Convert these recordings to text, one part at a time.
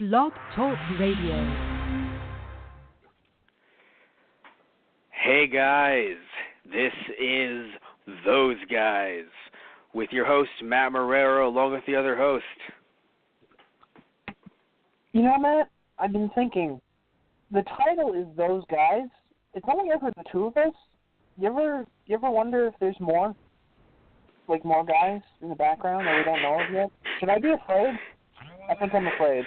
Blog Talk Radio. Hey guys, this is Those Guys with your host Matt Marrero along with the other host. You know, Matt, I've been thinking, the title is Those Guys. It's only ever the two of us. You ever wonder if there's more? Like more guys in the background that we don't know of yet? Should I be afraid? I think I'm afraid.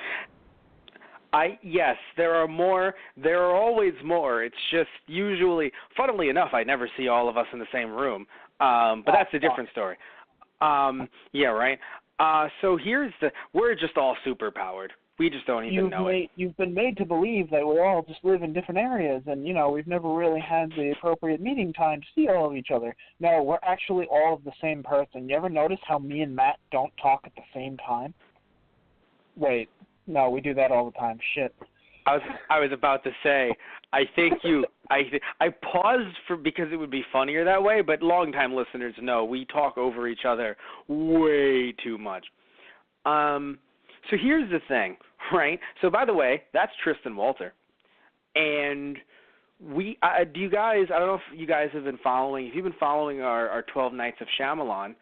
Yes, there are more. There are always more. It's just usually, funnily enough, I never see all of us in the same room. But that's a different story. Yeah, right. So we're just all super powered. We just don't even know it. You've been made to believe that we all just live in different areas, and, we've never really had the appropriate meeting time to see all of each other. No, we're actually all of the same person. You ever notice how me and Matt don't talk at the same time? Wait, no, we do that all the time. Shit. I was about to say, I paused because it would be funnier that way, but longtime listeners know we talk over each other way too much. So here's the thing, right? So by the way, that's Tristan Walter, and we do you guys? I don't know if you guys have been following. If you've been following our 12 Nights of Shyamalan,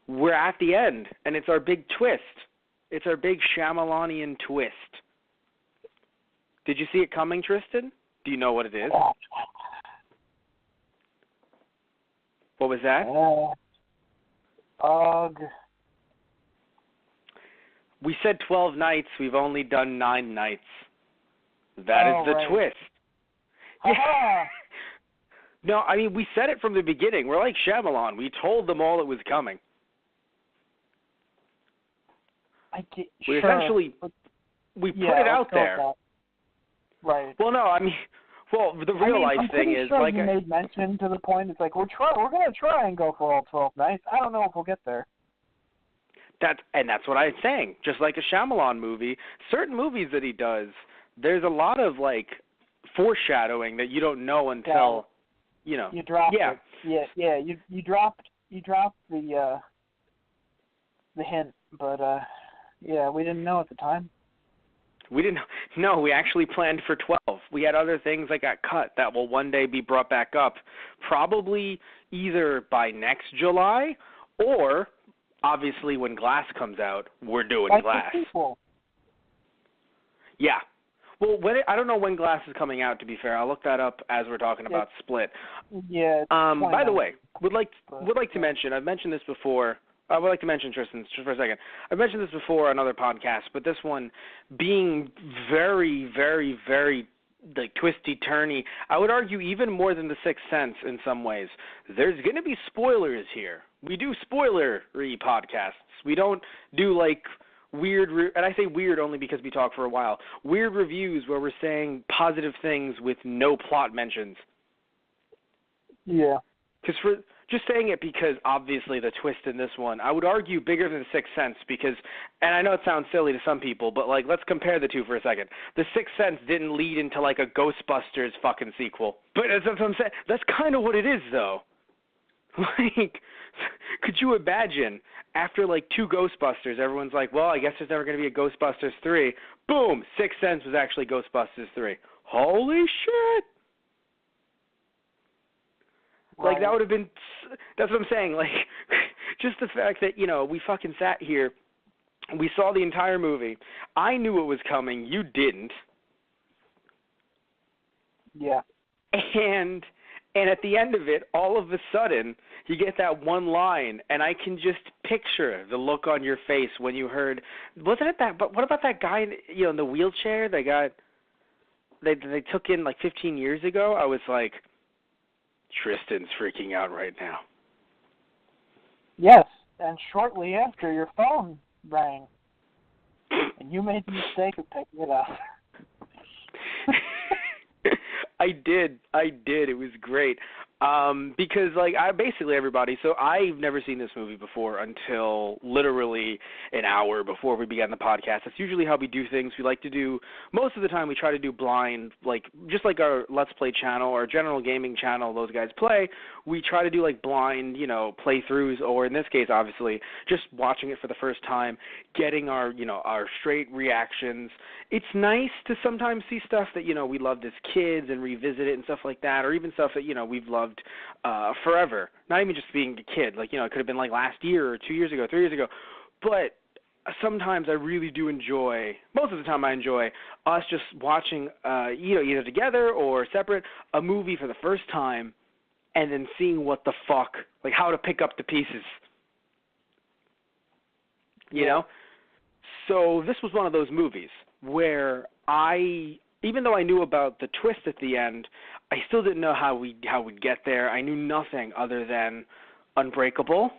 we're at the end, and it's our big twist. It's our big Shyamalanian twist. Did you see it coming, Tristan? Do you know what it is? What was that? We said 12 nights. We've only done 9 nights. That is the twist. Yeah. No, I mean, we said it from the beginning. We're like Shyamalan. We told them all it was coming. We essentially put it out there. Right. Well, no, the real life thing is like you made mention to the point. It's like we're going to try and go for all 12 nights. I don't know if we'll get there. That's what I'm saying. Just like a Shyamalan movie, certain movies that he does, there's a lot of foreshadowing that you don't know until you drop it. Yeah. You dropped the hint, but we didn't know at the time. We didn't. No, we actually planned for 12. We had other things that got cut that will one day be brought back up, probably either by next July or, obviously, when Glass comes out, we're doing Glass. Yeah. Well, I don't know when Glass is coming out, to be fair. I'll look that up as we're talking about Split. Yeah. By the way, would like to mention, I've mentioned this before. I would like to mention, Tristan, just for a second. I've mentioned this before on other podcasts, but this one being very, very, very twisty-turny, I would argue even more than The Sixth Sense in some ways. There's going to be spoilers here. We do spoiler-y podcasts. We don't do weird, and I say weird only because we talk for a while, weird reviews where we're saying positive things with no plot mentions. Yeah. Just saying it because obviously the twist in this one, I would argue bigger than The Sixth Sense because, and I know it sounds silly to some people, but let's compare the two for a second. The Sixth Sense didn't lead into a Ghostbusters fucking sequel. But that's what I'm saying. That's kind of what it is though. Could you imagine after 2 Ghostbusters, everyone's like, well, I guess there's never going to be a Ghostbusters 3. Boom, Sixth Sense was actually Ghostbusters 3. Holy shit. That would have been, that's what I'm saying, just the fact that, we fucking sat here, we saw the entire movie, I knew it was coming, you didn't. Yeah. And at the end of it, all of a sudden, you get that one line, and I can just picture the look on your face when you heard, wasn't it that, but what about that guy, in the wheelchair they took in 15 years ago? I was like, Tristan's freaking out right now. Yes, and shortly after your phone rang, and you made the mistake of picking it up. I did. It was great. Because like basically everybody. So I've never seen this movie before until literally an hour before we began the podcast. That's usually how we do things. We like to do most of the time. We try to do blind, like just like our Let's Play channel, our general gaming channel. Those guys play. We try to do like blind, playthroughs, or in this case, obviously, just watching it for the first time, getting our straight reactions. It's nice to sometimes see stuff that we loved as kids and revisit it and stuff like that, or even stuff that we've loved forever. Not even just being a kid. Like, it could have been like last year or 2 years ago, 3 years ago. But sometimes I really do enjoy, most of the time I enjoy us just watching, either together or separate, a movie for the first time and then seeing what the fuck, like how to pick up the pieces. You know? So this was one of those movies where even though I knew about the twist at the end, I still didn't know how we'd get there. I knew nothing other than Unbreakable.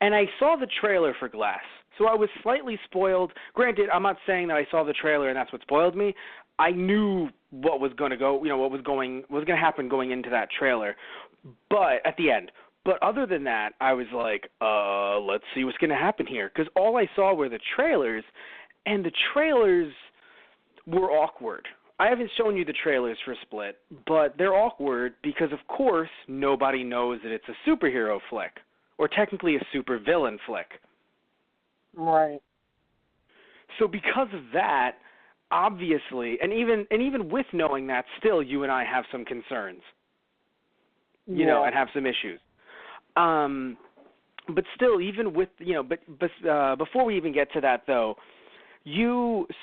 And I saw the trailer for Glass, so I was slightly spoiled. Granted, I'm not saying that I saw the trailer and that's what spoiled me. I knew what was going to go, what was going to happen going into that trailer. But at the end. But other than that, I was like, let's see what's going to happen here, because all I saw were the trailers, and the trailers were awkward. I haven't shown you the trailers for Split, but they're awkward because, of course, nobody knows that it's a superhero flick, or technically a supervillain flick. Right. So because of that, obviously, and even with knowing that, still you and I have some concerns, and have some issues. But still, even with, but before we even get to that, though,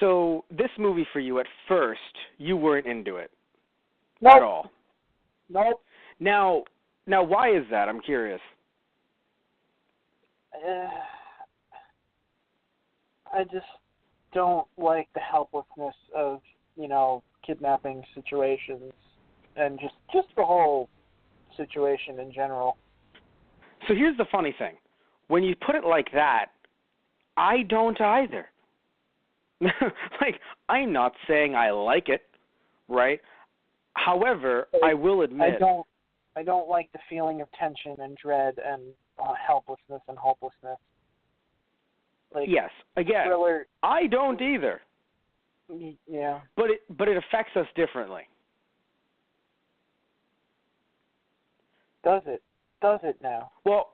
so this movie for you, at first, you weren't into it. Nope. At all. Nope. Now, why is that? I'm curious. I just don't like the helplessness of, kidnapping situations and just the whole situation in general. So here's the funny thing. When you put it like that, I don't either. Like, I'm not saying I like it, right? However, I will admit... I don't like the feeling of tension and dread and helplessness and hopelessness. Like, yes, again, thriller, I don't either. Yeah. But it affects us differently. Does it? Does it now? Well,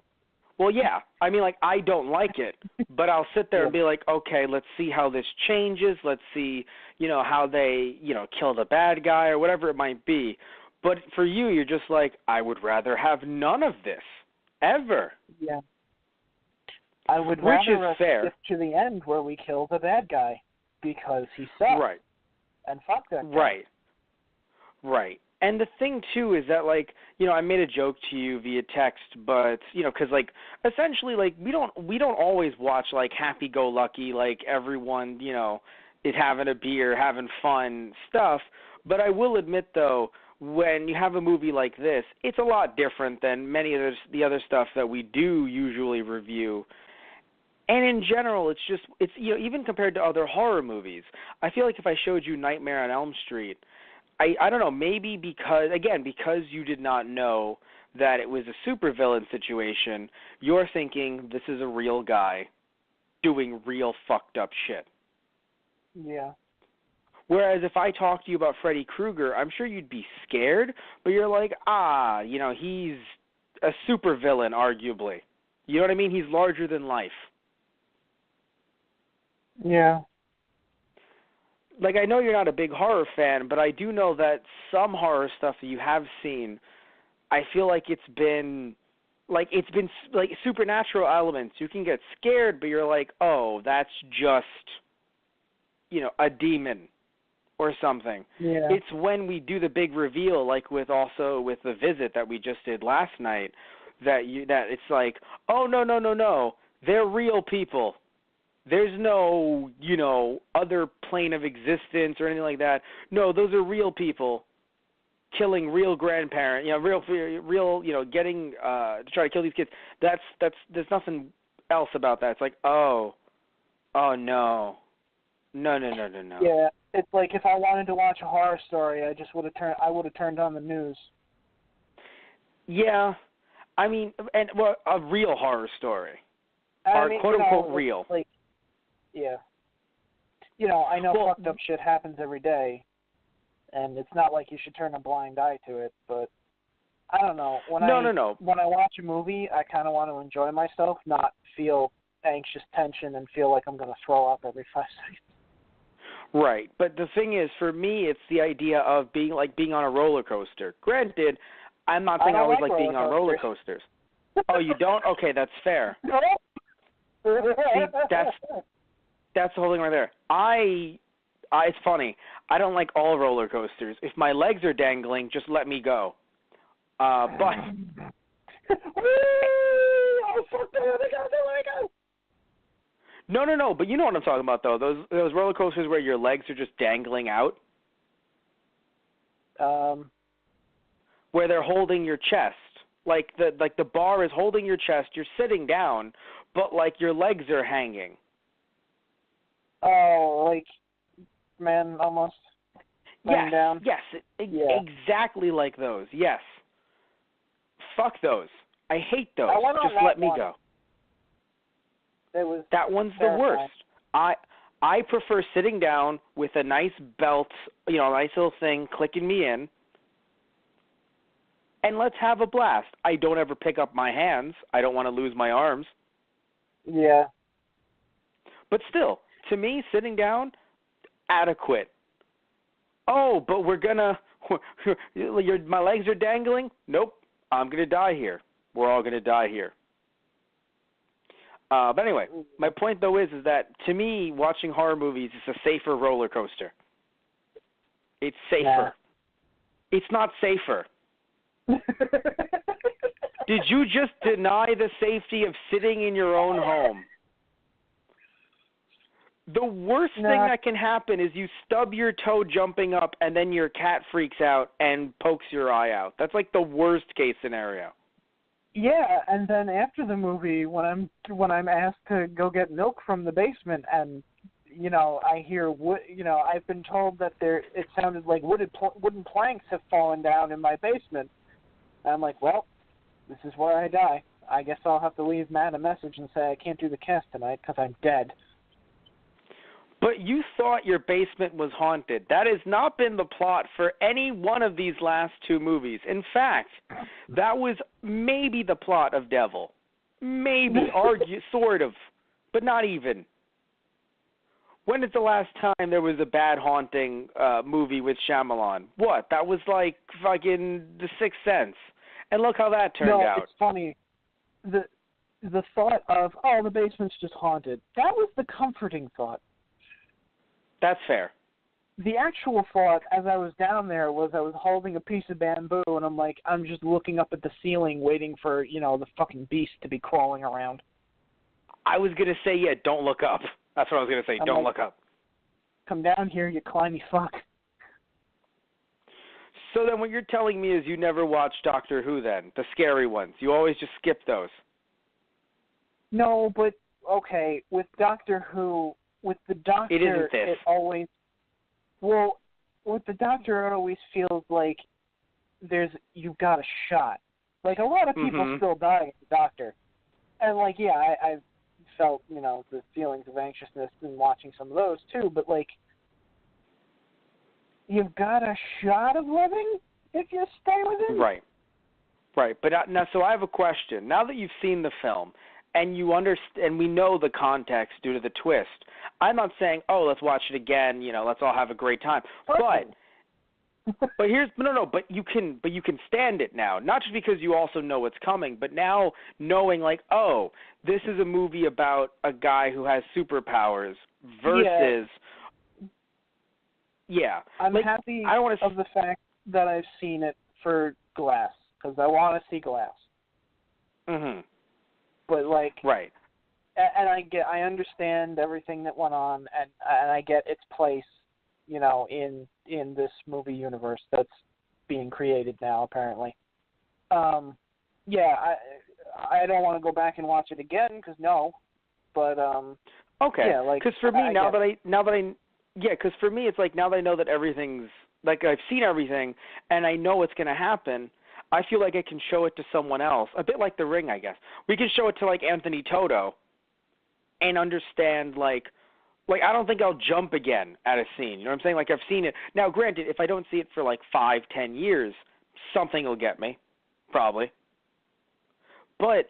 yeah. I mean, like, I don't like it, but I'll sit there and be like, okay, let's see how this changes. Let's see, how they, kill the bad guy or whatever it might be. But for you, you're just like, I would rather have none of this, ever. Yeah. I would rather us skip to the end where we kill the bad guy because he sucks. Right. And fuck that guy. Right. And the thing, too, is that, like, I made a joke to you via text, but, because, like, essentially, like, we don't always watch, like, happy-go-lucky, like, everyone, is having a beer, having fun stuff. But I will admit, though, when you have a movie like this, it's a lot different than many of the other stuff that we do usually review. And in general, it's even compared to other horror movies, I feel like if I showed you Nightmare on Elm Street, I don't know, maybe because you did not know that it was a supervillain situation, you're thinking this is a real guy doing real fucked up shit. Yeah. Whereas if I talk to you about Freddy Krueger, I'm sure you'd be scared, but you're like, he's a supervillain, arguably. You know what I mean? He's larger than life. Yeah. Like, I know you're not a big horror fan, but I do know that some horror stuff that you have seen, I feel like it's been supernatural elements. You can get scared, but you're like, oh, that's just, a demon or something. Yeah. It's when we do the big reveal, like with The Visit that we just did last night, that it's like, oh, no, they're real people. There's no, other plane of existence or anything like that. No, those are real people killing real grandparents, real, getting to try to kill these kids. There's nothing else about that. It's like, oh no. No. Yeah, it's like if I wanted to watch a horror story, I would have turned on the news. Yeah, I mean, and well, a real horror story, I or mean, quote unquote real. Like, yeah. I know fucked up shit happens every day, and it's not like you should turn a blind eye to it, but I don't know. When I watch a movie, I kind of want to enjoy myself, not feel anxious tension and feel like I'm going to throw up every 5 seconds. Right, but the thing is, for me, it's the idea of being on a roller coaster. Granted, I'm not saying I always like being on roller coasters. Oh, you don't? Okay, that's fair. No. See, that's the whole thing right there. It's funny. I don't like all roller coasters. If my legs are dangling, just let me go. But oh fuck that! I got the leg. No. But you know what I'm talking about, though. Those roller coasters where your legs are just dangling out. Where they're holding your chest, like the bar is holding your chest. You're sitting down, but like your legs are hanging. Oh, like man, almost. Yes, down. yes, exactly like those. Yes. Fuck those. I hate those. Just let me go. That one's the worst. I prefer sitting down with a nice belt, a nice little thing clicking me in, and let's have a blast. I don't ever pick up my hands. I don't want to lose my arms. Yeah. But still, to me, sitting down, adequate. Oh, but my legs are dangling? Nope. I'm going to die here. We're all going to die here. But anyway, my point, though, is that, to me, watching horror movies is a safer roller coaster. It's safer. Nah. It's not safer. Did you just deny the safety of sitting in your own home? The worst thing that can happen is you stub your toe jumping up and then your cat freaks out and pokes your eye out. That's like the worst case scenario. Yeah, and then after the movie, when I'm asked to go get milk from the basement, and I hear I've been told that it sounded like wooden planks have fallen down in my basement. And I'm like, well, this is where I die. I guess I'll have to leave Matt a message and say I can't do the cast tonight because I'm dead. But you thought your basement was haunted. That has not been the plot for any one of these last two movies. In fact, that was maybe the plot of Devil. Maybe, sort of, but not even. When is the last time there was a bad haunting movie with Shyamalan? What? That was like fucking The Sixth Sense. And look how that turned out. No, it's funny. The thought of, the basement's just haunted, that was the comforting thought. That's fair. The actual thought, as I was down there, was I was holding a piece of bamboo, and I'm just looking up at the ceiling, waiting for, the fucking beast to be crawling around. I was going to say, don't look up. That's what I was going to say. Don't look up. Come down here, you climby fuck. So then what you're telling me is you never watched Doctor Who then, the scary ones. You always just skip those. No, but, okay, with Doctor Who... With the Doctor, it isn't this. With the Doctor, it always feels like you've got a shot. Like, a lot of people still die with the Doctor. And, I felt, the feelings of anxiousness in watching some of those, too. But, you've got a shot of living if you stay with him? Right. But now, so I have a question. Now that you've seen the film, and you understand, and we know the context due to the twist. I'm not saying, let's watch it again. Let's all have a great time. But you can stand it now. Not just because you also know what's coming, but now knowing this is a movie about a guy who has superpowers versus. Yeah. I'm happy of the fact that I've seen it for Glass because I want to see Glass. Mhm. But right. And I understand everything that went on, and I get its place, in this movie universe that's being created now apparently. I don't want to go back and watch it again because no, but okay. Because for me because for me it's like now that I know that everything's I've seen everything and I know what's going to happen. I feel like I can show it to someone else, a bit like The Ring, I guess. We can show it to, like, Anthony Toto and understand, like, I don't think I'll jump again at a scene. You know what I'm saying? Like, I've seen it. Now, granted, if I don't see it for, like, 5, 10 years, something will get me, probably. But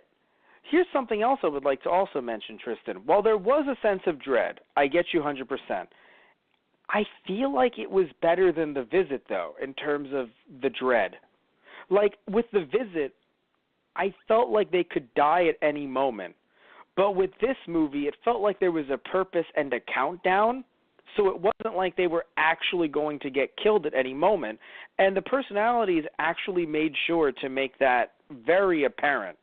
here's something else I would like to also mention, Tristan. While there was a sense of dread, I get you 100%. I feel like it was better than The Visit, though, in terms of the dread. Like, with The Visit, I felt like they could die at any moment. But with this movie, it felt like there was a purpose and a countdown, so it wasn't like they were actually going to get killed at any moment. And the personalities actually made sure to make that very apparent.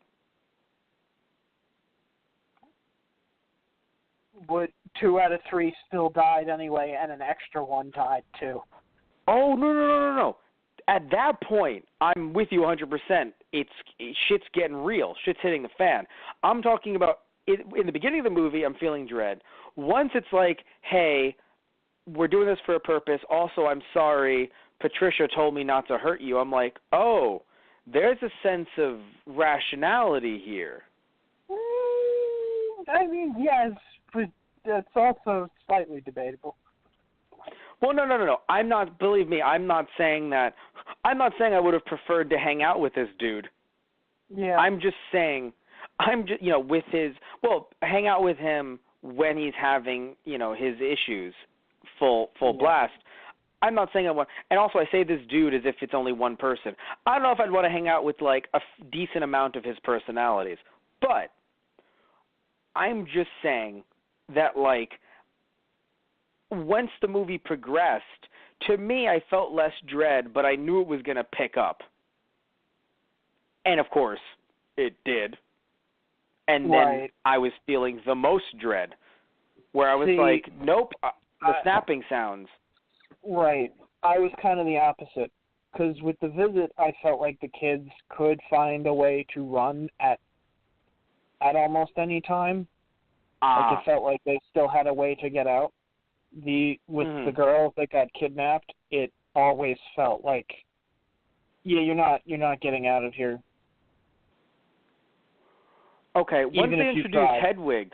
But 2 out of 3 still died anyway, and an extra one died too. Oh, no. At that point, I'm with you 100%. Shit's getting real. Shit's hitting the fan. I'm talking about in the beginning of the movie, I'm feeling dread. Once it's like, hey, we're doing this for a purpose. Also, I'm sorry, Patricia told me not to hurt you. I'm like, oh, there's a sense of rationality here. I mean, yes, but it's also slightly debatable. Well, no. Believe me, I'm not saying that. I'm not saying I would have preferred to hang out with this dude. Yeah. I'm just saying, with his, hang out with him when he's having, his issues full blast. I'm not saying I want, and also I say this dude as if it's only one person. I don't know if I'd want to hang out with, like, a decent amount of his personalities, but I'm just saying that, like, once the movie progressed, to me, I felt less dread, but I knew it was going to pick up. And, of course, it did. And then I was feeling the most dread, where I was like, nope, the snapping sounds. Right. I was kind of the opposite, because with The Visit, I felt like the kids could find a way to run at almost any time. Like, it felt like they still had a way to get out. With the girls that got kidnapped, it always felt like, yeah, you're not getting out of here. Okay, once Even they if you introduced tried. Hedwig,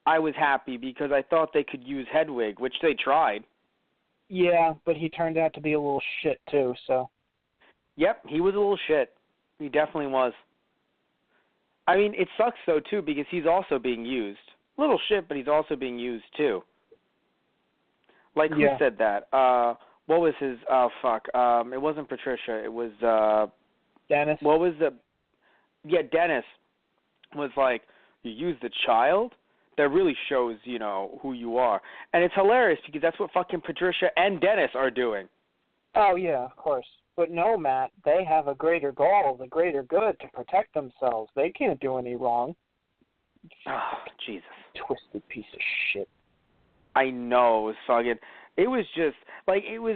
I was happy because I thought they could use Hedwig, which they tried. Yeah, but he turned out to be a little shit too, so. Yep, he was a little shit. He definitely was. I mean, it sucks, though, too, because he's also being used. Little shit, but he's also being used, too. Like, who said that? What was his, it wasn't Patricia, it was, Dennis? What was the, Dennis was like, you use the child? That really shows, who you are. And it's hilarious because that's what fucking Patricia and Dennis are doing. Oh, yeah, of course. But no, Matt, they have a greater goal, the greater good to protect themselves. They can't do any wrong. Oh, Jesus. Twisted piece of shit. I know, it was fucking. It was just like it was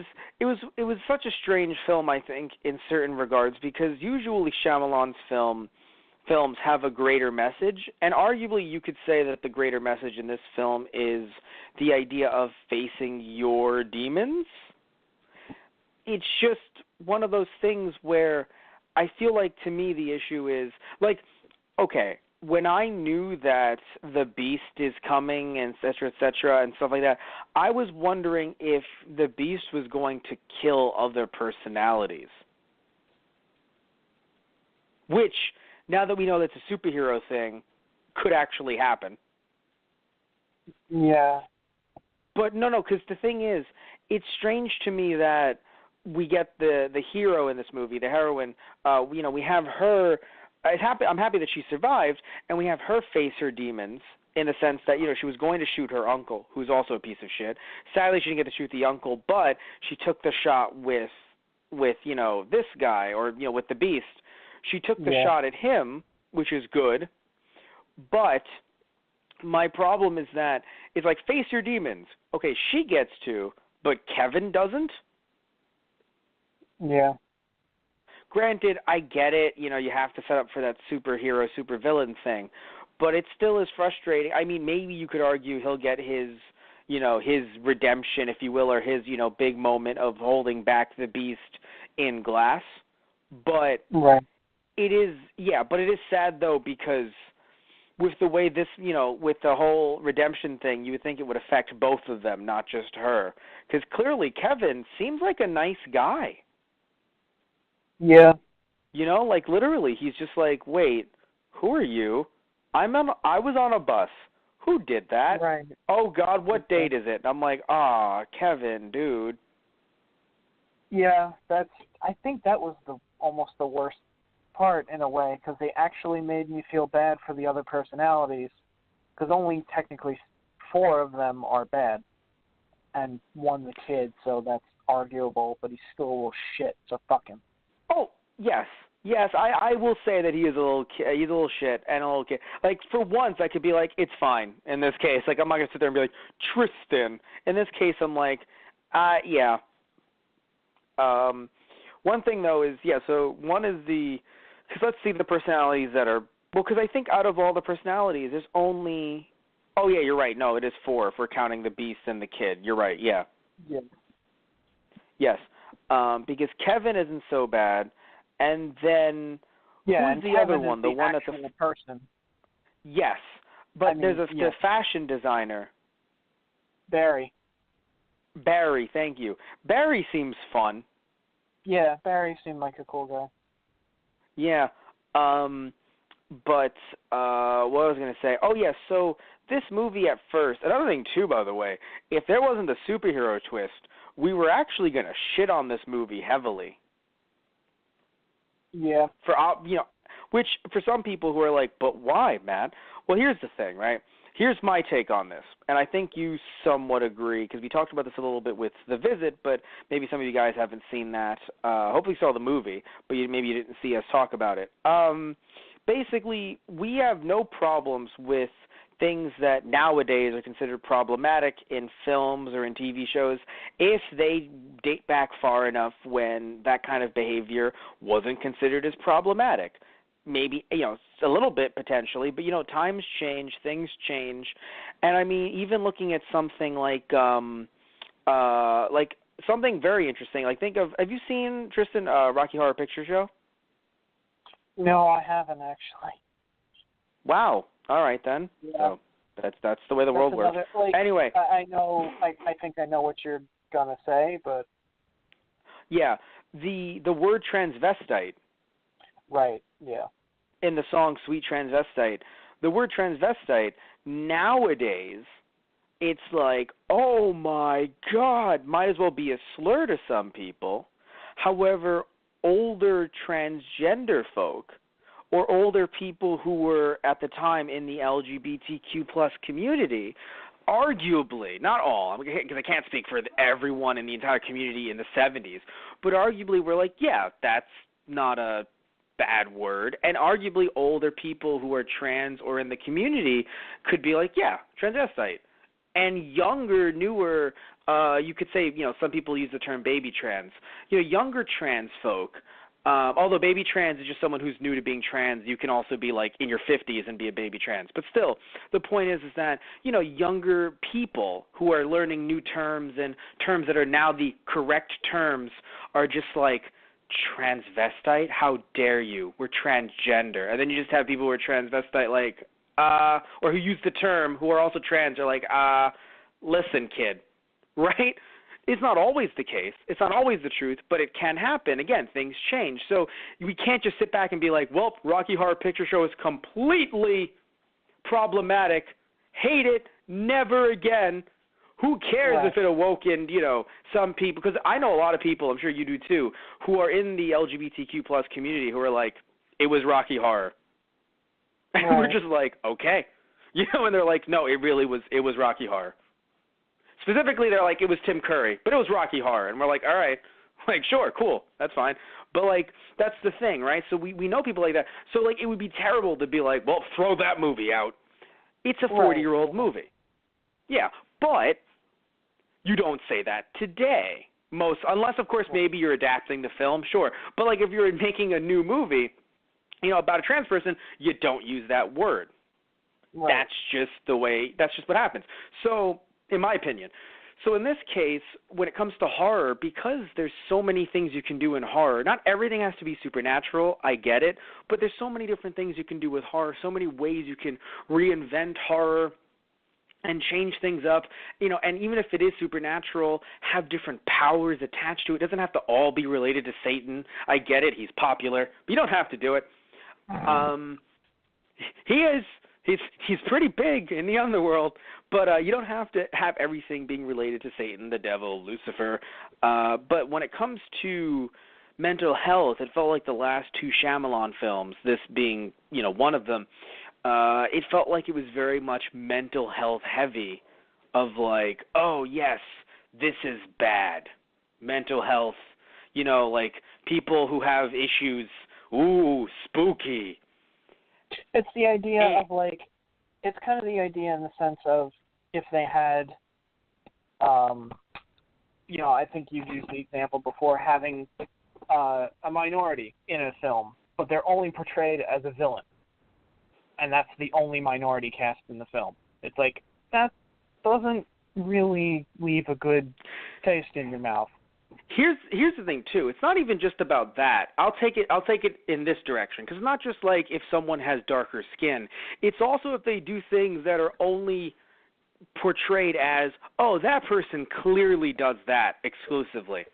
such a strange film, I think, in certain regards, because usually Shyamalan's films have a greater message, and arguably you could say that the greater message in this film is the idea of facing your demons. It's just one of those things where I feel like, to me, the issue is, like, okay, when I knew that the Beast is coming and et cetera, and stuff like that, I was wondering if the Beast was going to kill other personalities. Which, now that we know that's a superhero thing, could actually happen. Yeah. But no, because the thing is, it's strange to me that we get the hero in this movie, the heroine, we have her. I'm happy that she survived, and we have her face her demons in the sense that, she was going to shoot her uncle, who's also a piece of shit. Sadly, she didn't get to shoot the uncle, but she took the shot with this guy, or, with the Beast. She took the shot at him, which is good, but my problem is that it's like, face your demons. Okay, she gets to, but Kevin doesn't? Yeah. Granted, I get it, you have to set up for that superhero, supervillain thing, but it still is frustrating. I mean, maybe you could argue he'll get his, his redemption, if you will, or his, big moment of holding back the Beast in Glass, But Right. it is sad though, because with the way this, with the whole redemption thing, you would think it would affect both of them, not just her. Because clearly Kevin seems like a nice guy. Yeah. Like literally, he's just like, wait, who are you? I was on a bus. Who did that? Right. Oh God, what date is it? And I'm like, Kevin, dude. Yeah, I think that was almost the worst part in a way, because they actually made me feel bad for the other personalities, because only technically 4 of them are bad, and 1 the kid, so that's arguable, but he's still a little shit, so fuck him. Oh, yes, I will say that he's a little shit and a little kid. Like, for once, I could be like, it's fine in this case. Like, I'm not going to sit there and be like, Tristan. In this case, I'm like, yeah. One thing, though, is, so one is because let's see the personalities that are, because I think out of all the personalities, there's only, you're right, no, it is 4 if we're counting the beast and the kid. You're right, yeah. Yeah. Yes, because Kevin isn't so bad, and then who's and the Kevin other one? The one that's a person. Yes, but there's the fashion designer. Barry, thank you. Barry seems fun. Yeah, Barry seemed like a cool guy. Yeah, but what I was going to say, so this movie at first, another thing too, by the way, if there wasn't a superhero twist, we were actually going to shit on this movie heavily. Yeah. Which for some people who are like, but why, Matt? Well, here's the thing, right? Here's my take on this, and I think you somewhat agree, because we talked about this a little bit with The Visit, but maybe some of you guys haven't seen that. Hopefully you saw the movie, but maybe you didn't see us talk about it. Basically, we have no problems with things that nowadays are considered problematic in films or in TV shows if they date back far enough when that kind of behavior wasn't considered as problematic. Maybe, a little bit potentially, but, times change, things change. And, I mean, even looking at something like something very interesting, like have you seen, Tristan, Rocky Horror Picture Show? No, I haven't actually. Wow. All right, then. Yeah. So that's the way the world works. Anyway. I know, I think I know what you're going to say, but. Yeah, the word transvestite. Right, yeah. In the song Sweet Transvestite, the word transvestite, nowadays, it's like, oh my God, might as well be a slur to some people. However, older transgender folk or older people who were at the time in the LGBTQ plus community, arguably, not all, because I can't speak for everyone in the entire community in the 70s, but arguably we're like, yeah, that's not a bad word, and arguably older people who are trans or in the community could be like, yeah, transvestite. And younger, newer, you could say, some people use the term baby trans. Younger trans folk, although baby trans is just someone who's new to being trans, you can also be like in your 50s and be a baby trans. But still, the point is that, younger people who are learning new terms and terms that are now the correct terms are just like, transvestite? How dare you? We're transgender. And then you just have people who are transvestite like, or who use the term, who are also trans, are like, listen, kid, right? It's not always the case. It's not always the truth, but it can happen. Again, things change. So we can't just sit back and be like, well, Rocky Horror Picture Show is completely problematic. Hate it. Never again. Who cares if it awoken, some people, because I know a lot of people, I'm sure you do too, who are in the LGBTQ plus community who are like, it was Rocky Horror. And we're just like, okay. And they're like, no, it was Rocky Horror. Specifically, they're like, it was Tim Curry, but it was Rocky Horror. And we're like, all right, like, sure, cool, that's fine. But, like, that's the thing, right? So we know people like that. So, like, it would be terrible to be like, well, throw that movie out. It's a 40-year-old movie. Yeah, but you don't say that today. Unless, of course, maybe you're adapting the film, sure. But, like, if you're making a new movie, about a trans person, you don't use that word. Right. That's just what happens. So, in my opinion. So in this case, when it comes to horror, because there's so many things you can do in horror, not everything has to be supernatural, I get it, but there's so many different things you can do with horror, so many ways you can reinvent horror and change things up, and even if it is supernatural, have different powers attached to it. It doesn't have to all be related to Satan. I get it, he's popular, but you don't have to do it. He's pretty big in the underworld, but you don't have to have everything being related to Satan, the devil, Lucifer. But when it comes to mental health, it felt like the last two Shyamalan films, this being, one of them, it felt like it was very much mental health heavy, of like, oh yes, this is bad. Mental health, like people who have issues, ooh, spooky. It's the idea of like, it's kind of the idea in the sense of if they had, I think you've used the example before, having a minority in a film, but they're only portrayed as a villain, and that's the only minority cast in the film. It's like, that doesn't really leave a good taste in your mouth. Here's the thing too. It's not even just about that. I'll take it in this direction, because it's not just like if someone has darker skin. It's also if they do things that are only portrayed as, oh, that person clearly does that exclusively.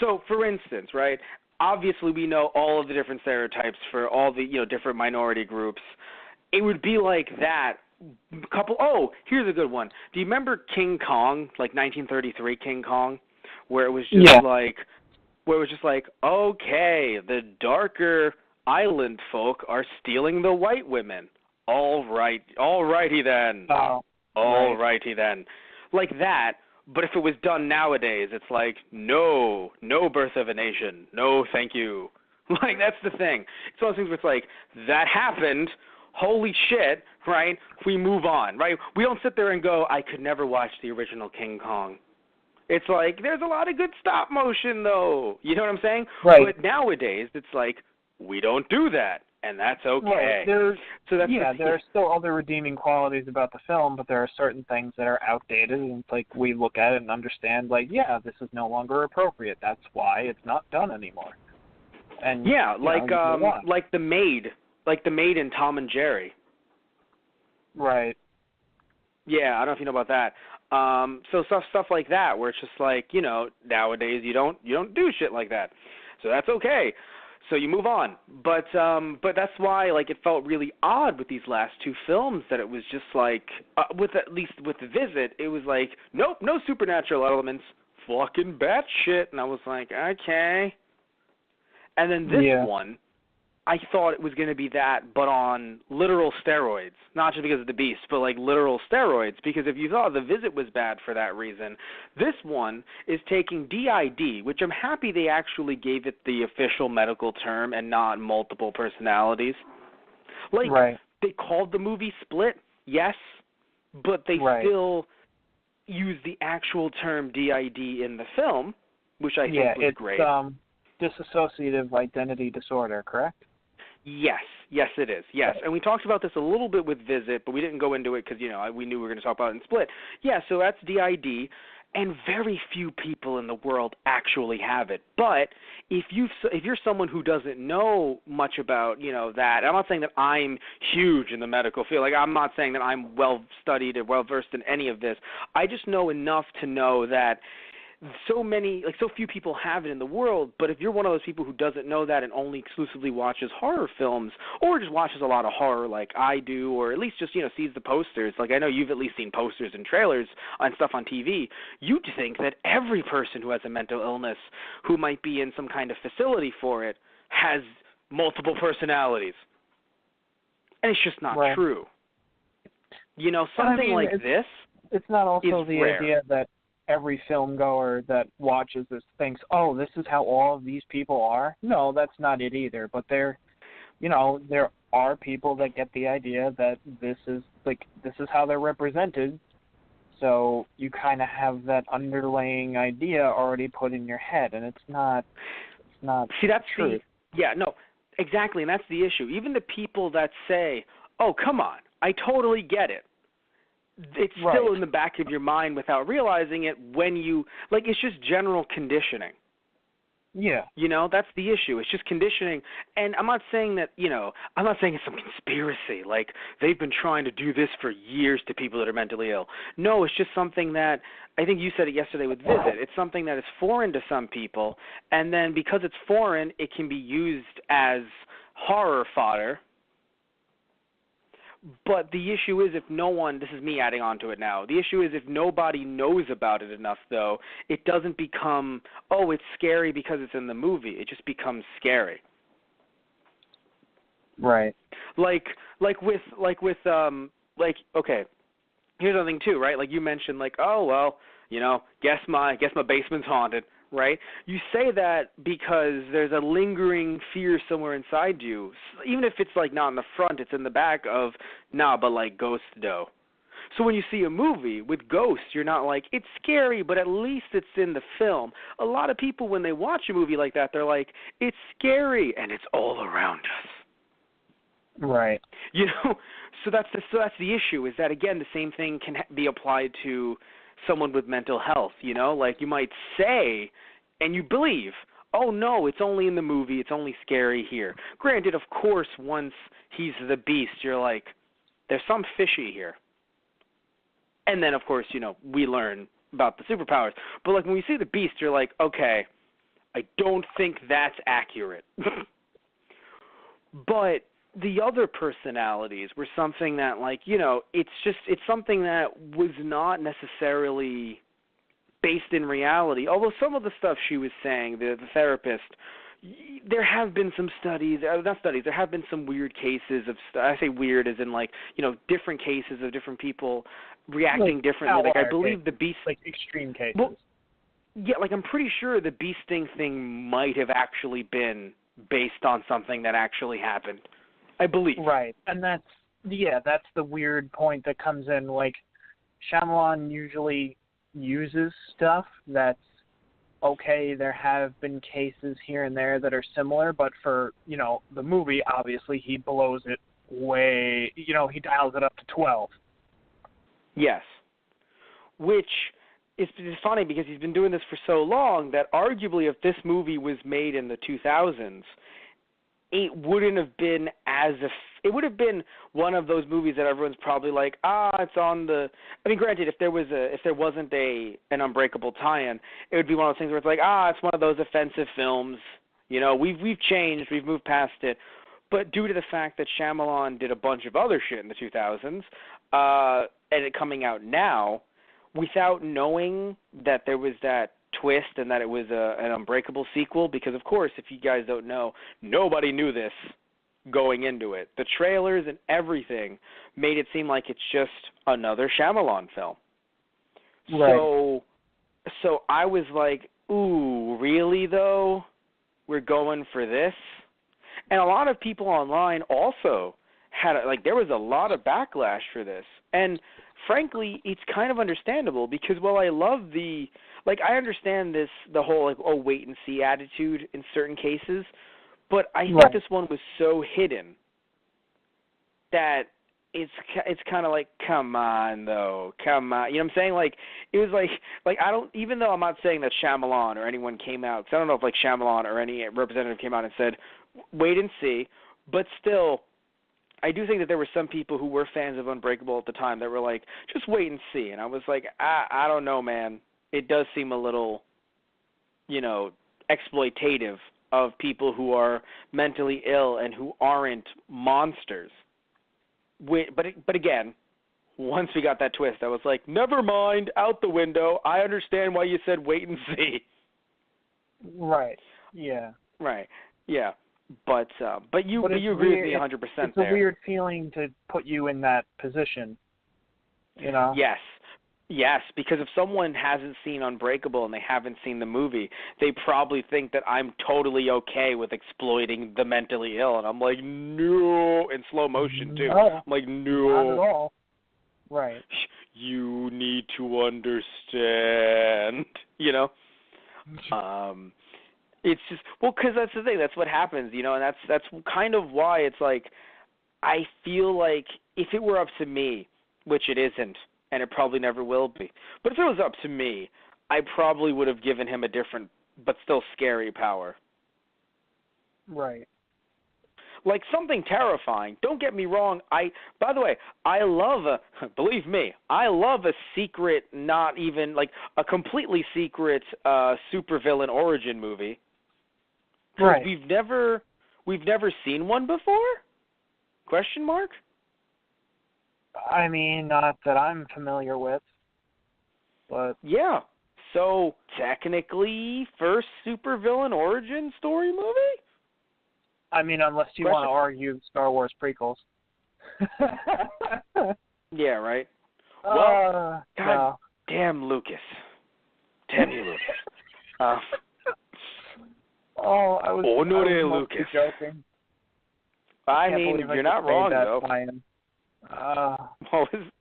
So, for instance, right? Obviously, we know all of the different stereotypes for all the different minority groups. It would be like that. Here's a good one. Do you remember King Kong, like 1933 King Kong? Where it was just like, okay, the darker island folk are stealing the white women. Alrighty then. Alrighty then. Like that, but if it was done nowadays, it's like, no birth of a nation. No, thank you. Like, that's the thing. It's one of those things where it's like, that happened, holy shit, right? We move on, right? We don't sit there and go, I could never watch the original King Kong. It's like, there's a lot of good stop motion, though. You know what I'm saying? Right. But nowadays, it's like, we don't do that, and that's okay. Right. There are still other redeeming qualities about the film, but there are certain things that are outdated, and it's like, we look at it and understand, like, yeah, this is no longer appropriate. That's why it's not done anymore. And yeah, like the maid in Tom and Jerry. Right. Yeah, I don't know if you know about that. So stuff like that, where it's just like, nowadays you don't do shit like that, so that's okay. So you move on. But that's why, like, it felt really odd with these last two films that it was just like, at least with The Visit, it was like, nope, no supernatural elements, fucking batshit, and I was like, okay. And then this one, I thought it was going to be that, but on literal steroids. Not just because of the beast, but like literal steroids. Because if you thought The Visit was bad for that reason, this one is taking DID, which I'm happy they actually gave it the official medical term and not multiple personalities. Like, They called the movie Split, yes, but they still used the actual term DID in the film, which I think was great. Dissociative identity disorder, correct? Yes, it is. Yes, and we talked about this a little bit with Visit, but we didn't go into it because we knew we were going to talk about it in Split. Yeah, so that's DID, and very few people in the world actually have it. But if you're someone who doesn't know much about that, I'm not saying that I'm huge in the medical field. Like, I'm not saying that I'm well studied or well versed in any of this. I just know enough to know that so few people have it in the world, but if you're one of those people who doesn't know that and only exclusively watches horror films, or just watches a lot of horror like I do, or at least just, sees the posters, like I know you've at least seen posters and trailers and stuff on TV, you'd think that every person who has a mental illness who might be in some kind of facility for it has multiple personalities. And it's just not true. Something like this it's not also the rare. Idea that every film goer that watches this thinks, oh, this is how all of these people are. No, that's not it either. But there are people that get the idea that this is how they're represented. So you kind of have that underlying idea already put in your head, and it's not. See, that's true. Exactly, and that's the issue. Even the people that say, "Oh, come on, I totally get it," it's still in the back of your mind without realizing it when you, like, it's just general conditioning. Yeah. You know, that's the issue. It's just conditioning. And I'm not saying that, you know, I'm not saying it's some conspiracy. Like, they've been trying to do this for years to people that are mentally ill. No, it's just something that, I think you said it yesterday with Visit. It's something that is foreign to some people. And then because it's foreign, it can be used as horror fodder. But the issue is if no one, this is me adding on to it now, the issue is if nobody knows about it enough, though, it doesn't become, oh, it's scary because it's in the movie. It just becomes scary. Right. Like, okay, here's another thing, too, right? Like you mentioned, like, oh, well, you know, guess my basement's haunted. Right? You say that because there's a lingering fear somewhere inside you. Even if it's like not in the front, it's in the back of, but like ghost dough. So when you see a movie with ghosts, you're not like, it's scary, but at least it's in the film. A lot of people, when they watch a movie like that, they're like, it's scary, and it's all around us. Right. You know? So that's the issue, is that, again, the same thing can be applied to someone with mental health, you know? Like, you might say, and you believe, oh, no, it's only in the movie, it's only scary here. Granted, of course, once he's the beast, you're like, there's some fishy here. And then, of course, you know, we learn about the superpowers. But, like, when we see the beast, you're like, okay, I don't think that's accurate. But the other personalities were something that, like, you know, it's something that was not necessarily based in reality. Although some of the stuff she was saying, the therapist, there have been some studies, there have been some weird cases of, I say weird as in, like, you know, different cases of different people reacting like differently. Like, I believe the beast. Like extreme cases. Well, yeah, like, I'm pretty sure the bee sting thing might have actually been based on something that actually happened. I believe. Right, and that's the weird point that comes in. Like, Shyamalan usually uses stuff that's okay. There have been cases here and there that are similar, but for, you know, the movie, obviously he blows it way, you know, he dials it up to 12. Yes, which is funny because he's been doing this for so long that arguably if this movie was made in the 2000s, it wouldn't have been it would have been one of those movies that everyone's probably like, it's on the. I mean, granted, if there wasn't an Unbreakable tie-in, it would be one of those things where it's like, it's one of those offensive films. You know, we've changed, we've moved past it. But due to the fact that Shyamalan did a bunch of other shit in the 2000s, and it coming out now, without knowing that there was that twist and that it was an Unbreakable sequel, because of course, if you guys don't know, nobody knew this going into it. The trailers and everything made it seem like it's just another Shyamalan film. Right. So I was like, ooh, really though? We're going for this? And a lot of people online also had, there was a lot of backlash for this. And frankly, it's kind of understandable because while I love I understand the whole, wait and see attitude in certain cases, but I think this one was so hidden that it's kind of like, come on, though, come on. You know what I'm saying? Like, it was like I don't, even though I'm not saying that Shyamalan or anyone came out, because I don't know if, Shyamalan or any representative came out and said, wait and see, but still, I do think that there were some people who were fans of Unbreakable at the time that were like, just wait and see. And I was like, I don't know, man. It does seem a little, you know, exploitative of people who are mentally ill and who aren't monsters. But again, once we got that twist, I was like, never mind, out the window. I understand why you said wait and see. Right. Yeah. Right. Yeah. But you agree with me 100% there. It's a weird feeling to put you in that position, you know? Yes, because if someone hasn't seen Unbreakable and they haven't seen the movie, they probably think that I'm totally okay with exploiting the mentally ill. And I'm like, no, in slow motion, too. No, I'm like, no. Not at all. Right. You need to understand, you know? It's just, because that's the thing. That's what happens, you know, and that's kind of why it's like, I feel like if it were up to me, which it isn't, and it probably never will be. But if it was up to me, I probably would have given him a different but still scary power. Right. Like something terrifying. Don't get me wrong. By the way, I love believe me, I love a secret, not even like a completely secret supervillain origin movie. Right. We've never seen one before? Question mark? I mean, not that I'm familiar with, but Yeah. So technically, first supervillain origin story movie? I mean, unless you want to argue Star Wars prequels. Yeah, right. Well, God damn Lucas. Damn you, Lucas. I was Lucas. joking. I mean, you're not wrong, though.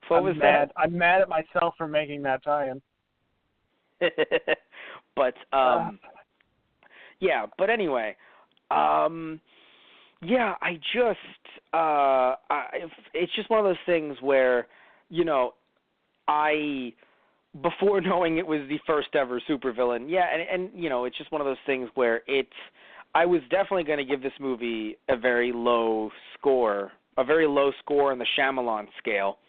What was that? I'm mad at myself for making that tie-in. But, yeah, but anyway, yeah, I just, it's just one of those things where, you know, before knowing it was the first ever supervillain, yeah, and you know, it's just one of those things where I was definitely going to give this movie a very low score in the Shyamalan scale,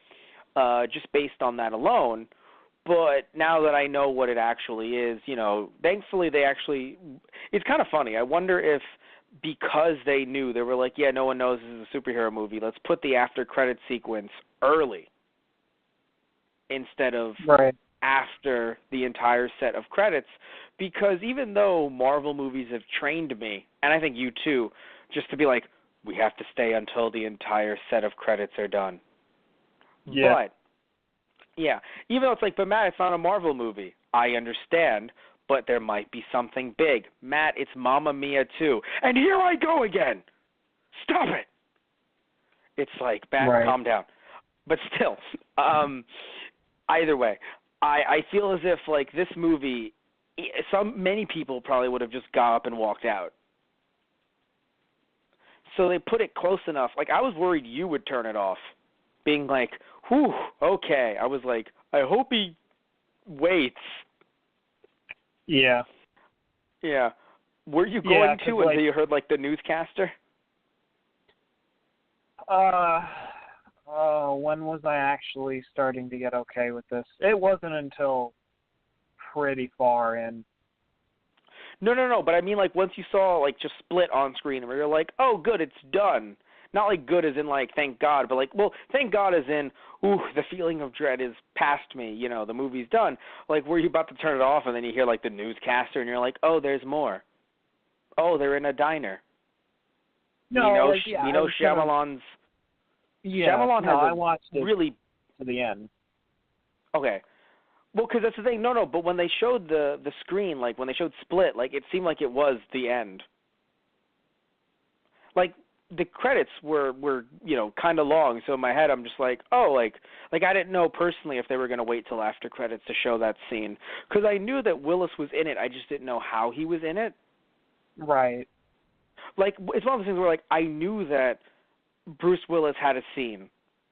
just based on that alone. But now that I know what it actually is, you know, thankfully it's kind of funny. I wonder if because they knew, they were like, yeah, no one knows this is a superhero movie, let's put the after credit sequence early instead of after the entire set of credits, because even though Marvel movies have trained me, and I think you too, just to be like, we have to stay until the entire set of credits are done. Yeah. But, yeah, even though it's like, but Matt, it's not a Marvel movie. I understand, but there might be something big. Matt, it's Mamma Mia too. And here I go again. Stop it. It's like, Matt, calm down. But still, either way, I feel as if, like, this movie, many people probably would have just got up and walked out. So they put it close enough. Like, I was worried you would turn it off, being like, whew, okay. I was like, I hope he waits. Yeah. Yeah. Were you going to until you heard, like, the newscaster? When was I actually starting to get okay with this? It wasn't until pretty far in. No, but I mean, like, once you saw, like, just Split on screen, where you're like, oh, good, it's done. Not like good as in, like, thank God, but like, well, thank God as in, ooh, the feeling of dread is past me, you know, the movie's done. Like, were you about to turn it off, and then you hear, like, the newscaster, and you're like, oh, there's more. Oh, they're in a diner. No, Shyamalan's... Yeah, Shyamalan I watched it really... to the end. Okay. Well, because that's the thing. No, but when they showed the screen, like, when they showed Split, like, it seemed like it was the end. Like, the credits were you know, kind of long, so in my head I'm just like, oh, like I didn't know personally if they were going to wait till after credits to show that scene. Because I knew that Willis was in it, I just didn't know how he was in it. Right. Like, it's one of those things where, like, I knew that Bruce Willis had a scene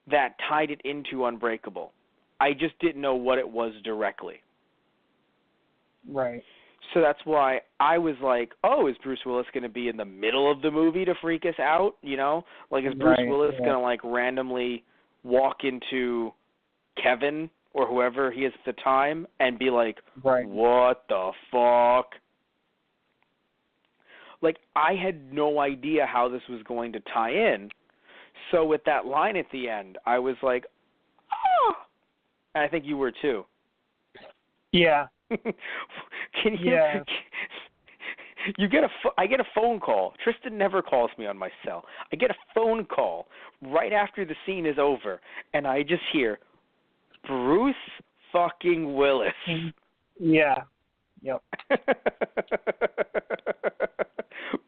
that tied it into Unbreakable. I just didn't know what it was directly. Right. So that's why I was like, oh, is Bruce Willis going to be in the middle of the movie to freak us out, you know? Like, is Bruce Willis going to, like, randomly walk into Kevin or whoever he is at the time and be like, what the fuck? Like, I had no idea how this was going to tie in. So with that line at the end, I was like, oh! And I think you were too. Yeah. Can you? Yeah. I get a phone call. Tristan never calls me on my cell. I get a phone call right after the scene is over, and I just hear Bruce fucking Willis. Yeah. Yep.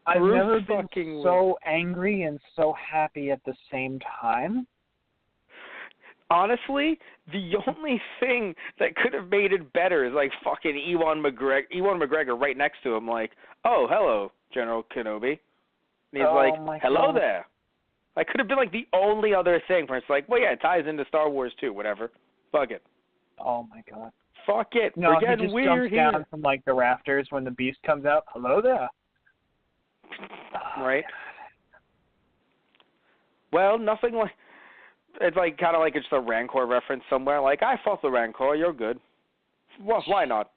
I've never been so angry and so happy at the same time. Honestly, the only thing that could have made it better is, like, fucking Ewan McGregor right next to him, like, oh, hello, General Kenobi. And he's like, hello there. That could have been, like, the only other thing where it's like, well, yeah, it ties into Star Wars too, whatever. Fuck it. Oh my god. Fuck it. No, We're he getting just weird jumps here. down from like the rafters when the beast comes out. Hello there. Right. Well, nothing like it's like kind of like it's a Rancor reference somewhere. Like I fought the Rancor. You're good. Well, why not?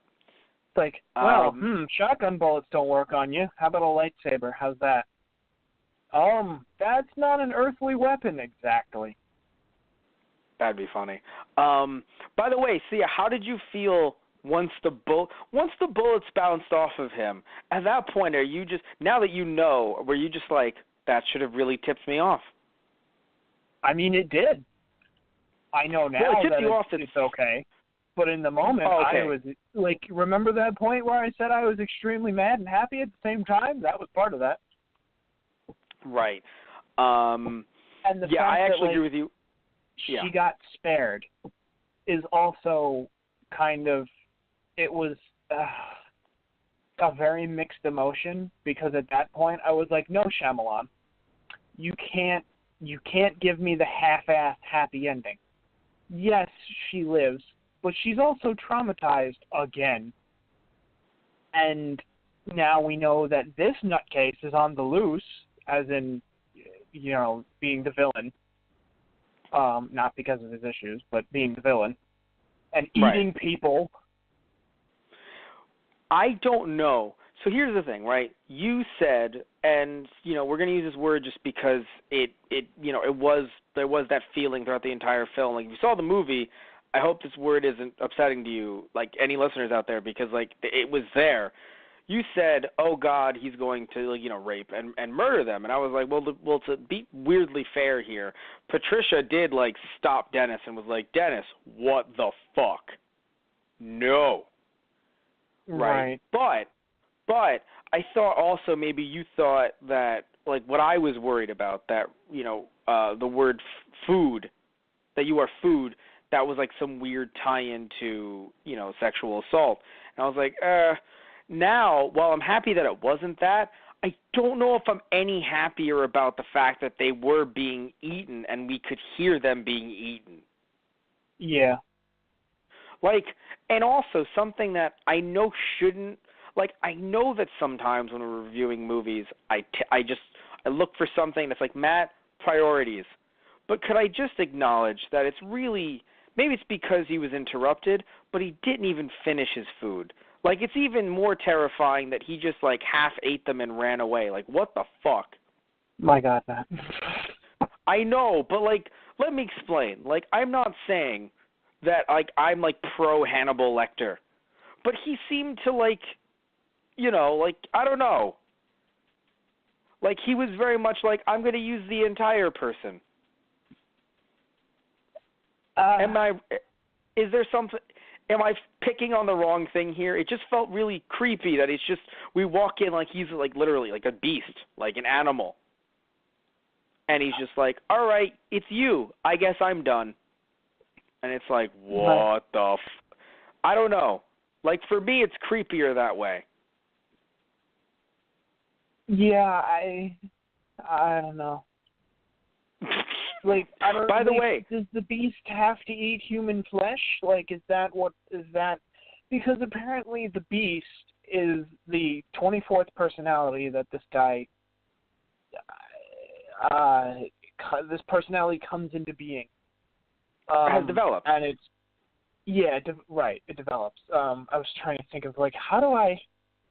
It's like, well, shotgun bullets don't work on you. How about a lightsaber? How's that? That's not an earthly weapon exactly. That'd be funny. By the way, Sia, how did you feel once the bullets bounced off of him? At that point, are you just, now that you know, were you just like, that should have really tipped me off? I mean, it did. I know now that it's okay. But in the moment, okay. I was like, remember that point where I said I was extremely mad and happy at the same time? That was part of that. Right. And the fact I actually that, agree with you. She got spared is also kind of, it was a very mixed emotion, because at that point I was like, no, Shyamalan, you can't give me the half-assed happy ending. Yes, she lives, but she's also traumatized again. And now we know that this nutcase is on the loose, as in, being the villain. Not because of his issues, but being the villain. And eating people. I don't know. So here's the thing, right? You said, and we're going to use this word just because there was that feeling throughout the entire film. Like, if you saw the movie, I hope this word isn't upsetting to you, like any listeners out there, because like it was there. You said, "Oh God, he's going to rape and murder them," and I was like, "Well, to be weirdly fair here, Patricia did stop Dennis and was like, Dennis, what the fuck? No." Right. But I thought also maybe you thought that what I was worried about, that the word food, that you are food, that was some weird tie-in to sexual assault, and I was like, Now, while I'm happy that it wasn't that, I don't know if I'm any happier about the fact that they were being eaten and we could hear them being eaten. Yeah. And also something that I know shouldn't, I know that sometimes when we're reviewing movies, I look for something that's like, Matt, priorities. But could I just acknowledge that it's really, maybe it's because he was interrupted, but he didn't even finish his food. It's even more terrifying that he just, half ate them and ran away. What the fuck? My God, Matt. I know, but, let me explain. I'm not saying that, I'm, pro Hannibal Lecter. But he seemed to, I don't know. He was very much I'm going to use the entire person. Is there something... Am I picking on the wrong thing here? It just felt really creepy that it's just, we walk in he's literally a beast, an animal. And he's just all right, it's you. I guess I'm done. And it's what the I don't know. For me, it's creepier that way. Yeah, I don't know. I don't. By the way, does the beast have to eat human flesh? Is that? Because apparently the beast is the 24th personality that this guy. This personality comes into being. Has developed. And it's. Yeah, right. It develops. I was trying to think of how do I.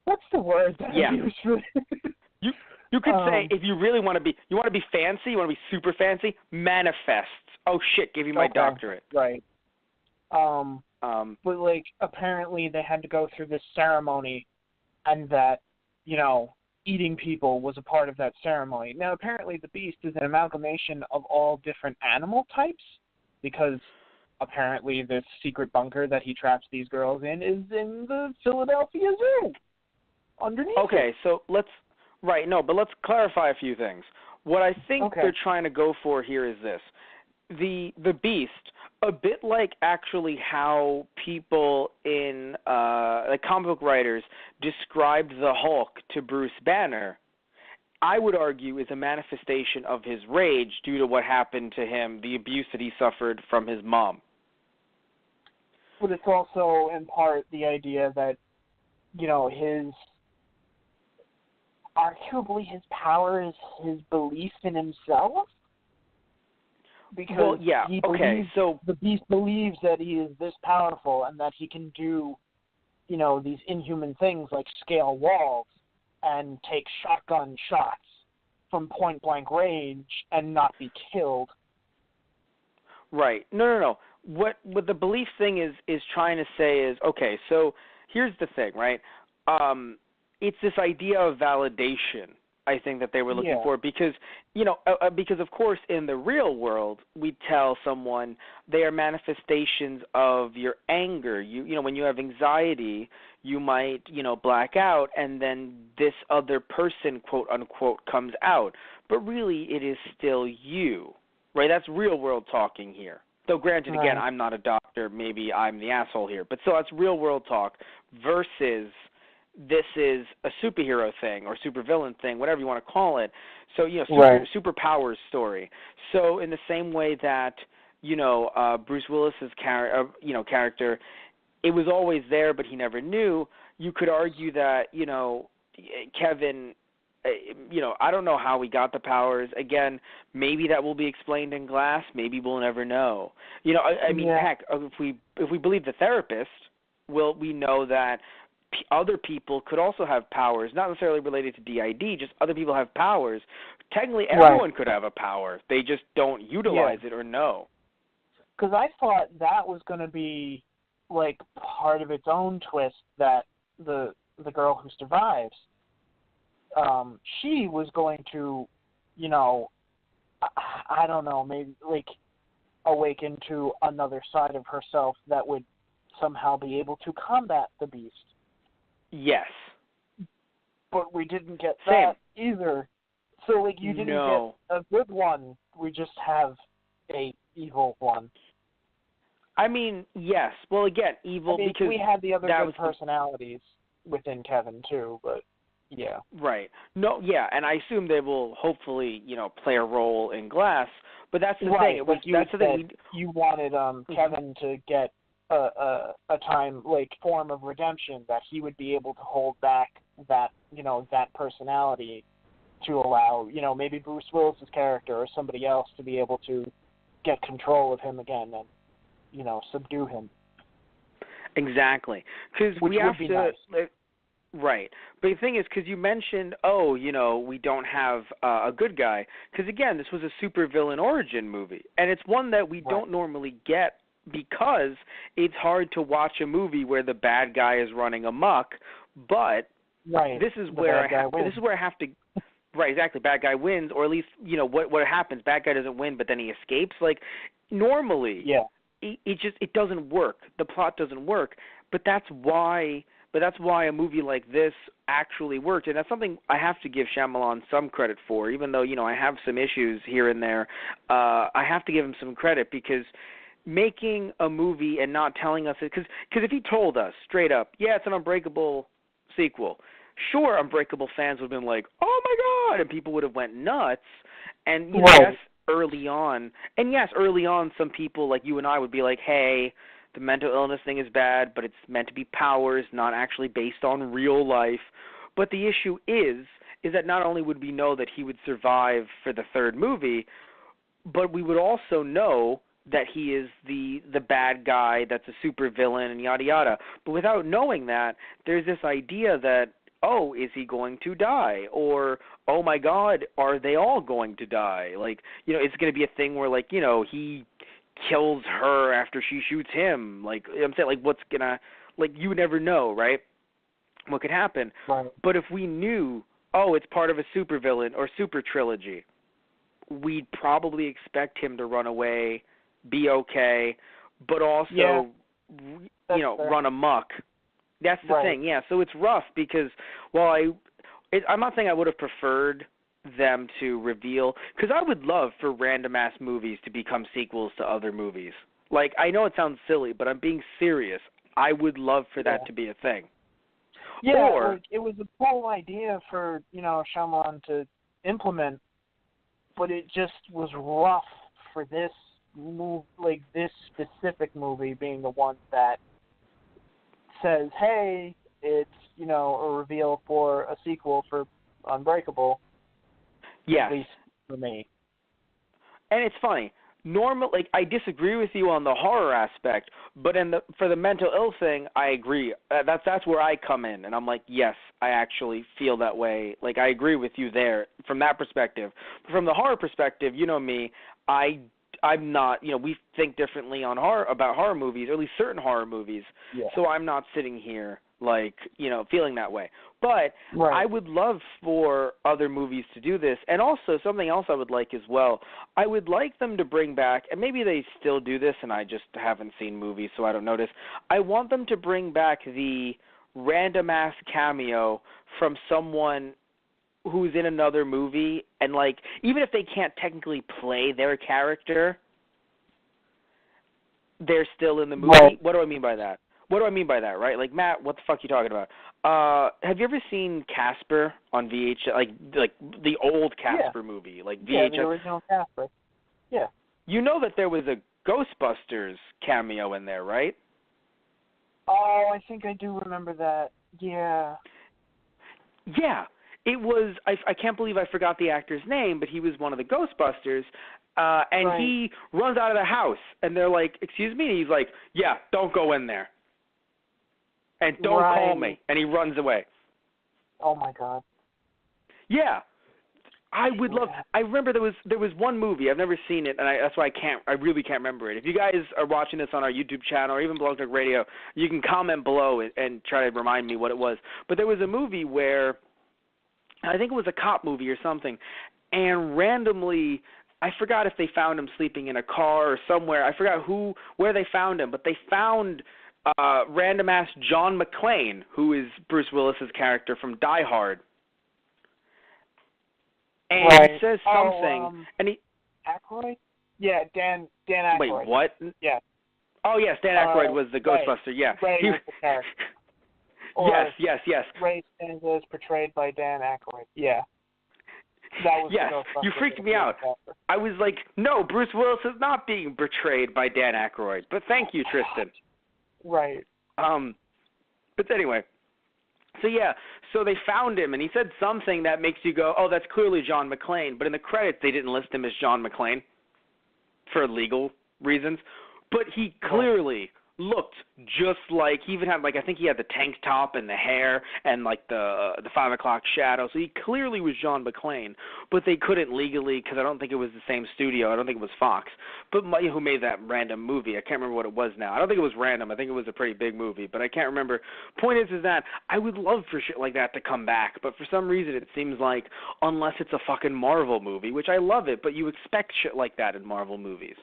What's the word that I use for it? You could say, if you really want to be, fancy, you want to be super fancy, manifests. Oh shit, give you my doctorate. Right. But apparently they had to go through this ceremony, and that, eating people was a part of that ceremony. Now apparently the beast is an amalgamation of all different animal types, because apparently this secret bunker that he traps these girls in is in the Philadelphia Zoo. Underneath. Okay, so let's clarify a few things. What I think they're trying to go for here is this. The beast, a bit like actually how people in comic book writers described the Hulk to Bruce Banner, I would argue is a manifestation of his rage due to what happened to him, the abuse that he suffered from his mom. but it's also in part the idea that, arguably his power is his belief in himself. Because the Beast believes that he is this powerful and that he can do, these inhuman things like scale walls and take shotgun shots from point-blank range and not be killed. Right. No. What the belief thing is trying to say is, okay, so here's the thing, right? It's this idea of validation, I think, that they were looking for, because, because of course in the real world, we tell someone they are manifestations of your anger. When you have anxiety, you might, black out, and then this other person, quote unquote, comes out. But really, it is still you, right? That's real world talking here. Though granted, again, I'm not a doctor, maybe I'm the asshole here, but still, that's real world talk versus this is a superhero thing or supervillain thing, whatever you want to call it. So, superpowers story. So in the same way that, Bruce Willis's character, it was always there, but he never knew, you could argue that, Kevin, I don't know how he got the powers. Again, maybe that will be explained in Glass. Maybe we'll never know. Heck, if we believe the therapist, we know that other people could also have powers, not necessarily related to DID, just other people have powers. Technically, everyone could have a power. They just don't utilize it or know. Because I thought that was going to be, like, part of its own twist, that the girl who survives, she was going to, I don't know, maybe, like, awaken to another side of herself that would somehow be able to combat the Beast. Yes. But we didn't get that either. So, like, you didn't get a good one. We just have a evil one. I mean, yes. Well, again, evil because we had the other good personalities within Kevin, too, but, yeah. Right. No, yeah, and I assume they will hopefully, play a role in Glass, but that's the thing. It was, that's the thing. You wanted Kevin to get a time, like, form of redemption, that he would be able to hold back that, that personality to allow, maybe Bruce Willis's character or somebody else to be able to get control of him again and, subdue him. Exactly. Because we have to... Nice. Right. But the thing is, because you mentioned, we don't have a good guy. Because, again, this was a supervillain origin movie. And it's one that we don't normally get because it's hard to watch a movie where the bad guy is running amok. But this is where I have to... Right, exactly. Bad guy wins, or at least, what happens. Bad guy doesn't win, but then he escapes. Like, normally, it doesn't work. The plot doesn't work. But that's why a movie like this actually worked, and that's something I have to give Shyamalan some credit for, even though, I have some issues here and there. I have to give him some credit because making a movie and not telling us it, because if he told us straight up, it's an Unbreakable sequel, sure, Unbreakable fans would have been like, oh my God, and people would have went nuts, and yes, early on, some people like you and I would be like, hey, the mental illness thing is bad, but it's meant to be powers, not actually based on real life. But the issue is that not only would we know that he would survive for the third movie, but we would also know that he is the bad guy that's a supervillain and yada yada. But without knowing that, there's this idea that, oh, is he going to die? Or, oh my God, are they all going to die? Like, it's going to be a thing where, like, he kills her after she shoots him. Like, I'm saying, like, what's gonna, like, you never know, right? What could happen. Right. But if we knew, oh, it's part of a supervillain or super trilogy, we'd probably expect him to run away, be okay, but also, run amok. That's the thing, So it's rough because while I'm not saying I would have preferred them to reveal, because I would love for random-ass movies to become sequels to other movies. Like, I know it sounds silly, but I'm being serious. I would love for that to be a thing. Yeah, or, it was a cool idea for, Shyamalan to implement, but it just was rough for this this specific movie being the one that says, hey, it's, a reveal for a sequel for Unbreakable. Yes. At least for me. And it's funny. Normally, I disagree with you on the horror aspect, but for the mental ill thing, I agree. That's where I come in, and I'm like, yes, I actually feel that way. Like, I agree with you there from that perspective. From the horror perspective, you know me, I'm not, we think differently on about horror movies, or at least certain horror movies. Yeah. So I'm not sitting here feeling that way. But right. I would love for other movies to do this. And also something else I would like as well. I would like them to bring back, and maybe they still do this and I just haven't seen movies so I don't notice. I want them to bring back the random ass cameo from someone who's in another movie, and even if they can't technically play their character, they're still in the movie. Right. What do I mean by that? Right? Like, Matt, what the fuck are you talking about? Have you ever seen Casper on VHS, like the old Casper movie, like VHS? Yeah, the original Casper. Yeah. You know that there was a Ghostbusters cameo in there, right? Oh, I think I do remember that. Yeah. Yeah. It was, I can't believe I forgot the actor's name, but he was one of the Ghostbusters, and right. he runs out of the house, and they're like, excuse me? And he's like, yeah, don't go in there. And don't call me. And he runs away. Oh, my God. Yeah. I would love, I remember there was one movie, I've never seen it, and that's why I really can't remember it. If you guys are watching this on our YouTube channel or even Blog Talk Radio, you can comment below and try to remind me what it was. But there was a movie where, I think it was a cop movie or something, and randomly, I forgot if they found him sleeping in a car or somewhere. I forgot where they found him, but they found random ass John McClane, who is Bruce Willis's character from Die Hard, and he says something, and he Aykroyd? Yeah, Dan Aykroyd. Wait, what? Yeah. Oh yes, Dan Aykroyd was the Ghostbuster. Right. Yeah. Ray was the character. Yes. Ray Stanza is portrayed by Dan Aykroyd. Yeah. That was yes, you freaked me out. I was like, no, Bruce Willis is not being portrayed by Dan Aykroyd. But thank you, Tristan. Right. But anyway, so they found him, and he said something that makes you go, oh, that's clearly John McClane. But in the credits, they didn't list him as John McClane for legal reasons. But he clearly looked just like, he even had, I think he had the tank top and the hair and, the 5 o'clock shadow. So he clearly was John McClane. But they couldn't legally, because I don't think it was the same studio. I don't think it was Fox. But who made that random movie? I can't remember what it was now. I don't think it was random. I think it was a pretty big movie. But I can't remember. Point is that I would love for shit like that to come back. But for some reason, it seems like, unless it's a fucking Marvel movie, which I love it, but you expect shit like that in Marvel movies.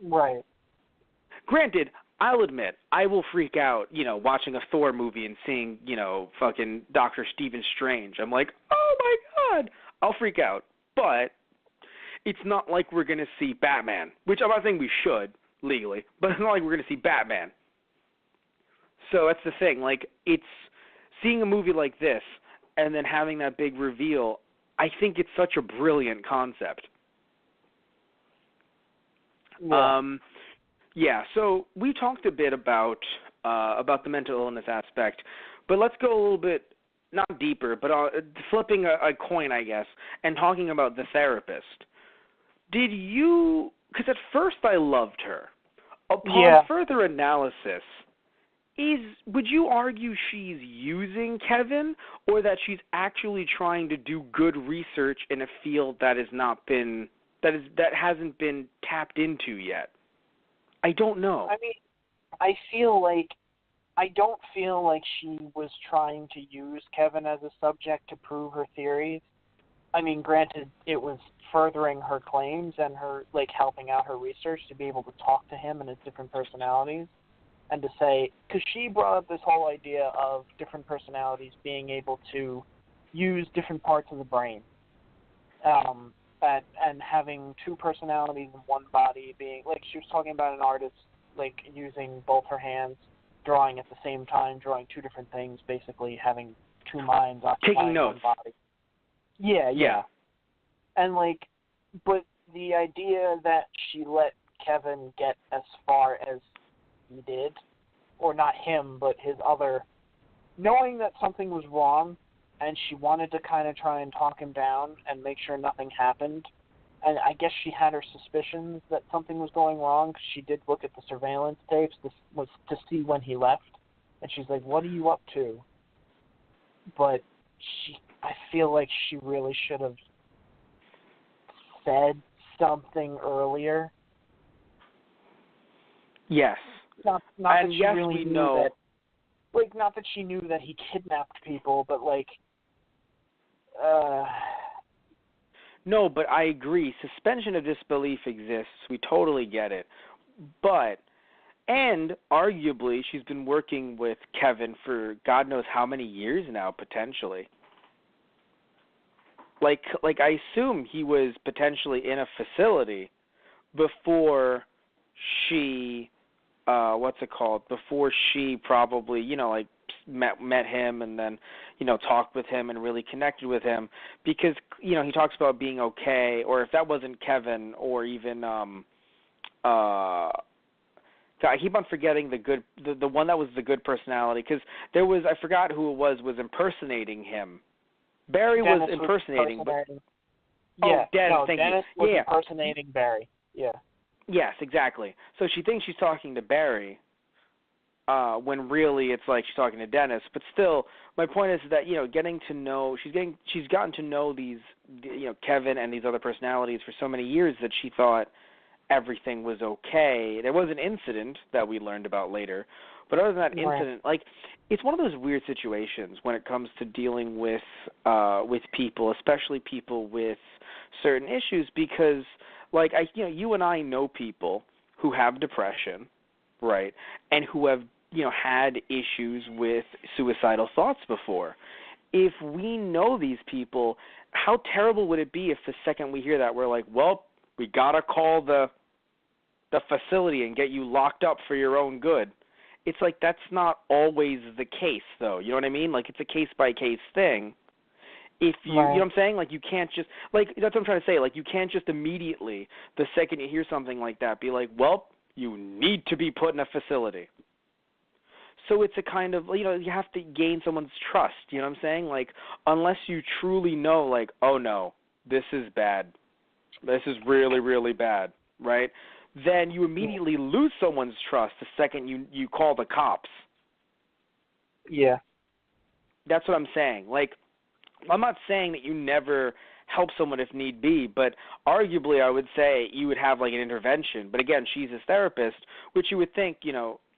Right. Granted, I'll admit, I will freak out, watching a Thor movie and seeing, fucking Dr. Stephen Strange. I'm like, oh my God! I'll freak out. But it's not like we're going to see Batman, which I'm not saying we should, legally, but it's not like we're going to see Batman. So that's the thing. It's seeing a movie like this and then having that big reveal, I think it's such a brilliant concept. Yeah. So we talked a bit about the mental illness aspect, but let's go a little bit, not deeper, but flipping a coin, I guess, and talking about the therapist. Did you, because at first I loved her. Upon further analysis, would you argue she's using Kevin, or that she's actually trying to do good research in a field that hasn't been tapped into yet? I don't know. I mean, I don't feel like she was trying to use Kevin as a subject to prove her theories. I mean, granted, it was furthering her claims and her, helping out her research to be able to talk to him and his different personalities, and to say, because she brought up this whole idea of different personalities being able to use different parts of the brain. And having two personalities in one body, being she was talking about an artist using both her hands, drawing at the same time, drawing two different things, basically having two minds occupying one body. Yeah. And but the idea that she let Kevin get as far as he did, or not him, but his other, knowing that something was wrong, and she wanted to kind of try and talk him down and make sure nothing happened. And I guess she had her suspicions that something was going wrong, because she did look at the surveillance tapes to see when he left. And she's like, what are you up to? But I feel like she really should have said something earlier. Yes. Not and that she yes, really we knew know. that. Like, not that she knew that he kidnapped people, but like. No, but I agree. Suspension of disbelief exists. We totally get it. And arguably, she's been working with Kevin for God knows how many years now, potentially. Like I assume he was potentially in a facility before she, before she probably, like, met him and then, talked with him and really connected with him, because, he talks about being okay, or if that wasn't Kevin, or even, I keep on forgetting the one that was the good personality, because there was, I forgot who it was impersonating him. Barry Dennis was impersonating, but yeah, Dennis, thank Dennis you. was impersonating Barry. Yeah. Yes, exactly. So she thinks she's talking to Barry, when really it's like she's talking to Dennis. But still, my point is that she's gotten to know these, Kevin and these other personalities for so many years that she thought everything was okay. There was an incident that we learned about later, but other than that incident, like, it's one of those weird situations when it comes to dealing with people, especially people with certain issues, because, like, you and I know people who have depression, right, and who have, had issues with suicidal thoughts before. If we know these people, how terrible would it be if the second we hear that, we're like, well, we gotta call the facility and get you locked up for your own good. It's like, that's not always the case, though. You know what I mean? Like, it's a case-by-case thing. If you, you know what I'm saying? Like, you can't just, like, that's what I'm trying to say. Like, you can't just immediately, the second you hear something like that, be like, well, you need to be put in a facility. So it's a kind of, you have to gain someone's trust. You know what I'm saying? Like, unless you truly know, like, oh, no, this is bad. This is really, really bad, right? Then you immediately lose someone's trust the second you call the cops. Yeah. That's what I'm saying. Like, I'm not saying that you never help someone if need be, but arguably I would say you would have, like, an intervention. But again, she's his therapist, which you would think,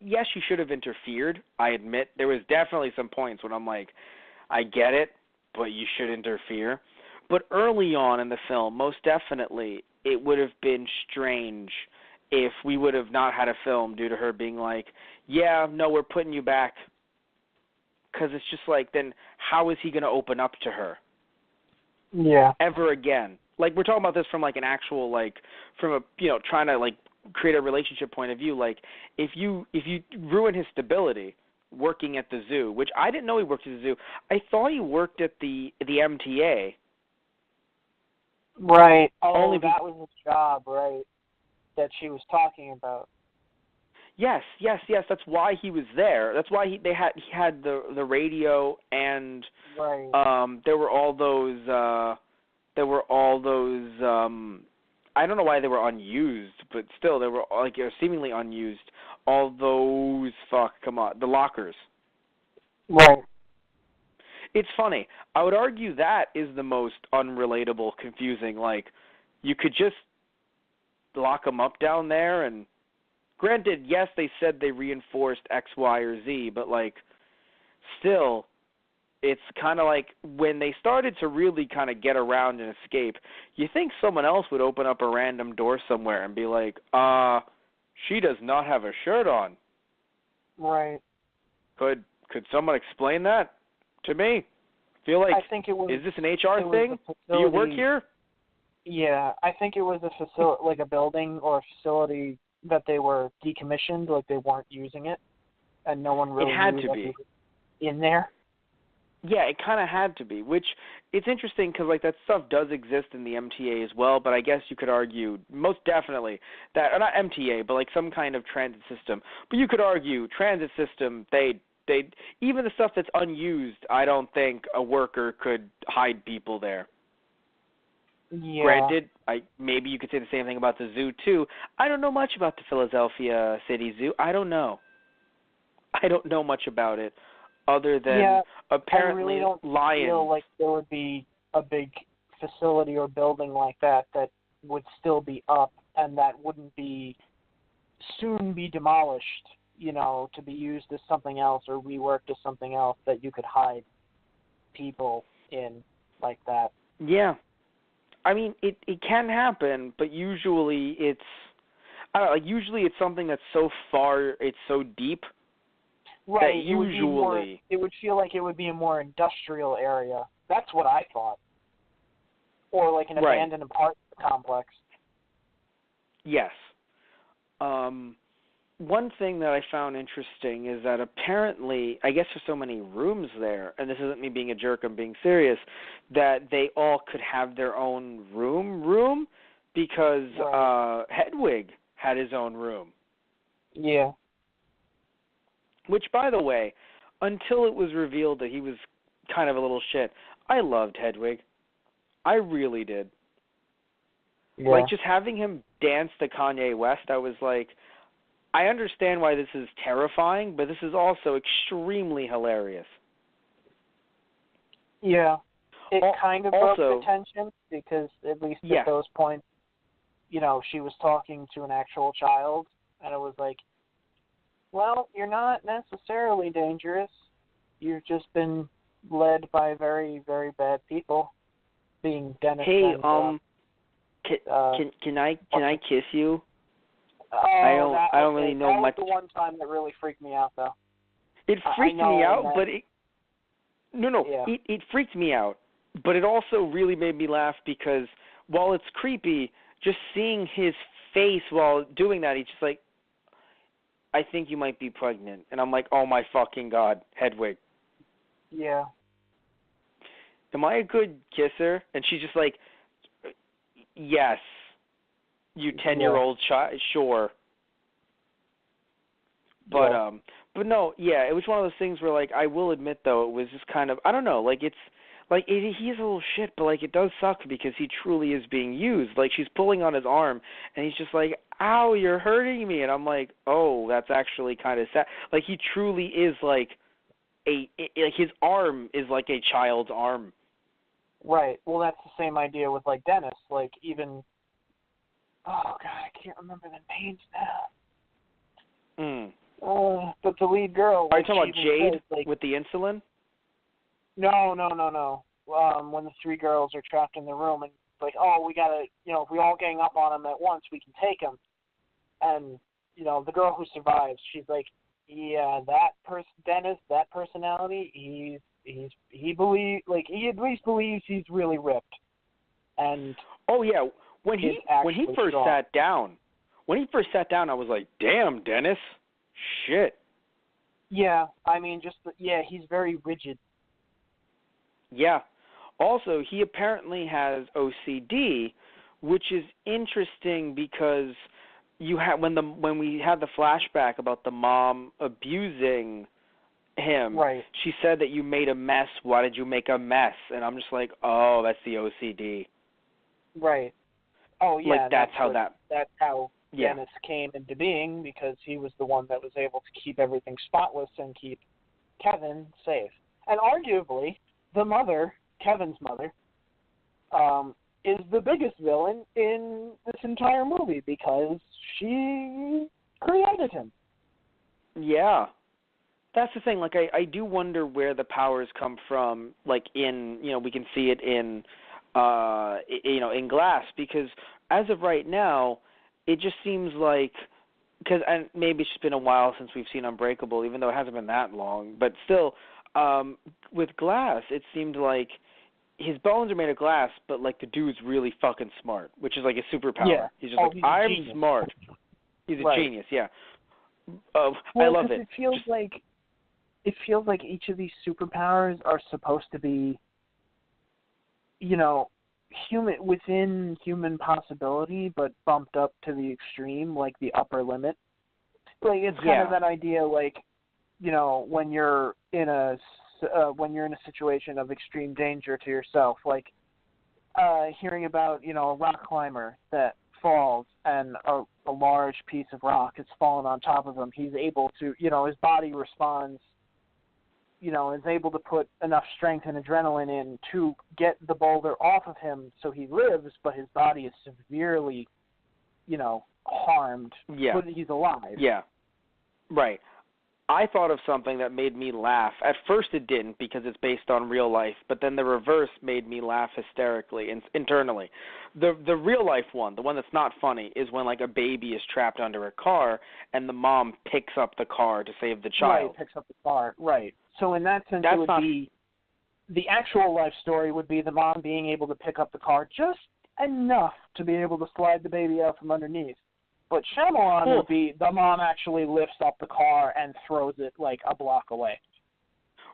yes, she should have interfered. I admit there was definitely some points when I'm like, I get it, but you should interfere. But early on in the film, most definitely, it would have been strange if we would have not had a film due to her being like, yeah, no, we're putting you back. Because it's just like, then how is he going to open up to her? Yeah. Ever again. Like, we're talking about this from, like, an actual, like, from a, trying to, like, create a relationship point of view. Like, if you ruin his stability working at the zoo, which I didn't know he worked at the zoo. I thought he worked at the MTA. Right. Oh, that was his job, right, that she was talking about. Yes. That's why he was there. That's why he had the radio, and there were all those I don't know why they were unused, but still they were like seemingly unused. All those the lockers. Right. It's funny. I would argue that is the most unrelatable, confusing. Like, you could just lock them up down there, and granted, yes, they said they reinforced X, Y, or Z, but, like, still, it's kind of like when they started to really kind of get around and escape, you think someone else would open up a random door somewhere and be like, she does not have a shirt on. Right. Could someone explain that to me? Feel like, I think it was, is this an HR thing? Do you work here? Yeah, I think it was a facility, like a building or a facility that they were decommissioned, like they weren't using it, and no one really it had knew to that be they were in there. Yeah, it kind of had to be, which it's interesting because like that stuff does exist in the MTA as well, but I guess you could argue most definitely that, or not MTA, but like some kind of transit system. But you could argue transit system, they even the stuff that's unused, I don't think a worker could hide people there. Yeah. Granted, maybe you could say the same thing about the zoo too. I don't know much about the Philadelphia City Zoo. I don't know much about it. Other than apparently I really don't lions. feel like there would be a big facility or building like that would still be up and that wouldn't be soon be demolished, to be used as something else or reworked as something else that you could hide people in like that. Yeah. I mean, it can happen, but usually it's, I don't know, like usually it's something that's so far, it's so deep. Right, that usually it would feel like it would be a more industrial area. That's what I thought. Or like an abandoned apartment complex. Yes. One thing that I found interesting is that apparently, I guess there's so many rooms there, and this isn't me being a jerk, I'm being serious, that they all could have their own room because Hedwig had his own room. Yeah. Which, by the way, until it was revealed that he was kind of a little shit, I loved Hedwig. I really did. Yeah. Like, just having him dance to Kanye West, I was like, I understand why this is terrifying, but this is also extremely hilarious. Yeah. It kind of broke also, the tension because at least at those points, she was talking to an actual child, and it was like, well, you're not necessarily dangerous. You've just been led by very, very bad people, being Dennis. Hey, can I kiss you? Oh, I don't really know much. That was the one time that really freaked me out, though. It freaked me out, but it freaked me out, but it also really made me laugh because while it's creepy, just seeing his face while doing that, he's just like, I think you might be pregnant. And I'm like, oh my fucking God, Hedwig. Yeah. Am I a good kisser? And she's just like, yes, you 10-year-old child, sure. But no, it was one of those things where, like, I will admit, though, it was just kind of, I don't know, like, it's, like, he's a little shit, but, like, it does suck because he truly is being used. Like, she's pulling on his arm, and he's just like, ow, you're hurting me. And I'm like, oh, that's actually kind of sad. Like, he truly is, like, his arm is like a child's arm. Right. Well, that's the same idea with, like, Dennis. Like, even, oh, God, I can't remember the names now. But the lead girl. Are you talking about Jade with the insulin? No. When the three girls are trapped in the room and like, oh, we gotta, if we all gang up on them at once, we can take them. And the girl who survives, she's like, yeah, Dennis, that personality, he believes, like, he at least believes he's really ripped. And oh yeah, when he first sat down, I was like, damn, Dennis, shit. Yeah, I mean, he's very rigid. Yeah. Also, he apparently has OCD, which is interesting because when we had the flashback about the mom abusing him, she said that you made a mess. Why did you make a mess? And I'm just like, oh, that's the OCD. Right. Oh yeah. Like that's how Dennis came into being, because he was the one that was able to keep everything spotless and keep Kevin safe. And arguably, the mother, Kevin's mother, is the biggest villain in this entire movie because she created him. Yeah. That's the thing. Like, I do wonder where the powers come from. Like in, we can see it in, in Glass, because as of right now, it just seems like, and maybe it's just been a while since we've seen Unbreakable, even though it hasn't been that long, but still, with Glass, it seemed like his bones are made of glass, but like the dude's really fucking smart, which is like a superpower. Yeah. He's just I'm smart. He's a genius. Yeah. Well, I love it. It feels like it feels like each of these superpowers are supposed to be, you know, within human possibility, but bumped up to the extreme, like the upper limit. Like it's kind of that idea, like, you know, when you're in a situation of extreme danger to yourself, like hearing about, you know, a rock climber that falls and a large piece of rock has fallen on top of him. He's able to, you know, his body responds, you know, is able to put enough strength and adrenaline in to get the boulder off of him so he lives, but his body is severely, you know, harmed. Yeah. But he's alive. Yeah. Right. I thought of something that made me laugh. At first it didn't because it's based on real life, but then the reverse made me laugh hysterically internally. The real life one, the one that's not funny, is when like a baby is trapped under a car and the mom picks up the car to save the child. Right, picks up the car. Right. So in that sense, it would be the actual life story would be the mom being able to pick up the car just enough to be able to slide the baby out from underneath. But Shyamalan would be the mom actually lifts up the car and throws it like a block away.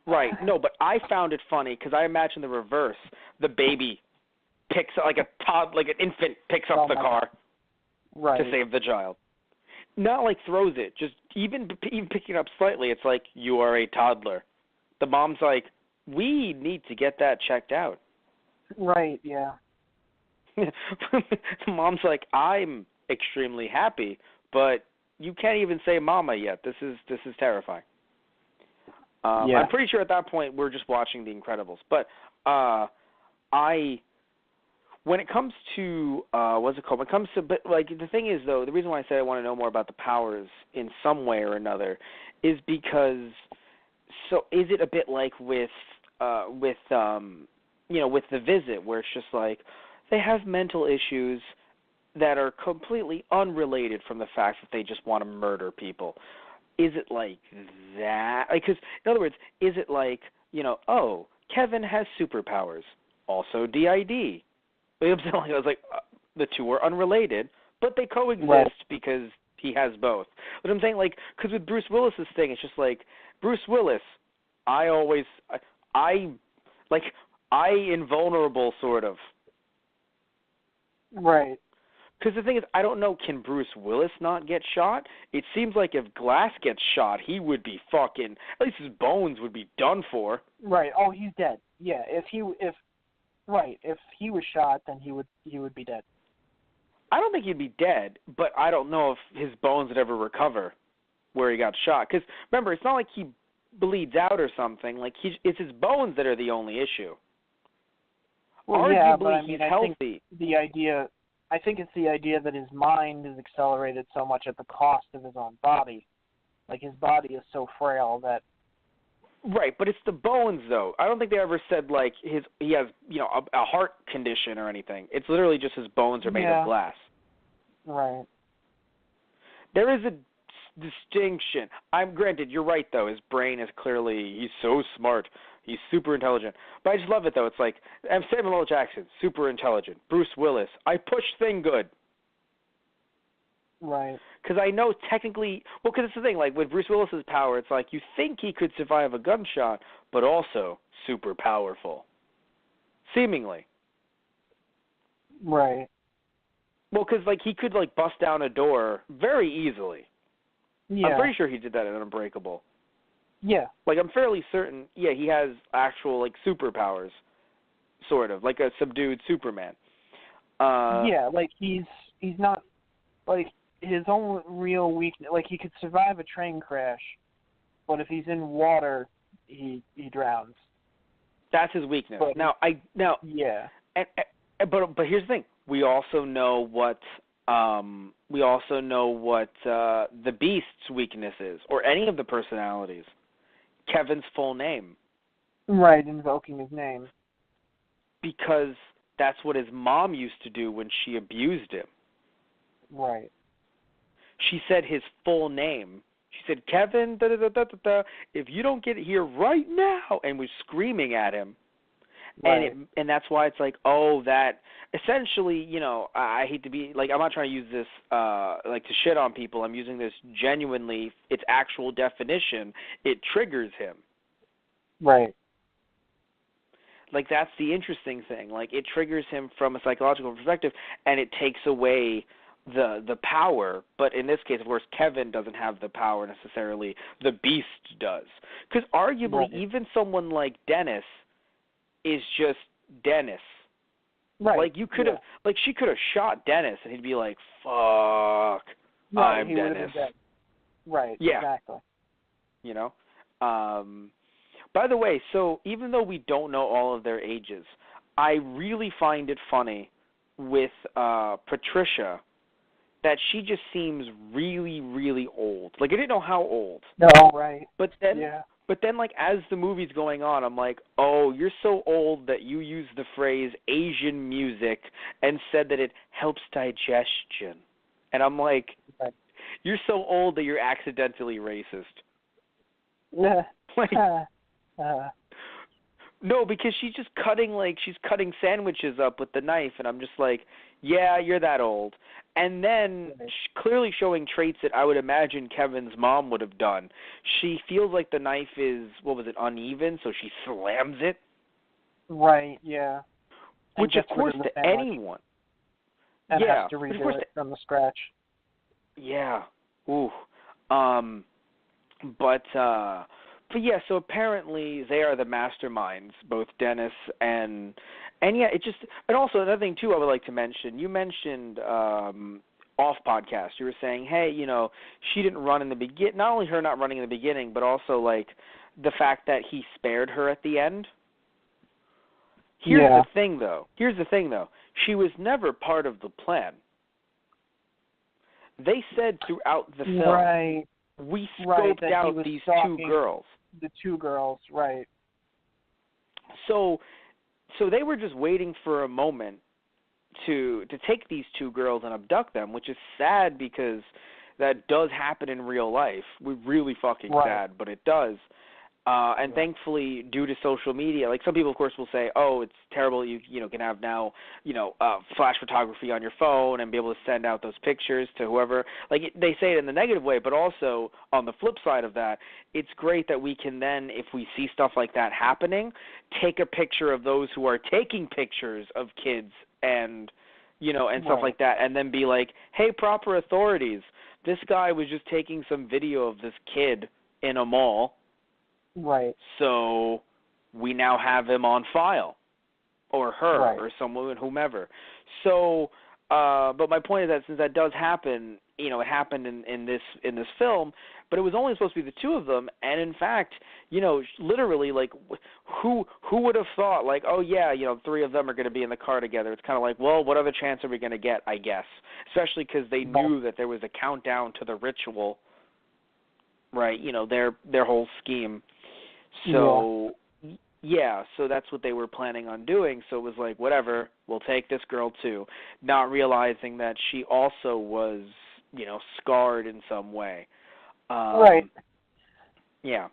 Right. No, but I found it funny because I imagine the reverse. The baby picks like an infant picks up the car to save the child. Not like throws it, just even picking up slightly. It's like, you are a toddler. The mom's like, we need to get that checked out. Right. Yeah. The mom's like, I'm extremely happy, but you can't even say mama yet. This is terrifying. I'm pretty sure at that point we're just watching The Incredibles. But when it comes to what's it called? When it comes to, but like the thing is though, the reason why I say I want to know more about the powers in some way or another is because, so is it a bit like with you know, with The Visit, where it's just like they have mental issues that are completely unrelated from the fact that they just want to murder people? Is it like that? Because, in other words, is it like, you know, oh, Kevin has superpowers, also DID. You know what I'm saying? I was like, the two are unrelated, but they coexist because he has both. But I'm saying, like, because with Bruce Willis's thing, it's just like, Bruce Willis, I invulnerable, sort of. Right. Because the thing is, I don't know, can Bruce Willis not get shot? It seems like if Glass gets shot, he would be fucking, at least his bones would be done for. Right. Oh, he's dead. Yeah. If he was shot, then he would be dead. I don't think he'd be dead, but I don't know if his bones would ever recover where he got shot. Because remember, it's not like he bleeds out or something. Like it's his bones that are the only issue. Well, arguably, yeah, but I mean, he's I healthy. think I think it's the idea that his mind is accelerated so much at the cost of his own body. Like, his body is so frail that... Right, but it's the bones, though. I don't think they ever said, like, he has, you know, a heart condition or anything. It's literally just his bones are made of glass. Right. There is a distinction. Granted, you're right, though. His brain is clearly, he's so smart. He's super intelligent. But I just love it, though. It's like, Samuel L. Jackson, super intelligent. Bruce Willis, I push thing good. Right. Because I know technically, well, because it's the thing, like, with Bruce Willis's power, it's like, you think he could survive a gunshot, but also super powerful. Seemingly. Right. Well, because, like, he could, like, bust down a door very easily. Yeah. I'm pretty sure he did that in Unbreakable. Yeah. Like, I'm fairly certain, he has actual, like, superpowers, sort of, like a subdued Superman. Yeah, like, he's not, like, his own real weakness, like, he could survive a train crash, but if he's in water, he drowns. That's his weakness. But, yeah. But here's the thing. We also know what the Beast's weakness is, or any of the personalities. Kevin's full name. Right, invoking his name. Because that's what his mom used to do when she abused him. Right. She said his full name. She said, Kevin, da-da-da-da-da-da, if you don't get here right now, and was screaming at him. Right. And that's why it's like, oh, that essentially, I hate to be like, I'm not trying to use this like to shit on people. I'm using this genuinely. Its actual definition. It triggers him. Right. Like, that's the interesting thing. Like, it triggers him from a psychological perspective, and it takes away the power. But in this case, of course, Kevin doesn't have the power necessarily. The Beast does. Because arguably, even someone like Dennis is just Dennis. Right. Like, you could have, like, she could have shot Dennis, and he'd be like, fuck, right. I'm he Dennis. Right, Yeah. exactly. By the way, so even though we don't know all of their ages, I really find it funny with Patricia that she just seems really, really old. Like, I didn't know how old. No, right. But then, like, as the movie's going on, I'm like, oh, you're so old that you used the phrase Asian music and said that it helps digestion. And I'm like, you're so old that you're accidentally racist. Yeah. Like, no, because she's just she's cutting sandwiches up with the knife, and I'm just like, yeah, you're that old. And then clearly showing traits that I would imagine Kevin's mom would have done. She feels like the knife is, uneven, so she slams it. Right, yeah. Which, of course, to anyone. And has to redo it from the scratch. Yeah. Ooh. But yeah, so apparently they are the masterminds, both Dennis and yeah, and also another thing too I would like to mention. You mentioned off podcast. You were saying, hey, she didn't run in the beginning. Not only her not running in the beginning, but also like the fact that he spared her at the end. Here's the thing, though. She was never part of the plan. They said throughout the film, right. We scoped out these two girls. The two girls, right. So they were just waiting for a moment to take these two girls and abduct them, which is sad because that does happen in real life. We're really fucking sad, but it does. And thankfully, due to social media, like some people, of course, will say, "Oh, it's terrible. You can have now, flash photography on your phone and be able to send out those pictures to whoever." Like they say it in the negative way, but also on the flip side of that, it's great that we can then, if we see stuff like that happening, take a picture of those who are taking pictures of kids and stuff like that, and then be like, "Hey, proper authorities, this guy was just taking some video of this kid in a mall." Right. So we now have him on file, or her, or someone, whomever. So, but my point is that since that does happen, it happened in this film, but it was only supposed to be the two of them, and in fact, literally, like, who would have thought, like, oh yeah, three of them are going to be in the car together? It's kind of like, well, what other chance are we going to get? I guess, especially because they knew that there was a countdown to the ritual, right? Their whole scheme. So, so that's what they were planning on doing. So it was like, whatever, we'll take this girl too, not realizing that she also was, scarred in some way. Right. Yeah.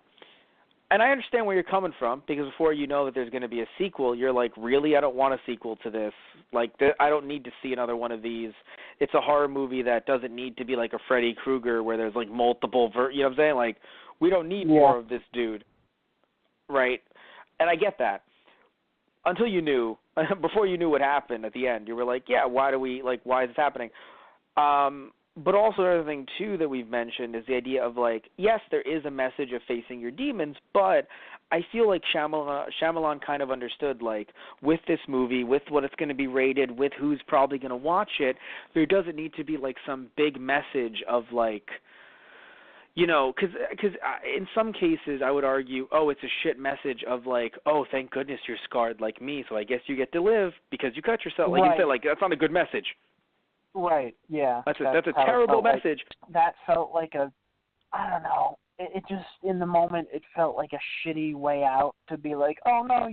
And I understand where you're coming from, because before you know that there's going to be a sequel, you're like, really? I don't want a sequel to this. Like, I don't need to see another one of these. It's a horror movie that doesn't need to be like a Freddy Krueger where there's like multiple, you know what I'm saying? Like, we don't need more of this dude. Right? And I get that. Until you knew, before you knew what happened at the end, you were like, yeah, why is this happening? But also another thing, too, that we've mentioned is the idea of, like, yes, there is a message of facing your demons, but I feel like Shyamalan kind of understood, like, with this movie, with what it's going to be rated, with who's probably going to watch it, there doesn't need to be, like, some big message of, like, because in some cases I would argue, oh, it's a shit message of like, oh, thank goodness you're scarred like me, so I guess you get to live because you cut yourself. Like you said, like that's not a good message. Right. Yeah. That's a terrible message. That felt like I don't know. It just in the moment it felt like a shitty way out to be like, oh no,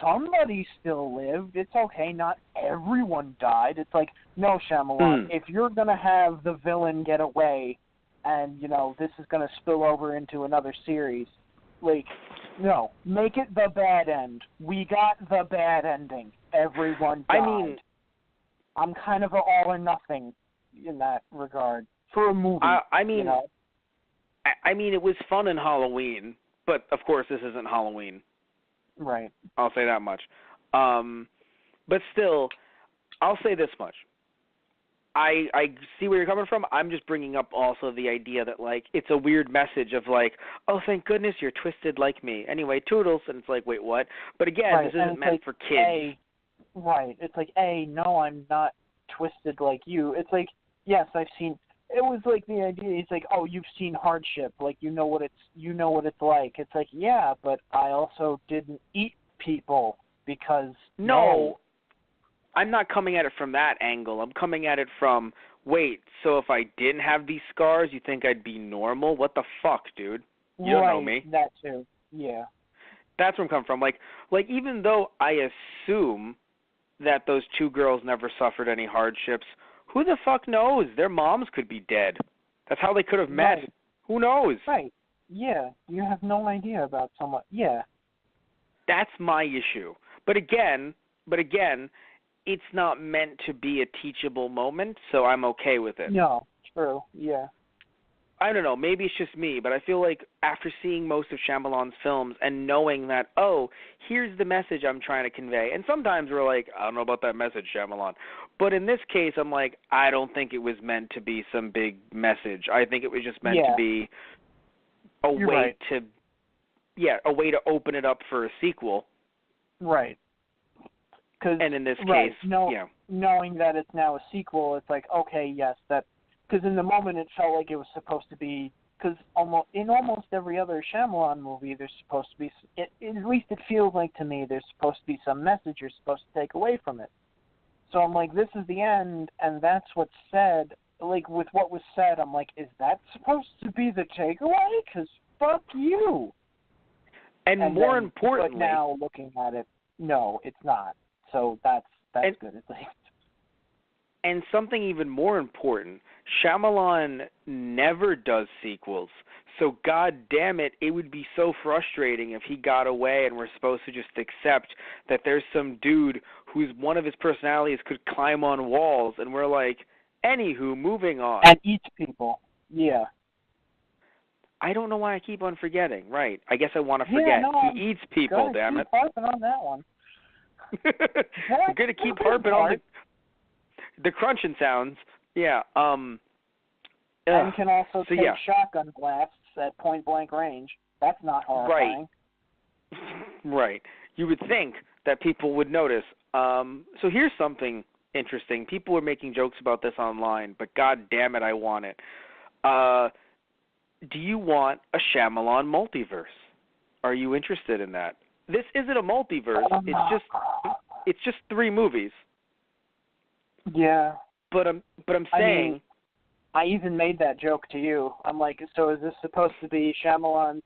somebody still lived. It's okay, not everyone died. It's like, no, Shyamalan, if you're gonna have the villain get away. And, this is going to spill over into another series. Like, No, make it the bad end. We got the bad ending. Everyone died. I mean, I'm kind of an all or nothing in that regard for a movie. I mean, you know? I mean, it was fun in Halloween, but of course this isn't Halloween. Right. I'll say that much. But still, I'll say this much. I see where you're coming from. I'm just bringing up also the idea that, like, it's a weird message of, like, oh, thank goodness you're twisted like me. Anyway, toodles. And it's like, wait, what? But again, right. this isn't meant like, for kids. Right. It's like, no, I'm not twisted like you. It's like, yes, I've seen. It was like the idea. It's like, oh, you've seen hardship. Like, you know what it's like. It's like, yeah, but I also didn't eat people because No. I'm not coming at it from that angle. I'm coming at it from, wait, so if I didn't have these scars, you think I'd be normal? What the fuck, dude? You don't know me. That too. Yeah. That's where I'm coming from. Like even though I assume that those two girls never suffered any hardships, who the fuck knows? Their moms could be dead. That's how they could have met. Right. Who knows? Right. Yeah. You have no idea about someone. Yeah. That's my issue. But again, it's not meant to be a teachable moment, so I'm okay with it. No. True. Yeah. I don't know, maybe it's just me, but I feel like after seeing most of Shyamalan's films and knowing that, oh, here's the message I'm trying to convey. And sometimes we're like, I don't know about that message, Shyamalan. But in this case, I'm like, I don't think it was meant to be some big message. I think it was just meant to be a way to open it up for a sequel. Right. And in this case, knowing that it's now a sequel, it's like, okay, yes, that. Because in the moment it felt like it was supposed to be, because in almost every other Shyamalan movie there's supposed to be, at least it feels like to me, there's supposed to be some message you're supposed to take away from it. So I'm like, this is the end, and that's what's said. Like, with what was said, I'm like, is that supposed to be the takeaway? Because fuck you. And more importantly, but now looking at it, no, it's not. So that's good at least. And something even more important, Shyamalan never does sequels. So god damn it, it would be so frustrating if he got away and we're supposed to just accept that there's some dude whose one of his personalities could climb on walls, and we're like, anywho, moving on. And eat people. Yeah. I don't know why I keep on forgetting. Right. I guess I want to forget. He eats people, damn it. Keep harping on that one. I'm going to keep harping on the crunching sounds. Yeah. And can also take shotgun blasts at point-blank range. That's not horrifying. Right. You would think that people would notice. So here's something interesting. People were making jokes about this online, but god damn it, I want it. Do you want a Shyamalan multiverse? Are you interested in that? This isn't a multiverse. It's just 3 movies. Yeah. But I'm saying, I even made that joke to you. I'm like, so is this supposed to be Shyamalan's,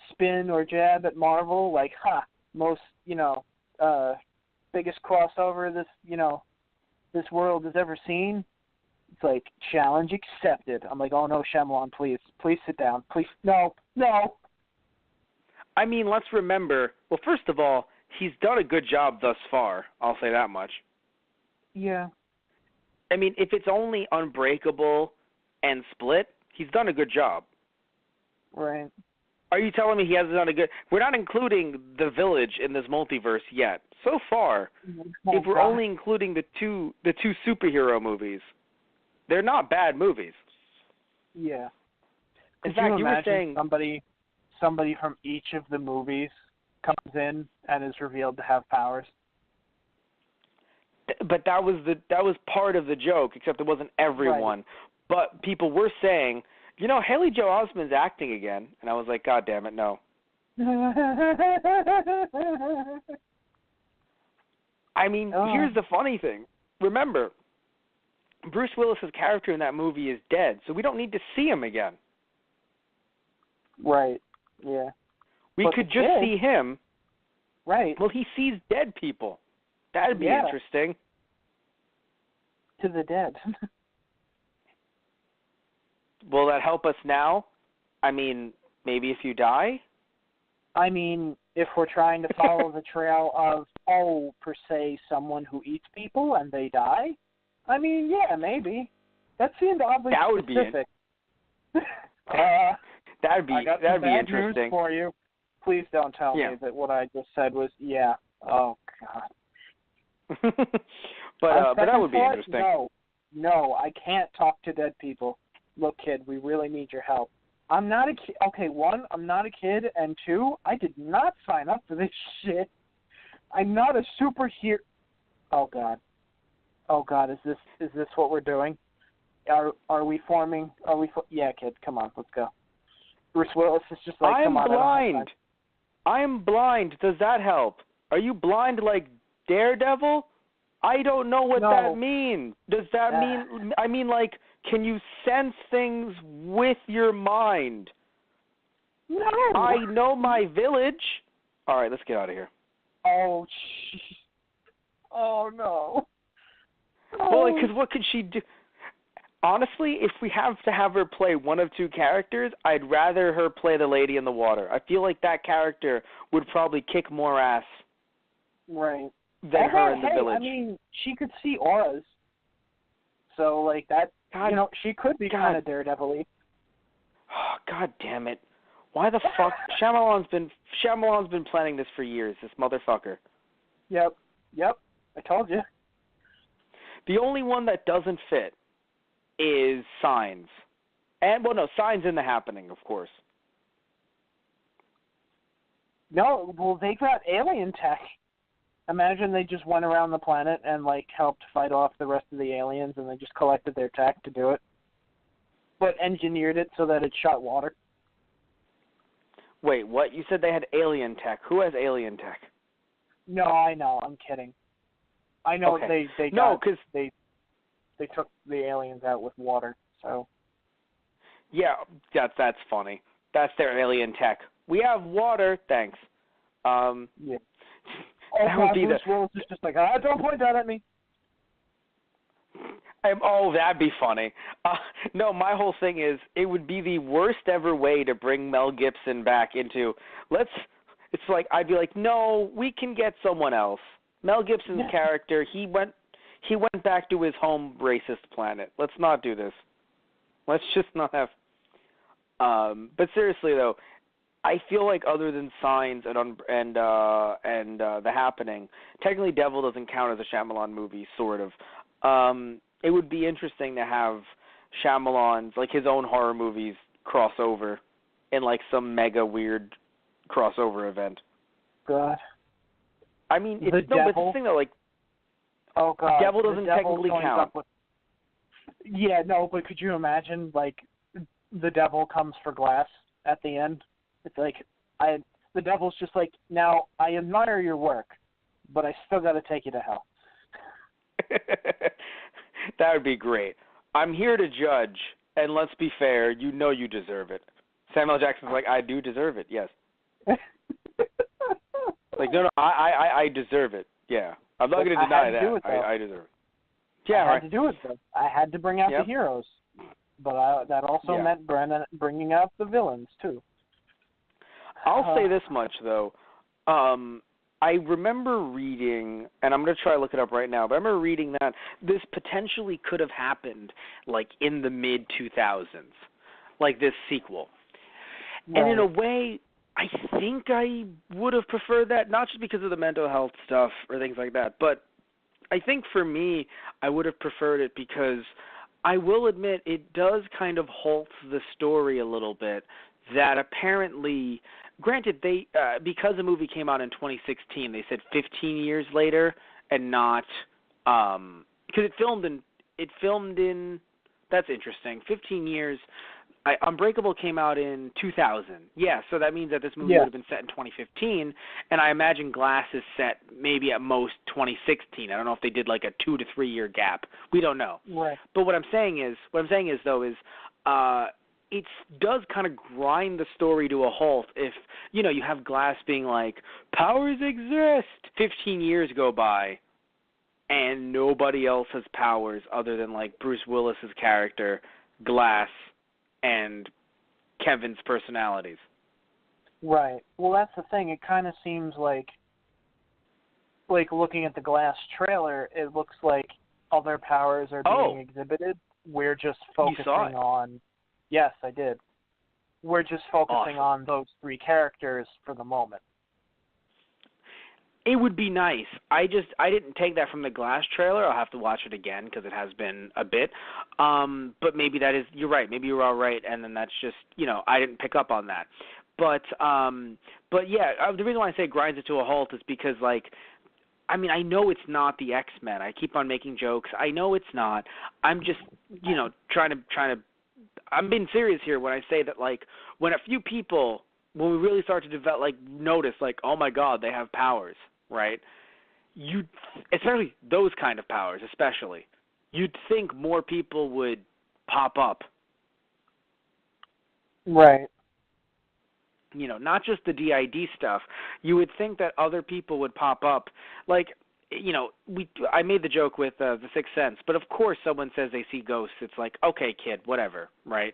spin or jab at Marvel? Like, most, biggest crossover this world has ever seen? It's like, challenge accepted. I'm like, oh no, Shyamalan, please sit down. Please, no. I mean, let's remember, well, first of all, he's done a good job thus far. I'll say that much. Yeah. I mean, if it's only Unbreakable and Split, he's done a good job. Right. Are you telling me he hasn't done a good... We're not including The Village in this multiverse yet. So far, if we're only including the two superhero movies, they're not bad movies. Yeah. In fact, you were saying... Somebody from each of the movies comes in and is revealed to have powers. But that was part of the joke, except it wasn't everyone. Right. But people were saying, Haley Joel Osment's acting again, and I was like, God damn it, no. I mean, here's the funny thing. Remember, Bruce Willis's character in that movie is dead, so we don't need to see him again. Right. Yeah. We could just see him. Right. Well, he sees dead people. That'd be interesting. To the dead. Will that help us now? I mean, maybe if you die? I mean, if we're trying to follow the trail of, per se, someone who eats people and they die, I mean, yeah, maybe. That seemed oddly specific. That'd be I got some bad interesting. news for you. Please don't tell me that what I just said was, yeah. Oh, God. but that would be interesting. No, I can't talk to dead people. Look, kid, we really need your help. I'm not a kid. Okay, one, I'm not a kid, and two, I did not sign up for this shit. I'm not a superhero. Oh God, is this what we're doing? Are we forming? Yeah, kid, come on, let's go. Bruce Willis is just like, come on. I'm blind. Does that help? Are you blind like Daredevil? I don't know what that means. Does that mean? I mean, like, can you sense things with your mind? No. I know my village. All right, let's get out of here. Oh, jeez. Oh, no. Well, because what could she do? Honestly, if we have to have her play one of two characters, I'd rather her play the lady in the water. I feel like that character would probably kick more ass. Right. Than her in the village. I mean, she could see auras. So, like, that, she could be kind of Daredevil-y. Oh, God damn it. Why the fuck? Shyamalan's been planning this for years, this motherfucker. Yep, I told you. The only one that doesn't fit is Signs. And, Signs in The Happening, of course. No, well, they got alien tech. Imagine they just went around the planet and, like, helped fight off the rest of the aliens, and they just collected their tech to do it. But engineered it so that it shot water. Wait, what? You said they had alien tech. Who has alien tech? No, I know. I'm kidding. I know okay. they took the aliens out with water, so. Yeah, that's funny. That's their alien tech. We have water, thanks. Yeah. That would be Bruce Willis is just like, don't point that at me. That'd be funny. No, my whole thing is it would be the worst ever way to bring Mel Gibson back into. It's like I'd be like, no, we can get someone else. Mel Gibson's character, he went back to his home racist planet. Let's not do this. Let's just not have. But seriously though, I feel like other than Signs and The Happening, technically Devil doesn't count as a Shyamalan movie, sort of. It would be interesting to have Shyamalan's, like, his own horror movies cross over in, like, some mega weird crossover event. God. I mean, but it's the thing that, like, oh God, Devil doesn't technically count. Yeah, no, but could you imagine, like, the devil comes for Glass at the end? It's like, the devil's just like, now, I admire your work, but I still got to take you to hell. That would be great. I'm here to judge, and let's be fair, you deserve it. Samuel Jackson's like, I do deserve it, yes. Like, no, I deserve it, yeah. I'm not going to deny that. I deserve it. Yeah, I had to do it, though. I had to bring out the heroes. But that also meant bringing out the villains, too. I'll say this much, though. I remember reading, and I'm going to try to look it up right now, but I remember reading that this potentially could have happened, like, in the mid-2000s, like this sequel. Right. And in a way, I think I would have preferred that, not just because of the mental health stuff or things like that, but I think for me, I would have preferred it because I will admit it does kind of halt the story a little bit that apparently, granted, they because the movie came out in 2016, they said 15 years later and not because it filmed in that's interesting. 15 years. Unbreakable came out in 2000. Yeah, so that means that this movie would have been set in 2015, and I imagine Glass is set maybe at most 2016. I don't know if they did like a 2 to 3 year gap. We don't know. Right. But what I'm saying is it does kind of grind the story to a halt if, you have Glass being like, powers exist. 15 years go by, and nobody else has powers other than, like, Bruce Willis's character, Glass, and Kevin's personalities. Right. Well, that's the thing. It kind of seems like looking at the Glass trailer, it looks like other powers are being exhibited. We're just focusing on. Yes, I did. We're just focusing on those three characters for the moment. It would be nice. I didn't take that from the Glass trailer. I'll have to watch it again because it has been a bit. But maybe you're right. Maybe you're all right, and then that's just, I didn't pick up on that. But yeah, the reason why I say grinds it to a halt is because, I know it's not the X-Men. I keep on making jokes. I know it's not. I'm just, trying to. I'm being serious here when I say that, when a few people, when we really start to develop, notice, oh my God, they have powers, right? Especially those kind of powers, especially, you'd think more people would pop up. Right. Not just the DID stuff. You would think that other people would pop up. I made the joke with The Sixth Sense, but of course someone says they see ghosts. It's like, okay, kid, whatever, right?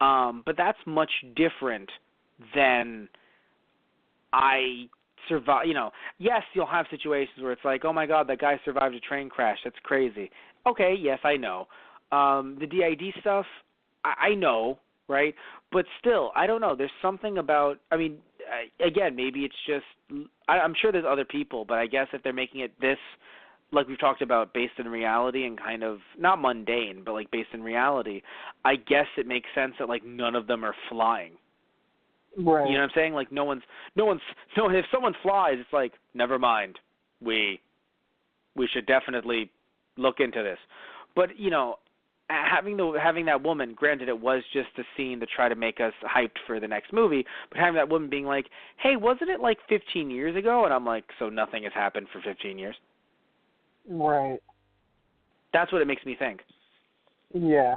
But that's much different than I survive. Yes, you'll have situations where it's like, oh my God, that guy survived a train crash. That's crazy. Okay, yes, I know. The DID stuff, I know. Right? But still, I don't know. There's something about, again, maybe it's just, I'm sure there's other people, but I guess if they're making it this, like we've talked about, based in reality and kind of, not mundane, but based in reality, I guess it makes sense that none of them are flying. Right. You know what I'm saying? If someone flies, it's like, never mind. We should definitely look into this. But, having that woman, granted it was just a scene to try to make us hyped for the next movie, but having that woman being like, hey, wasn't it 15 years ago? And I'm like, so nothing has happened for 15 years? Right. That's what it makes me think. Yeah.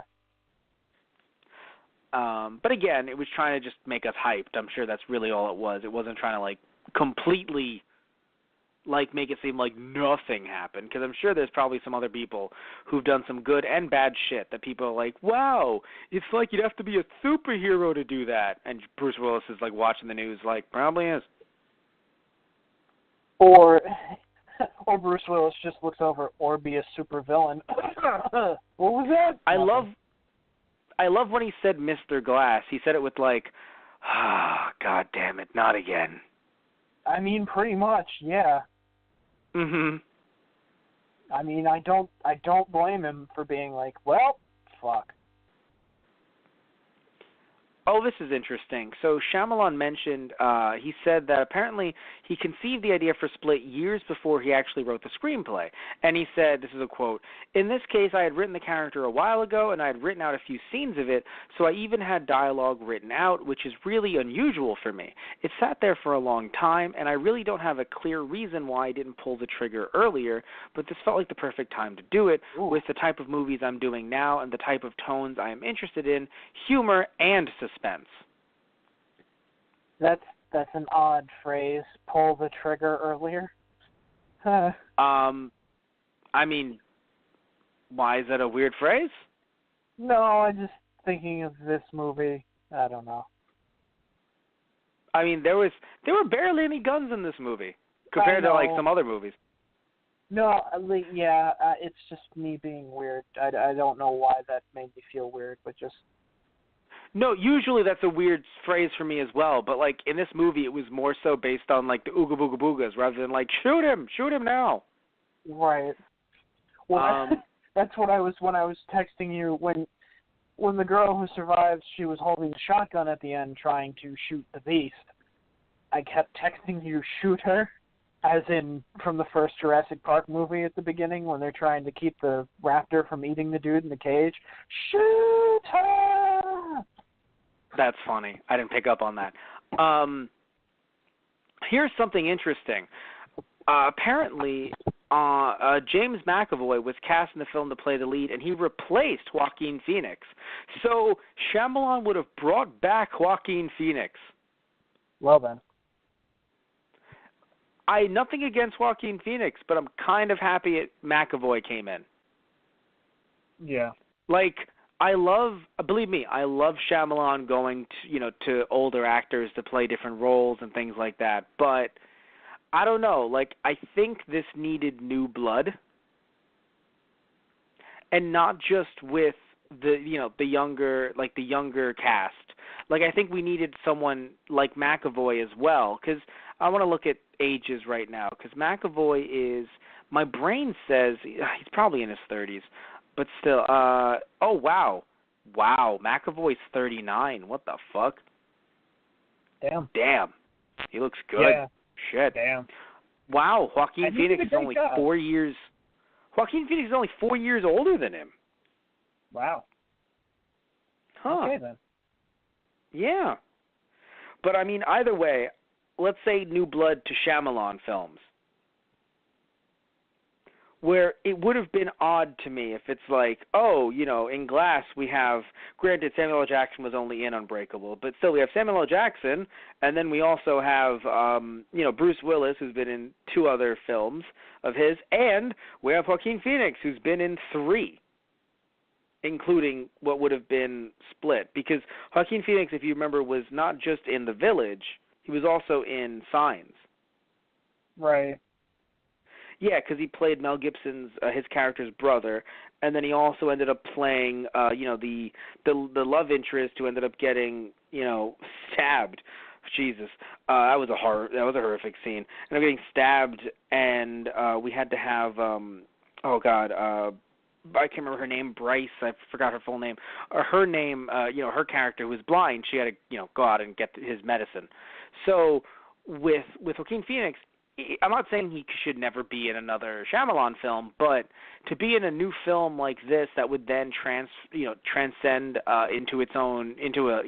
But again, it was trying to just make us hyped. I'm sure that's really all it was. It wasn't trying to completely make it seem like nothing happened, because I'm sure there's probably some other people who've done some good and bad shit that people are like, wow, it's like you'd have to be a superhero to do that. And Bruce Willis is watching the news probably is. Or Bruce Willis just looks over, or be a supervillain. What was that? I love when he said Mr. Glass. He said it with God damn it, not again. Pretty much, yeah. Mhm. I don't blame him for being well, fuck. Oh, this is interesting. So Shyamalan mentioned, he said that apparently he conceived the idea for Split years before he actually wrote the screenplay. And he said, this is a quote, "In this case, I had written the character a while ago, and I had written out a few scenes of it, so I even had dialogue written out, which is really unusual for me. It sat there for a long time, and I really don't have a clear reason why I didn't pull the trigger earlier, but this felt like the perfect time to do it, with the type of movies I'm doing now and the type of tones I am interested in, humor and suspense." That's an odd phrase. Pull the trigger earlier. Huh. Why is that a weird phrase? No, I'm just thinking of this movie. I don't know. There were barely any guns in this movie compared to some other movies. No, yeah, it's just me being weird. I don't know why that made me feel weird, but just. No, usually that's a weird phrase for me as well, but in this movie it was more so based on the ooga booga boogas rather than shoot him now. Right. Well, that's what I was when I was texting you when the girl who survived, she was holding the shotgun at the end trying to shoot the beast. I kept texting you, shoot her, as in from the first Jurassic Park movie at the beginning when they're trying to keep the raptor from eating the dude in the cage. Shoot her! That's funny. I didn't pick up on that. Here's something interesting. Apparently, James McAvoy was cast in the film to play the lead, and he replaced Joaquin Phoenix. So Shyamalan would have brought back Joaquin Phoenix. Well then. Nothing against Joaquin Phoenix, but I'm kind of happy McAvoy came in. Yeah. believe me, I love Shyamalan going to older actors to play different roles and things like that. But I don't know, like I think this needed new blood, and not just with the younger cast. Like I think we needed someone like McAvoy as well, because I want to look at ages right now, because McAvoy is, my brain says he's probably in his 30s, but still, oh wow, McAvoy's 39. What the fuck? Damn, he looks good. Yeah. Shit. Damn. Wow, Joaquin Phoenix is only job. 4 years. Joaquin Phoenix is only 4 years older than him. Wow. Huh. Okay then. Yeah. But I mean, either way, let's say new blood to Shyamalan films, where it would have been odd to me if it's like, oh, in Glass we have, granted Samuel L. Jackson was only in Unbreakable, but still we have Samuel L. Jackson, and then we also have, Bruce Willis, who's been in 2 other films of his, and we have Joaquin Phoenix, who's been in 3, including what would have been Split, because Joaquin Phoenix, if you remember, was not just in The Village, he was also in Signs. Right. Yeah, because he played Mel Gibson's his character's brother, and then he also ended up playing the love interest who ended up getting stabbed. Jesus, that was a horrific scene. And I'm getting stabbed, and we had to have I can't remember her name, Bryce. I forgot her full name. Her name, her character who was blind, she had to go out and get his medicine. So with Joaquin Phoenix, I'm not saying he should never be in another Shyamalan film, but to be in a new film like this that would then transcend into its own, into a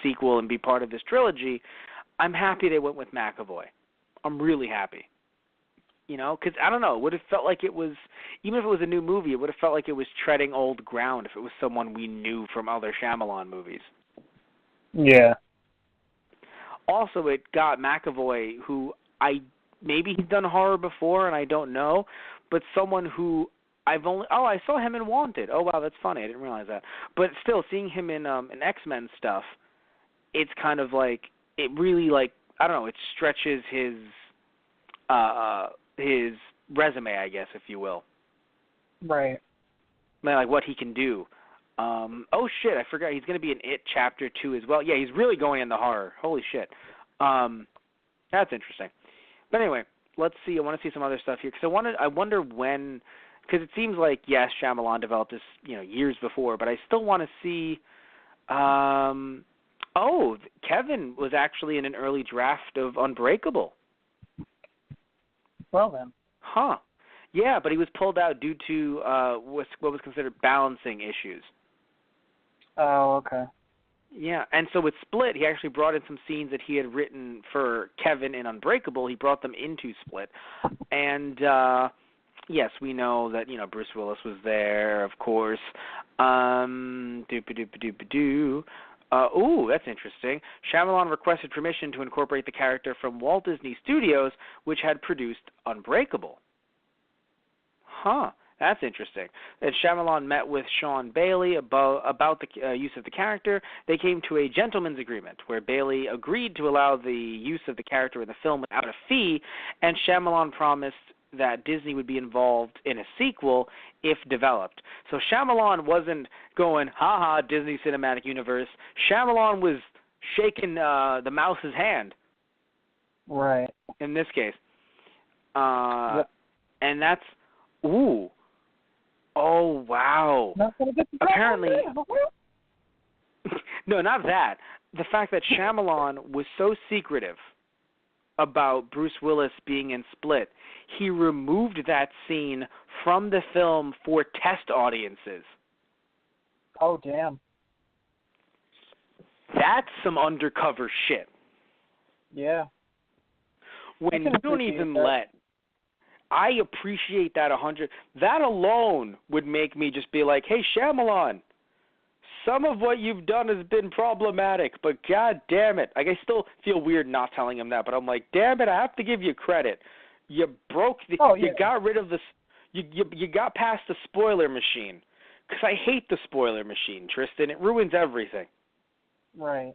sequel and be part of this trilogy, I'm happy they went with McAvoy. I'm really happy. Because I don't know, it would have felt like it was, even if it was a new movie, it would have felt like it was treading old ground if it was someone we knew from other Shyamalan movies. Yeah. Also, it got McAvoy, who maybe he's done horror before and I don't know, but someone who I saw him in Wanted. Oh wow, that's funny. I didn't realize that. But still, seeing him in X-Men stuff, it's kind of like, it really, like, I don't know, it stretches his resume, I guess, if you will. Right. Like what he can do. Oh shit, I forgot he's going to be in It Chapter 2 as well. Yeah, he's really going into horror. Holy shit. That's interesting. But anyway, let's see. I want to see some other stuff here because I wonder when, because it seems like, yes, Shyamalan developed this, years before, but I still want to see. Kevin was actually in an early draft of Unbreakable. Well then. Huh. Yeah, but he was pulled out due to what was considered balancing issues. Oh, okay. Yeah, and so with Split, he actually brought in some scenes that he had written for Kevin in Unbreakable. He brought them into Split. And, yes, we know that, Bruce Willis was there, of course. That's interesting. Shyamalan requested permission to incorporate the character from Walt Disney Studios, which had produced Unbreakable. Huh. That's interesting. And Shyamalan met with Sean Bailey about the use of the character. They came to a gentleman's agreement where Bailey agreed to allow the use of the character in the film without a fee, and Shyamalan promised that Disney would be involved in a sequel if developed. So Shyamalan wasn't going, ha-ha, Disney Cinematic Universe. Shyamalan was shaking the mouse's hand. Right. In this case. Yep. And that's, ooh. Oh, wow. Apparently, no, not that. The fact that Shyamalan was so secretive about Bruce Willis being in Split, he removed that scene from the film for test audiences. Oh, damn. That's some undercover shit. Yeah. When you don't even I appreciate that 100. That alone would make me just be like, hey, Shyamalan, some of what you've done has been problematic, but god damn it. Like, I still feel weird not telling him that, but I'm like, damn it, I have to give you credit. You broke the, you got rid of the, you got past the spoiler machine. Because I hate the spoiler machine, Tristan. It ruins everything. Right.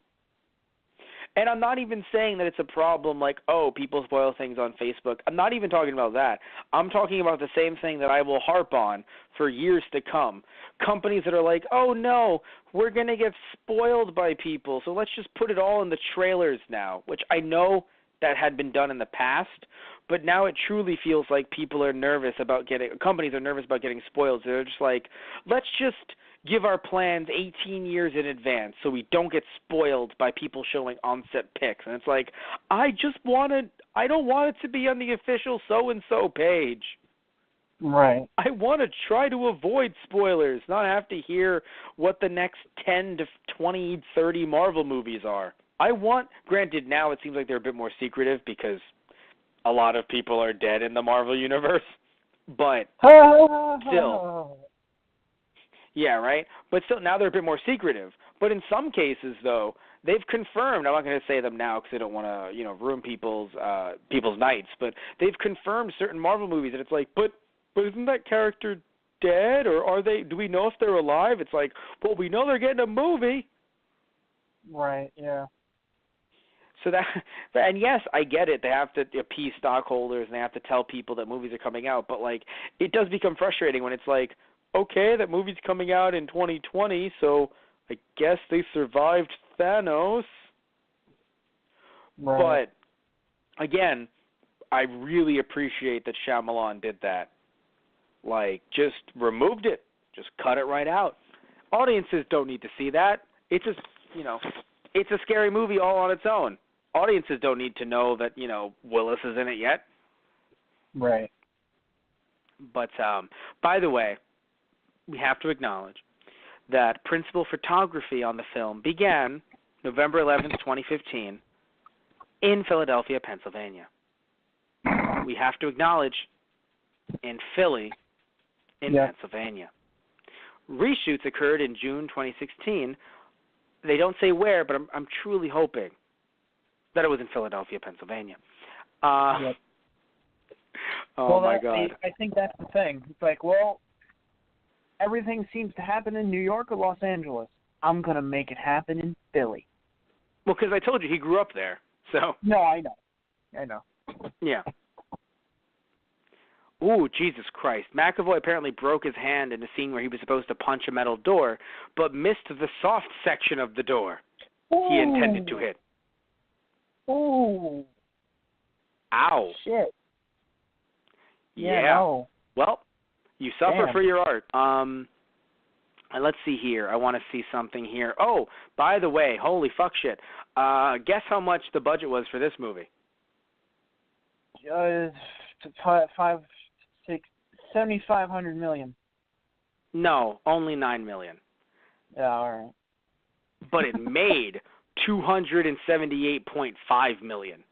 And I'm not even saying that it's a problem like, oh, people spoil things on Facebook. I'm not even talking about that. I'm talking about the same thing that I will harp on for years to come. Companies that are like, oh, no, we're going to get spoiled by people, so let's just put it all in the trailers now, which I know that had been done in the past, but now it truly feels like companies are nervous about getting spoiled. So they're just like, let's just give our plans 18 years in advance so we don't get spoiled by people showing on-set pics. And it's like, I don't want it to be on the official so-and-so page. Right. I want to try to avoid spoilers, not have to hear what the next 10 to 20, 30 Marvel movies are. Granted, now it seems like they're a bit more secretive because a lot of people are dead in the Marvel universe, but still. Yeah, right? But still, now they're a bit more secretive. But in some cases, though, they've confirmed, I'm not going to say them now because I don't want to, ruin people's nights, but they've confirmed certain Marvel movies, and it's like, but isn't that character dead, or do we know if they're alive? It's like, well, we know they're getting a movie. Right, yeah. So and yes, I get it. They have to appease stockholders and they have to tell people that movies are coming out, but like, it does become frustrating when it's like, okay, that movie's coming out in 2020, so I guess they survived Thanos. Right. But, again, I really appreciate that Shyamalan did that. Like, just removed it. Just cut it right out. Audiences don't need to see that. It's just, it's a scary movie all on its own. Audiences don't need to know that, Willis is in it yet. Right. But, by the way, we have to acknowledge that principal photography on the film began November 11th, 2015, in Philadelphia, Pennsylvania. We have to acknowledge in Philly, in Pennsylvania. Reshoots occurred in June 2016. They don't say where, but I'm truly hoping that it was in Philadelphia, Pennsylvania. Oh, my God. I think that's the thing. It's like, well, everything seems to happen in New York or Los Angeles. I'm going to make it happen in Philly. Well, because I told you he grew up there, so. No, I know. Yeah. Ooh, Jesus Christ. McAvoy apparently broke his hand in a scene where he was supposed to punch a metal door, but missed the soft section of the door he intended to hit. Ooh. Ow. Shit. Yeah. No. Well, you suffer Damn. for your art. And let's see here. I want to see something here. Oh, by the way, holy fuck shit. Guess how much the budget was for this movie? $7,500 million. No, only $9 million. Yeah, all right. But it made $278.5 million.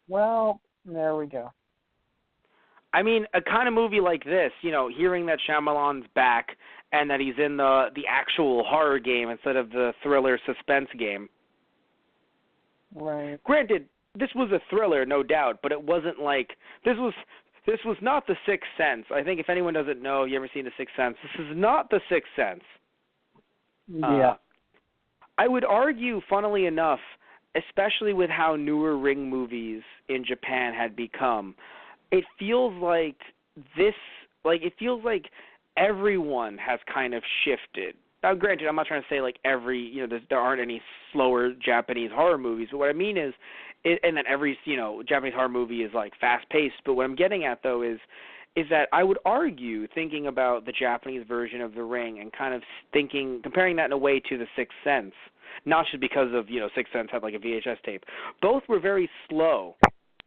Well, there we go. I mean, a kind of movie like this, hearing that Shyamalan's back and that he's in the actual horror game instead of the thriller suspense game. Right. Granted, this was a thriller, no doubt, but it wasn't like this was not The Sixth Sense. I think if anyone doesn't know, you ever seen The Sixth Sense? This is not The Sixth Sense. Yeah. I would argue, funnily enough, especially with how newer Ring movies in Japan had become, it feels like everyone has kind of shifted. Now, granted, I'm not trying to say like there aren't any slower Japanese horror movies, but what I mean is, and that every, Japanese horror movie is like fast-paced, but what I'm getting at, though, is that I would argue, thinking about the Japanese version of The Ring and kind of comparing that in a way to The Sixth Sense, not just because of, Sixth Sense had like a VHS tape. Both were very slow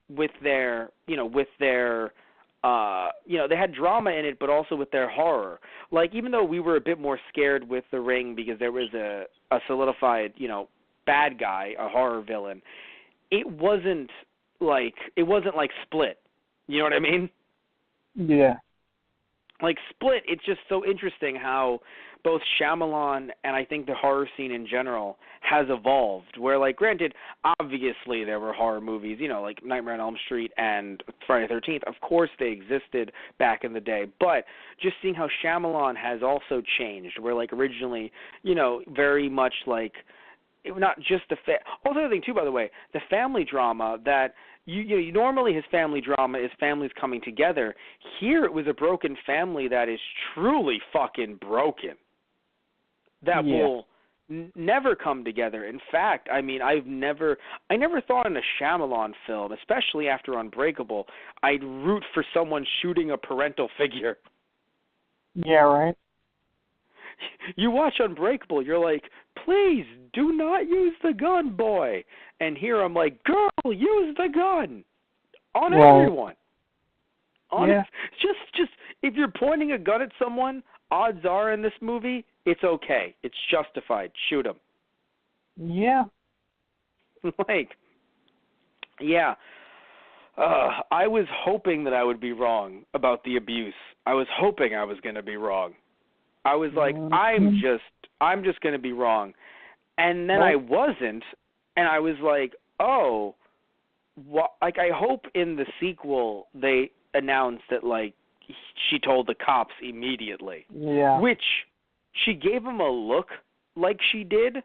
with their, they had drama in it, but also with their horror. Like, even though we were a bit more scared with The Ring because there was a solidified, bad guy, a horror villain, it wasn't like Split. You know what I mean? Yeah. like Split, it's just so interesting how both Shyamalan and I think the horror scene in general has evolved. Where, like, granted, obviously there were horror movies, you know, like Nightmare on Elm Street and Friday the 13th. Of course they existed back in the day. But just seeing how Shyamalan has also changed, where, like, originally, you know, very much like, not just the also the other thing too, by the way, the family drama that you normally his family drama is families coming together. Here it was a broken family that is truly fucking broken. That will never come together. In fact, I mean, I never thought in a Shyamalan film, especially after Unbreakable, I'd root for someone shooting a parental figure. Yeah, right. You watch Unbreakable, you're like, please do not use the gun, boy. And here I'm like, girl, use the gun on everyone. Just if you're pointing a gun at someone, odds are in this movie, it's okay. It's justified. Shoot them. Yeah. Like, yeah. I was hoping that I would be wrong about the abuse. I was hoping I was going to be wrong. I was like, I'm just going to be wrong. And then I wasn't, and I was like, oh, like, I hope in the sequel they announce that, like, she told the cops immediately. Yeah. Which she gave him a look like she did,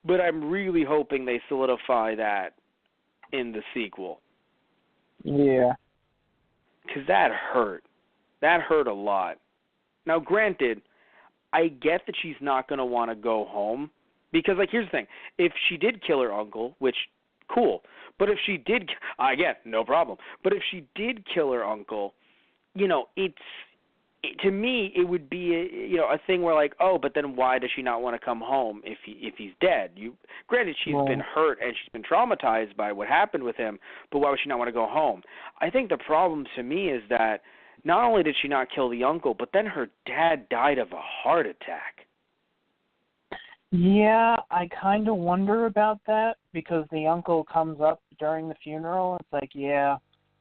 but I'm really hoping they solidify that in the sequel. Yeah. Because that hurt. That hurt a lot. Now, granted, I get that she's not going to want to go home because, like, here's the thing. If she did kill her uncle, which, cool. But if she did, again, no problem. But if she did kill her uncle, you know, to me, it would be a thing where, like, oh, but then why does she not want to come home if he's dead? Granted, she's been hurt and she's been traumatized by what happened with him, but why would she not want to go home? I think the problem to me is that not only did she not kill the uncle, but then her dad died of a heart attack. Yeah, I kind of wonder about that because the uncle comes up during the funeral. It's like, yeah,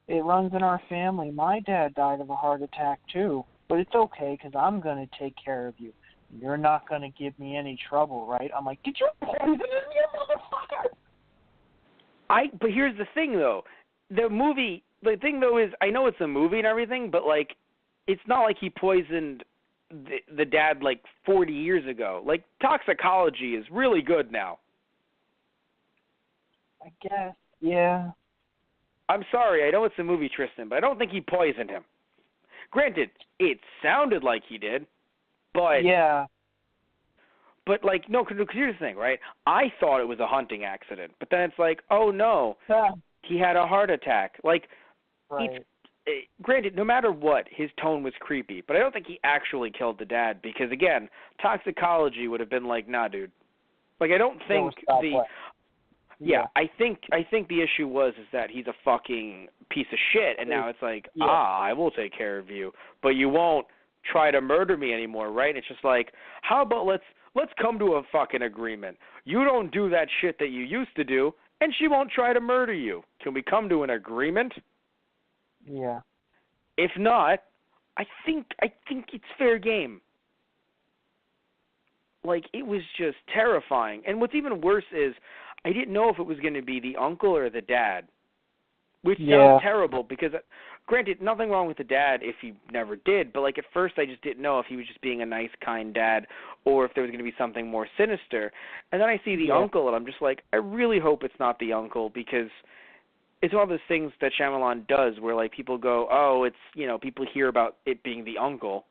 it runs in our family. My dad died of a heart attack too, but it's okay because I'm going to take care of you. You're not going to give me any trouble, right? I'm like, did you poison me, motherfucker? But here's the thing, though. The thing, though, is I know it's a movie and everything, but, like, it's not like he poisoned the dad, like, 40 years ago. Like, toxicology is really good now. I guess, yeah. I'm sorry, I know it's a movie, Tristan, but I don't think he poisoned him. Granted, it sounded like he did, but... Yeah. But, like, no, because here's the thing, right? I thought it was a hunting accident, but then it's like, oh, no, he had a heart attack. Like, right. Granted, no matter what, his tone was creepy, but I don't think he actually killed the dad because, again, toxicology would have been like, nah, dude. Like, I don't think Yeah, I think the issue is that he's a fucking piece of shit, and now it's like, I will take care of you, but you won't try to murder me anymore, right? And it's just like, how about let's come to a fucking agreement. You don't do that shit that you used to do, and she won't try to murder you. Can we come to an agreement? Yeah. If not, I think it's fair game. Like, it was just terrifying. And what's even worse is I didn't know if it was going to be the uncle or the dad, which sounds terrible because, granted, nothing wrong with the dad if he never did, but, like, at first I just didn't know if he was just being a nice, kind dad or if there was going to be something more sinister. And then I see the uncle, and I'm just like, I really hope it's not the uncle because it's one of those things that Shyamalan does where, like, people go, oh, it's, you know, people hear about it being the uncle.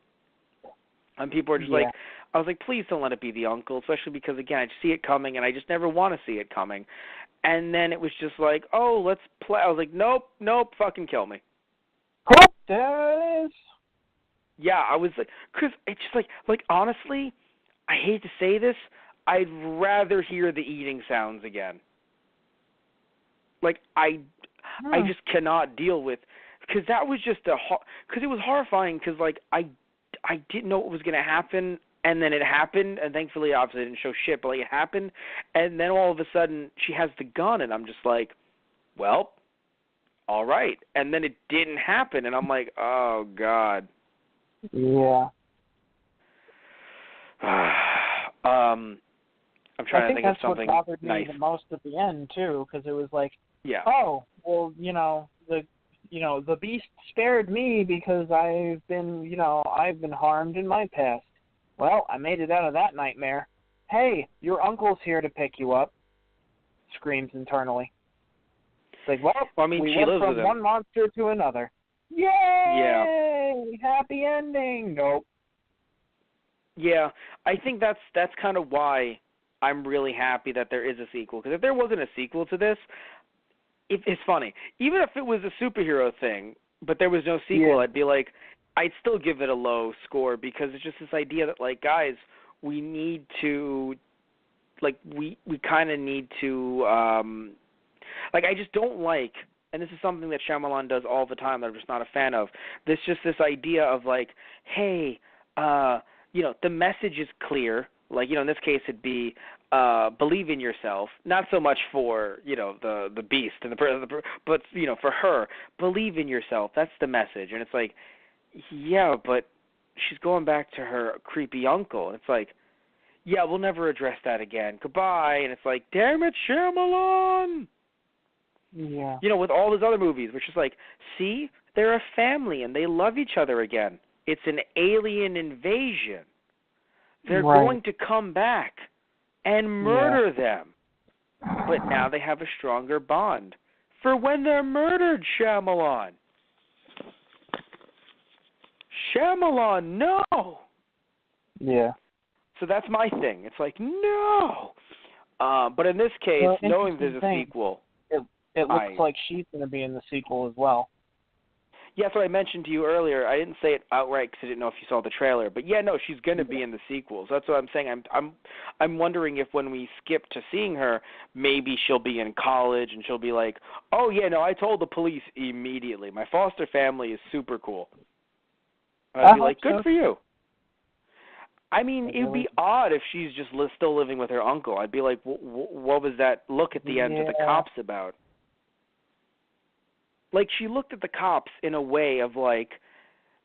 And people are just like, I was like, please don't let it be the uncle, especially because, again, I just see it coming, and I just never want to see it coming. And then it was just like, oh, let's play. I was like, nope, fucking kill me. Oh, there it is. Yeah, I was like, because it's just like, honestly, I hate to say this, I'd rather hear the eating sounds again. Like, I just cannot deal with, because that was just because it was horrifying, because, like, I didn't know what was going to happen, and then it happened, and thankfully, obviously, it didn't show shit, but, like, it happened, and then all of a sudden, she has the gun, and I'm just like, well, all right, and then it didn't happen, and I'm like, oh, God. Yeah. I'm trying to think of something that's what bothered me nice. the most at the end too, because it was like, Yeah. oh, well, the beast spared me because I've been harmed in my past. Well, I made it out of that nightmare. Hey, your uncle's here to pick you up. Screams internally. It's like, well, I mean, we she went lives from with him. one monster to another. Yay! Yeah. Happy ending. Nope. Yeah, I think that's kind of why I'm really happy that there is a sequel. Because if there wasn't a sequel to this, it's funny. Even if it was a superhero thing, but there was no sequel, Yeah. I'd be like, I'd still give it a low score because it's just this idea that, like, guys, we need to, like, we kind of need to, like, I just don't like, and this is something that Shyamalan does all the time that I'm just not a fan of. This idea of, like, hey, the message is clear. Like, in this case, it'd be believe in yourself. Not so much for the beast and but for her, believe in yourself. That's the message. And it's like, yeah, but she's going back to her creepy uncle. And it's like, yeah, we'll never address that again. Goodbye. And it's like, damn it, Shyamalan. Yeah. With all his other movies, which is like, see, they're a family and they love each other again. It's an alien invasion. They're going to come back and murder them. But now they have a stronger bond. For when they're murdered, Shyamalan. Shyamalan, no! Yeah. So that's my thing. It's like, no! But in this case, knowing there's a sequel... It looks like she's going to be in the sequel as well. Yeah, that's what I mentioned to you earlier. I didn't say it outright because I didn't know if you saw the trailer. But yeah, no, she's going to be in the sequels. That's what I'm saying. I'm wondering if when we skip to seeing her, maybe she'll be in college and she'll be like, oh yeah, no, I told the police immediately. My foster family is super cool. And I'd be like, good for you. I mean, it would be odd if she's just still living with her uncle. I'd be like, what was that look at the end to the cops about? Like, she looked at the cops in a way of, like,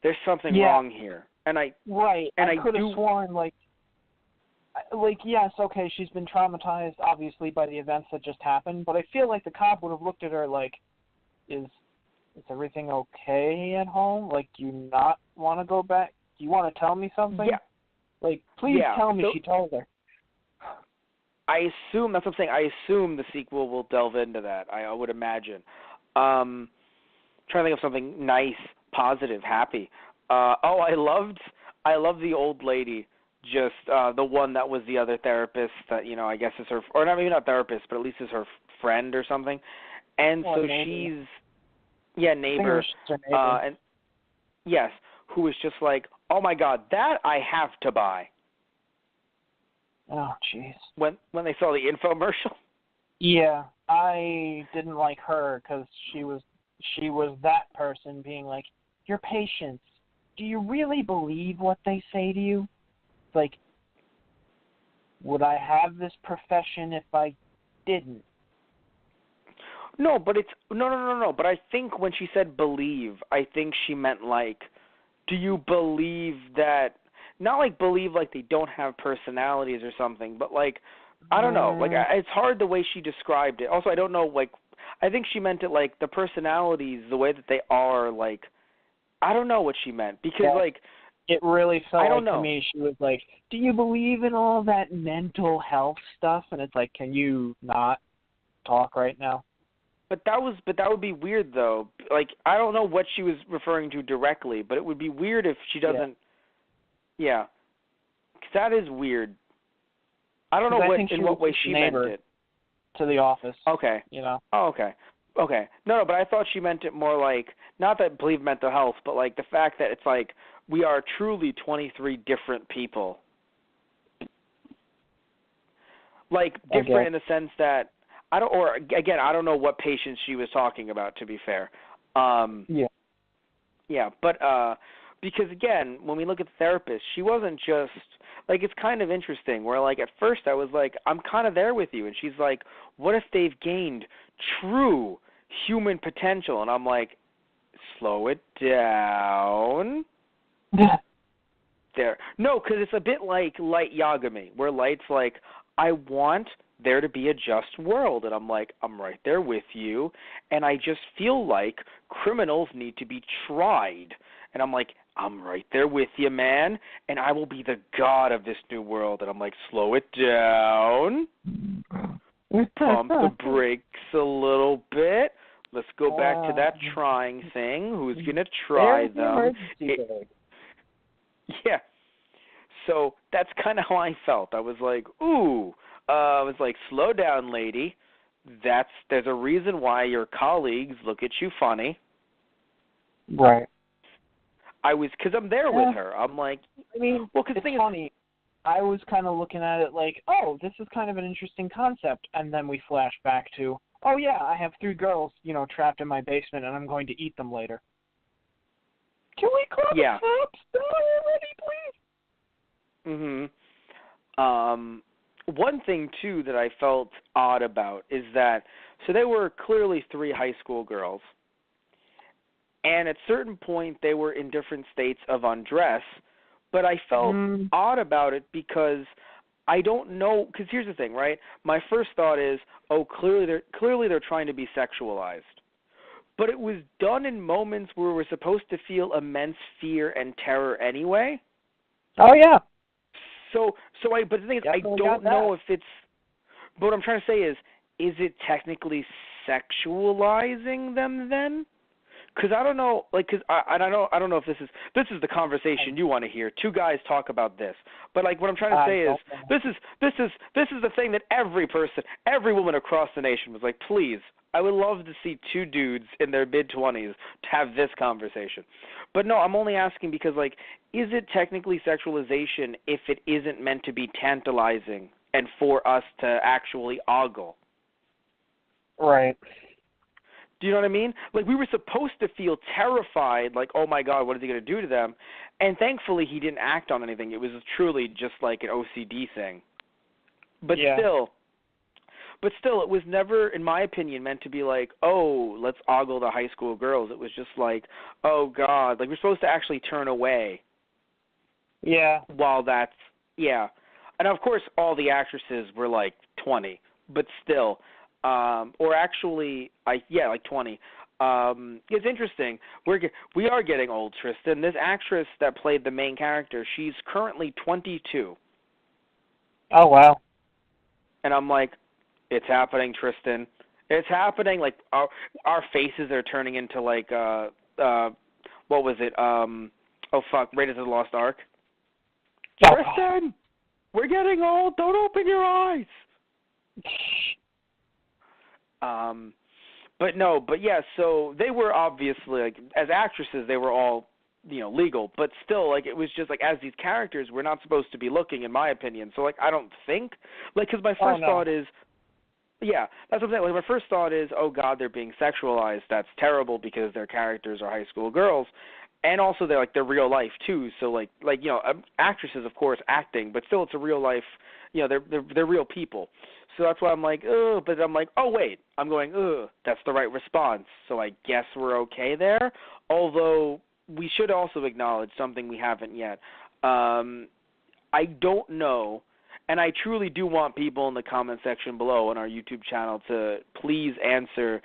there's something wrong here. And I could have sworn, like, yes, okay, she's been traumatized, obviously, by the events that just happened, but I feel like the cop would have looked at her like, is everything okay at home? Like, do you not want to go back? Do you want to tell me something? Yeah. Like, please tell me she told her. I assume, that's what I'm saying, I assume the sequel will delve into that, I would imagine. Trying to think of something nice, positive, happy. I loved the old lady, just the one that was the other therapist that I guess is her, or not maybe not therapist, but at least is her friend or something. And so neighbor. Neighbor. And yes, who was just like, oh my God, that I have to buy. Oh jeez. When they saw the infomercial. Yeah, I didn't like her because she was that person being like, your patients, do you really believe what they say to you? Like, would I have this profession if I didn't? No, but it's no. But I think when she said believe, I think she meant like, do you believe that? Not like believe like they don't have personalities or something, but like, I don't know. Like, it's hard the way she described it. Also, I don't know. Like, I think she meant it like the personalities, the way that they are. Like, I don't know what she meant because like. It really felt like to me she was like, do you believe in all that mental health stuff? And it's like, can you not talk right now? But that would be weird though. Like, I don't know what she was referring to directly, but it would be weird if she doesn't. Yeah. 'Cause that is weird. I don't know in what way she meant it. To the office. Okay. Oh, okay. Okay. No, but I thought she meant it more like, not that believe mental health, but like the fact that it's like we are truly 23 different people. Like, different in the sense that I don't know what patients she was talking about, to be fair. Yeah, but because again, when we look at the therapist, she wasn't just like, it's kind of interesting where like at first I was like, I'm kind of there with you, and she's like, what if they've gained true human potential? And I'm like, slow it down. there. No, because it's a bit like Light Yagami, where Light's like, I want there to be a just world. And I'm like, I'm right there with you. And I just feel like criminals need to be tried. And I'm like, I'm right there with you, man. And I will be the god of this new world. And I'm like, slow it down. Pump the brakes a little bit. Let's go back to that trying thing. Who's going to try them? Yeah. So that's kind of how I felt. I was like, ooh. I was like, slow down, lady. There's a reason why your colleagues look at you funny. Right. Because I'm there with her. I'm like, I mean, well, cause it's funny. I was kind of looking at it like, oh, this is kind of an interesting concept. And then we flash back to, oh, yeah, I have 3 girls, trapped in my basement, and I'm going to eat them later. Can we call the cops already, please? One thing, too, that I felt odd about is that, so they were clearly 3 high school girls, and at a certain point they were in different states of undress, but I felt odd about it because I don't know, because here's the thing, right? My first thought is, oh, clearly they're trying to be sexualized. But it was done in moments where we're supposed to feel immense fear and terror anyway. Oh, yeah. But the thing is, I don't know if it's, but what I'm trying to say is it technically sexualizing them then? Because I don't know, I don't know if this is the conversation you want to hear. 2 guys talk about this, but what I'm trying to say is this is the thing that every woman across the nation was like, please, I would love to see 2 dudes in their mid-20s to have this conversation. But no, I'm only asking because is it technically sexualization if it isn't meant to be tantalizing and for us to actually ogle? Right. Do you know what I mean? We were supposed to feel terrified, oh my God, what is he going to do to them? And thankfully he didn't act on anything. It was truly just an OCD thing. But still, it was never, in my opinion, meant to be oh, let's ogle the high school girls. It was just oh God, we're supposed to actually turn away. Yeah. While that's, yeah. And of course all the actresses were 20, but still. Or actually, 20. It's interesting. We are getting old, Tristan. This actress that played the main character, she's currently 22. Oh, wow. And I'm like, it's happening, Tristan. It's happening. Our faces are turning into what was it? Raiders of the Lost Ark. Oh. Tristan, we're getting old. Don't open your eyes. So they were obviously, as actresses, they were all, legal, but still, it was just, as these characters, we're not supposed to be looking, in my opinion, so, I don't think, because my first thought is, yeah, that's what I'm saying, my first thought is, oh, God, they're being sexualized, that's terrible, because their characters are high school girls, and also they're real life, too, so, actresses, of course, acting, but still, it's a real life, they're real people. So that's why I'm like, ugh, but I'm like, oh, wait. I'm going, ugh, that's the right response. So I guess we're okay there. Although we should also acknowledge something we haven't yet. I don't know, and I truly do want people in the comment section below on our YouTube channel to please answer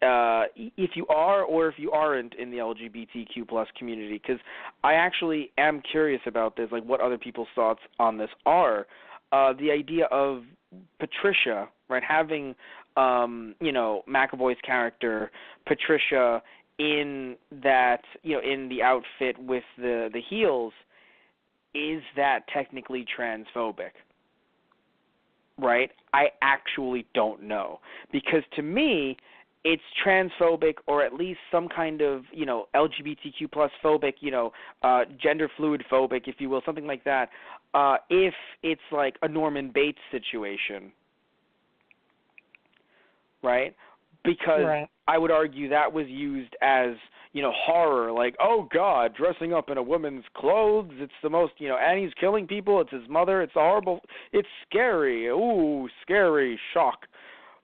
if you are or if you aren't in the LGBTQ plus community, because I actually am curious about this, what other people's thoughts on this are. The idea of Patricia, right, having, McAvoy's character, Patricia, in that, in the outfit with the heels, is that technically transphobic? Right? I actually don't know. Because to me, it's transphobic or at least some kind of, LGBTQ plus phobic, gender fluid phobic, if you will, something like that, if it's a Norman Bates situation, right? Because I would argue that was used as, horror, oh God, dressing up in a woman's clothes, it's the most, and he's killing people, it's his mother, it's horrible, it's scary, ooh, scary, shock.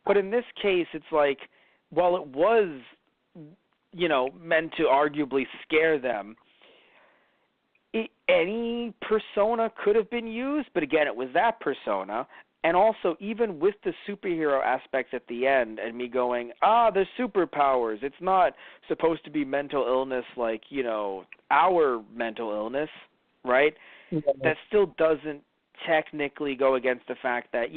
But in this case, it's while it was, meant to arguably scare them, any persona could have been used, but again, it was that persona. And also, even with the superhero aspects at the end, and me going, there's superpowers. It's not supposed to be mental illness like, our mental illness, right? That still doesn't technically go against the fact that,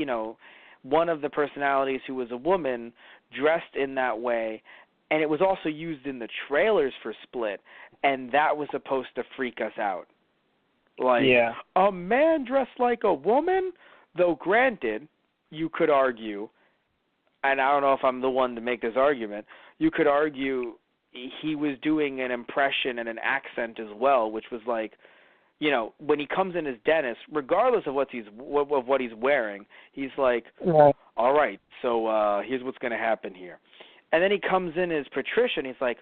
one of the personalities who was a woman dressed in that way, and it was also used in the trailers for Split, and that was supposed to freak us out. Like, a man dressed like a woman? Though granted, you could argue, and I don't know if I'm the one to make this argument, you could argue he was doing an impression and an accent as well, which was like, when he comes in as Dennis, regardless of what he's wearing, he's like, all right, so here's what's going to happen here. And then he comes in as Patricia, and he's like,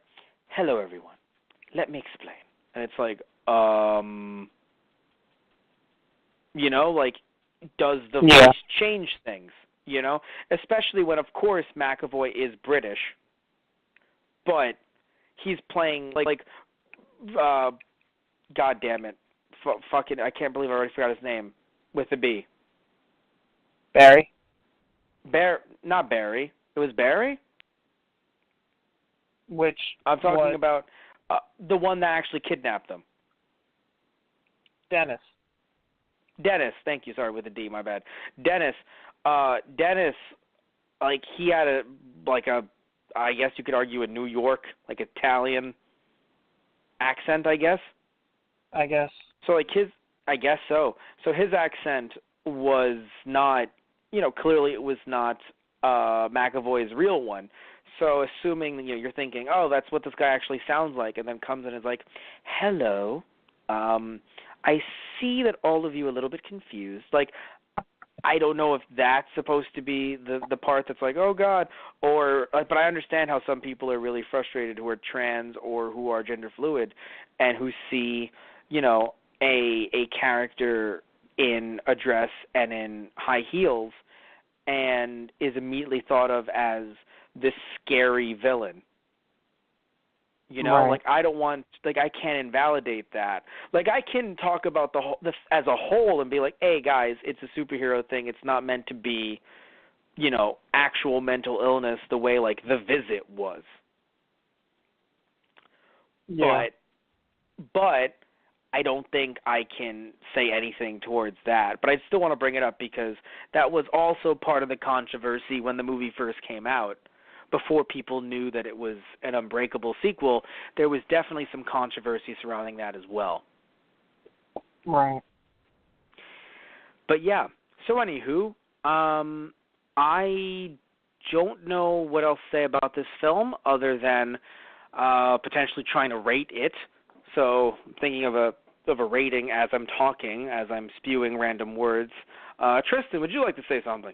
hello, everyone. Let me explain. And it's like, does the voice change things, Especially when, of course, McAvoy is British, but he's playing, God damn it, fucking, I can't believe I already forgot his name, with a B. Barry? Not Barry. It was Barry? Which? I'm talking about the one that actually kidnapped them. Dennis, thank you. Sorry, with a D, my bad. Dennis, he had I guess you could argue a New York, Italian accent, I guess. So I guess so. So his accent was not, clearly it was not McAvoy's real one. So assuming, you're thinking, oh, that's what this guy actually sounds like, and then comes in and is like, hello, I see that all of you are a little bit confused. I don't know if that's supposed to be the part that's like, oh, God, but I understand how some people are really frustrated who are trans or who are gender fluid and who see, a character in a dress and in high heels and is immediately thought of as this scary villain. Right. I don't want, I can't invalidate that. I can talk about this as a whole and be like, hey, guys, it's a superhero thing. It's not meant to be, actual mental illness the way, The Visit was. Yeah. But I don't think I can say anything towards that. But I still want to bring it up because that was also part of the controversy when the movie first came out. Before people knew that it was an Unbreakable sequel, there was definitely some controversy surrounding that as well. Right. But yeah, so anywho, I don't know what else to say about this film other than potentially trying to rate it. So I'm thinking of a rating as I'm talking, as I'm spewing random words. Tristan, would you like to say something?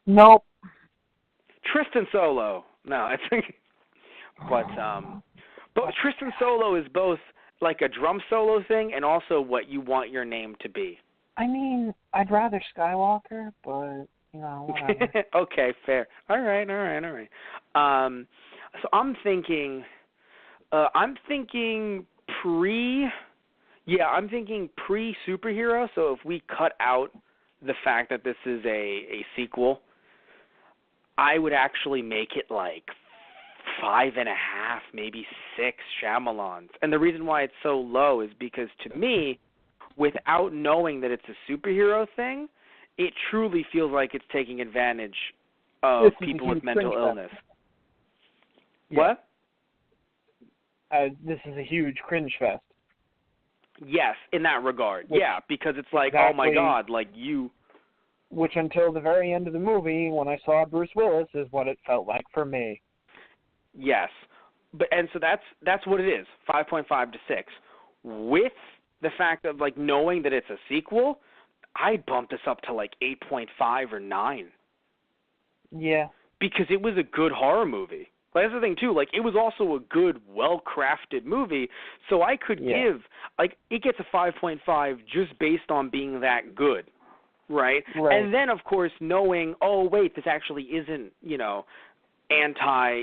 Nope. Tristan Solo. No, I think, but Tristan Solo is both a drum solo thing and also what you want your name to be. I mean, I'd rather Skywalker, but whatever. Okay, fair. All right. So I'm thinking pre-superhero. So if we cut out the fact that this is a sequel, I would actually make it 5.5, maybe 6 Shyamalans. And the reason why it's so low is because to me, without knowing that it's a superhero thing, it truly feels like it's taking advantage of people with mental illness. Yeah. What? This is a huge cringe fest. Yes, in that regard. Because it's exactly, oh my God, you... Which until the very end of the movie, when I saw Bruce Willis, is what it felt like for me. Yes. And so that's what it is, 5.5 to 6. With the fact of, knowing that it's a sequel, I'd bump this up to, 8.5 or 9. Yeah. Because it was a good horror movie. That's the thing, too. It was also a good, well-crafted movie, so I could give, it gets a 5.5 just based on being that good. Right? And then, of course, knowing, oh, wait, this actually isn't, anti,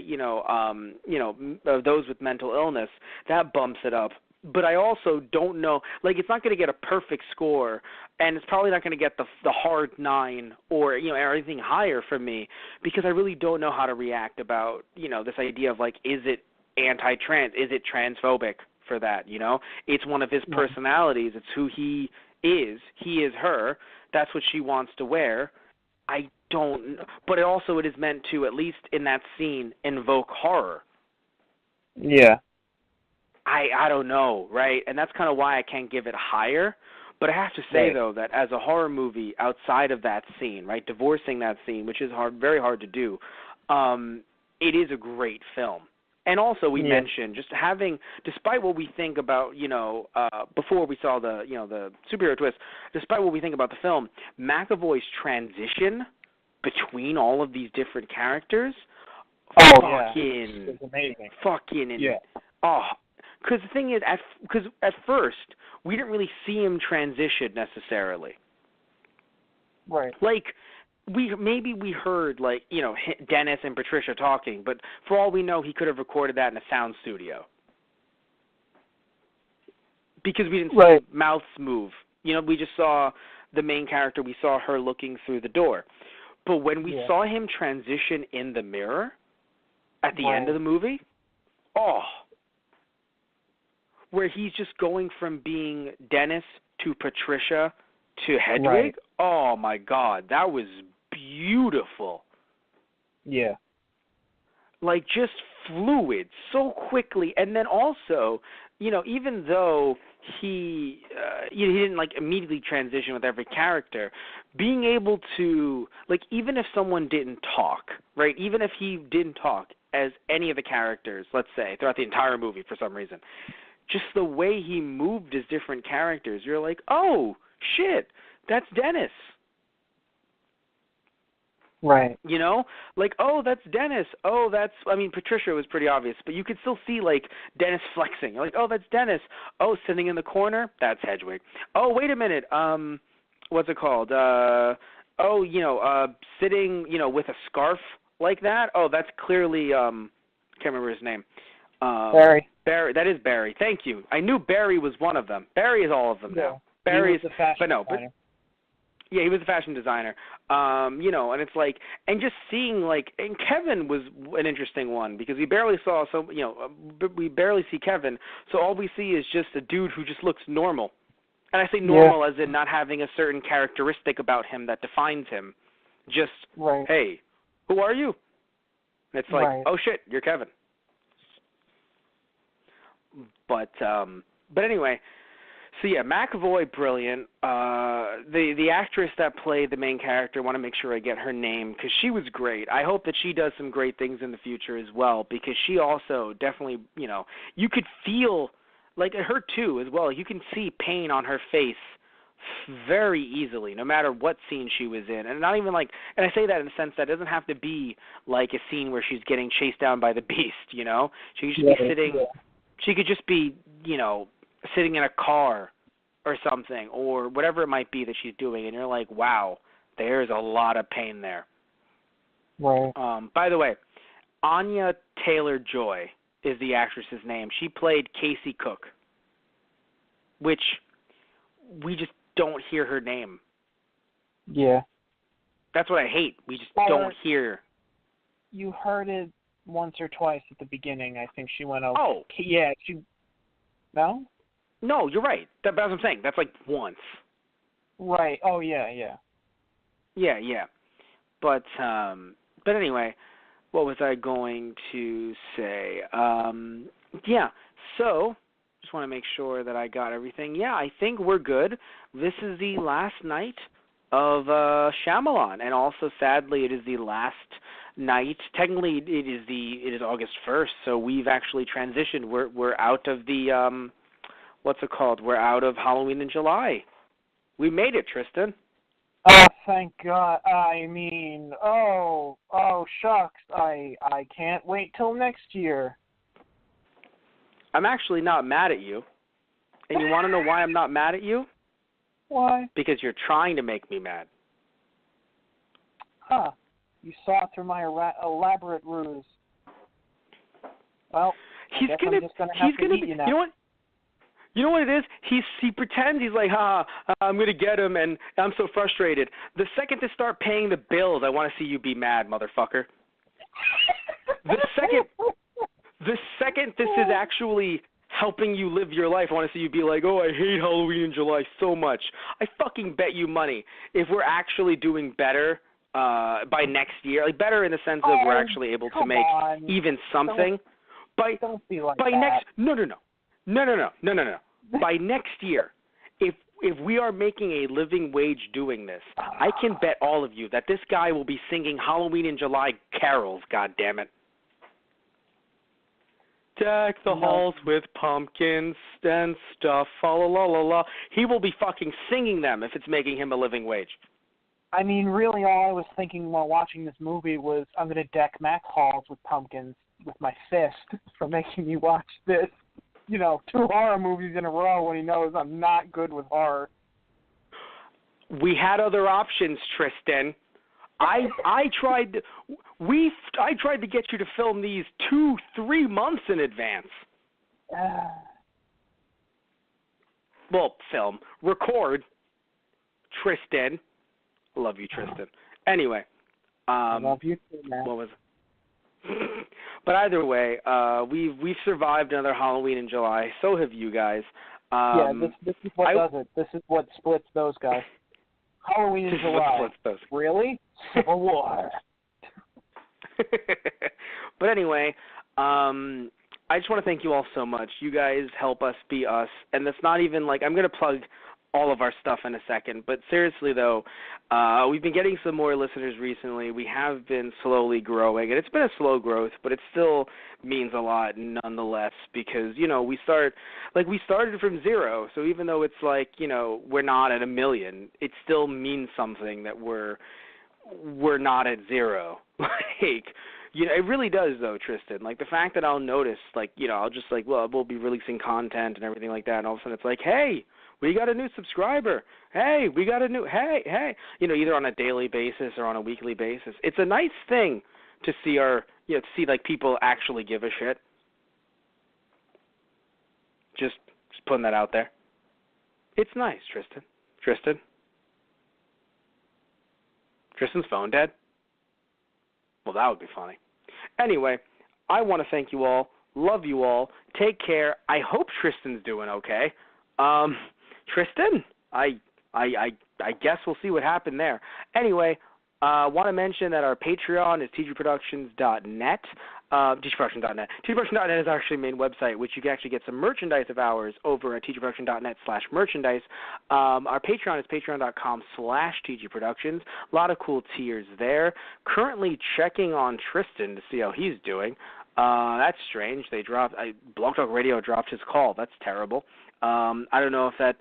those with mental illness, that bumps it up but I also don't know. Like, it's not going to get a perfect score, and it's probably not going to get the hard 9 or or anything higher from me, because I really don't know how to react about this idea of, like, is it anti-trans? Is it transphobic for that? It's one of his personalities. It's who he is. He is her. That's what she wants to wear. I don't. But it is meant to, at least in that scene, invoke horror. Yeah. I don't know, right? And that's kind of why I can't give it higher. But I have to say, though, that as a horror movie outside of that scene, right, divorcing that scene, which is very hard to do, it is a great film. And also, we mentioned just having, despite what we think about, before we saw the superhero twist, despite what we think about the film, McAvoy's transition between all of these different characters, it's amazing. Because the thing is, at first, we didn't really see him transition necessarily. Right. Like, we heard, like, Dennis and Patricia talking, but for all we know, he could have recorded that in a sound studio. Because we didn't see mouths move. We just saw the main character, we saw her looking through the door. But when we saw him transition in the mirror at the end of the movie, where he's just going from being Dennis to Patricia to Hedwig. Right. Oh my God, that was beautiful. Yeah. Like, just fluid so quickly, and then also, even though he didn't like immediately transition with every character, being able to, like, even if someone didn't talk, right? Even if he didn't talk as any of the characters, let's say throughout the entire movie for some reason. Just the way he moved as different characters, you're like, oh, shit, that's Dennis. Right. Like, oh, that's Dennis. Oh, Patricia was pretty obvious, but you could still see, like, Dennis flexing. You're like, oh, that's Dennis. Oh, sitting in the corner, that's Hedwig. Oh, wait a minute, what's it called? Sitting, with a scarf like that. Oh, that's clearly, can't remember his name. Barry. Barry, that is Barry. Thank you. I knew Barry was one of them. Barry is all of them now. Barry is the fashion designer. Yeah, he was a fashion designer. And it's like, and just seeing, like, and Kevin was an interesting one because we barely saw, we barely see Kevin, so all we see is just a dude who just looks normal. And I say normal as in not having a certain characteristic about him that defines him. Just, hey, who are you? And it's like, oh shit, you're Kevin. But anyway, so yeah, McAvoy, brilliant. The actress that played the main character, I want to make sure I get her name because she was great. I hope that she does some great things in the future as well because she also definitely, you could feel, like her too as well. You can see pain on her face very easily, no matter what scene she was in. And not even like, and I say that in the sense that it doesn't have to be like a scene where she's getting chased down by the beast, She could just be sitting... Yeah. She could just be, sitting in a car or something or whatever it might be that she's doing, and you're like, wow, there's a lot of pain there. Right. By the way, Anya Taylor-Joy is the actress's name. She played Casey Cook, which we just don't hear her name. Yeah. That's what I hate. We just don't hear. You heard it once or twice at the beginning. I think she went over. Oh. Yeah, No? No, you're right. That's what I'm saying. That's like once. Right. Oh, yeah. Yeah. But anyway, what was I going to say? Yeah, so just want to make sure that I got everything. Yeah, I think we're good. This is the last night of Shyamalan, and also, sadly, it is the last night. Technically, it is August 1st, so we've actually transitioned. We're out of the what's it called? We're out of Halloween in July. We made it, Tristan. Oh, thank God. I mean, oh shucks. I can't wait till next year. I'm actually not mad at you. And you want to know why I'm not mad at you? Why? Because you're trying to make me mad. Huh. You saw through my elaborate ruse. Well, he's gonna be. You know what? You know what it is? He pretends he's like, I'm going to get him, and I'm so frustrated. The second to start paying the bills, I want to see you be mad, motherfucker. The second this is actually helping you live your life, I want to see you be like, oh, I hate Halloween in July so much. I fucking bet you money if we're actually doing better by next year, like better in the sense of we're actually able to make even something. Don't be like by that. next no. By next year, if we are making a living wage doing this, I can bet all of you that this guy will be singing Halloween in July carols, God damn it. Deck the halls with pumpkins and stuff, la la la la. He will be fucking singing them if it's making him a living wage. I mean, really, all I was thinking while watching this movie was I'm going to deck Mac halls with pumpkins with my fist for making me watch this, 2 horror movies in a row when he knows I'm not good with horror. We had other options, Tristan. I tried to get you to film these 2-3 months in advance. Well, record, Tristan. I love you, Tristan. Anyway, I love you too, man. What was it? But either way, we've survived another Halloween in July. So have you guys. This is what does it. This is what splits those guys. Halloween in July. Really? Civil War. But anyway, I just want to thank you all so much. You guys help us be us, and that's not even like I'm going to plug all of our stuff in a second. But seriously, though, we've been getting some more listeners recently. We have been slowly growing, and it's been a slow growth, but it still means a lot nonetheless because, we started from zero. So even though it's like, we're not at 1 million, it still means something that we're not at zero. It really does, though, Tristan. Like, the fact that I'll notice, I'll just, we'll be releasing content and everything like that, and all of a sudden it's like, hey, we got a new subscriber. Hey, we got a new, hey. Either on a daily basis or on a weekly basis. It's a nice thing to see people actually give a shit. Just putting that out there. It's nice, Tristan. Tristan's phone dead? Well, that would be funny. Anyway, I want to thank you all. Love you all. Take care. I hope Tristan's doing okay. Tristan, I guess we'll see what happened there. Anyway, want to mention that our Patreon is tgproductions.net. tgproductions.net. tgproductions.net is our actually main website, which you can actually get some merchandise of ours over at tgproduction.net/merchandise. Our Patreon is patreon.com/tgproductions. A lot of cool tiers there. Currently checking on Tristan to see how he's doing. That's strange. Blog Talk Radio dropped his call. That's terrible. I don't know if that's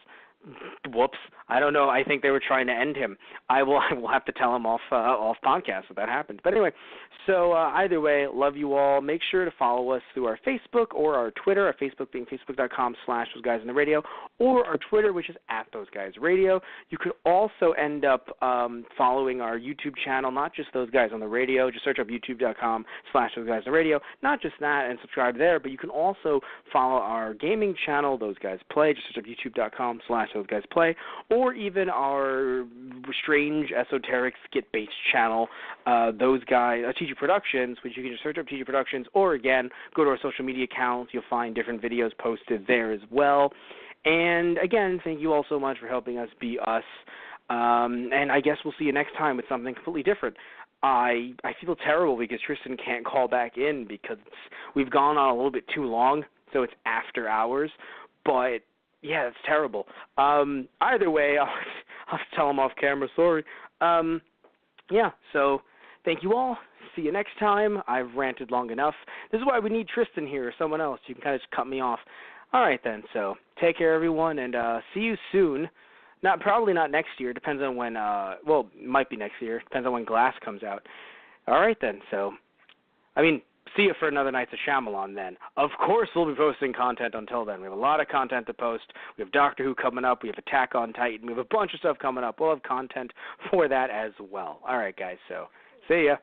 whoops. I don't know. I think they were trying to end him. I will have to tell him off podcast if that happens. But anyway, so either way, love you all. Make sure to follow us through our Facebook or our Twitter. Our Facebook being facebook.com/thoseguysontheradio, or our Twitter, which is @thoseguysradio. You could also end up following our YouTube channel, not just Those Guys on the Radio. Just search up youtube.com/thoseguysontheradio. Not just that and subscribe there, but you can also follow our gaming channel, Those Guys Play. Just search up youtube.com/thoseguysplay. Or even our strange, esoteric, skit-based channel, Those Guys, TG Productions, which you can just search up TG Productions, or again, go to our social media accounts. You'll find different videos posted there as well. And again, thank you all so much for helping us be us. And I guess we'll see you next time with something completely different. I feel terrible because Tristan can't call back in because we've gone on a little bit too long, so it's after hours. But yeah, that's terrible. Either way, I'll have to tell him off camera. Sorry. Yeah, so thank you all. See you next time. I've ranted long enough. This is why we need Tristan here or someone else. You can kind of just cut me off. All right, then. So take care, everyone, and see you soon. Probably not next year. Depends on when, it might be next year. Depends on when Glass comes out. All right, then. So, see you for another Nights of Shyamalan then. Of course we'll be posting content until then. We have a lot of content to post. We have Doctor Who coming up. We have Attack on Titan. We have a bunch of stuff coming up. We'll have content for that as well. All right, guys, so see ya.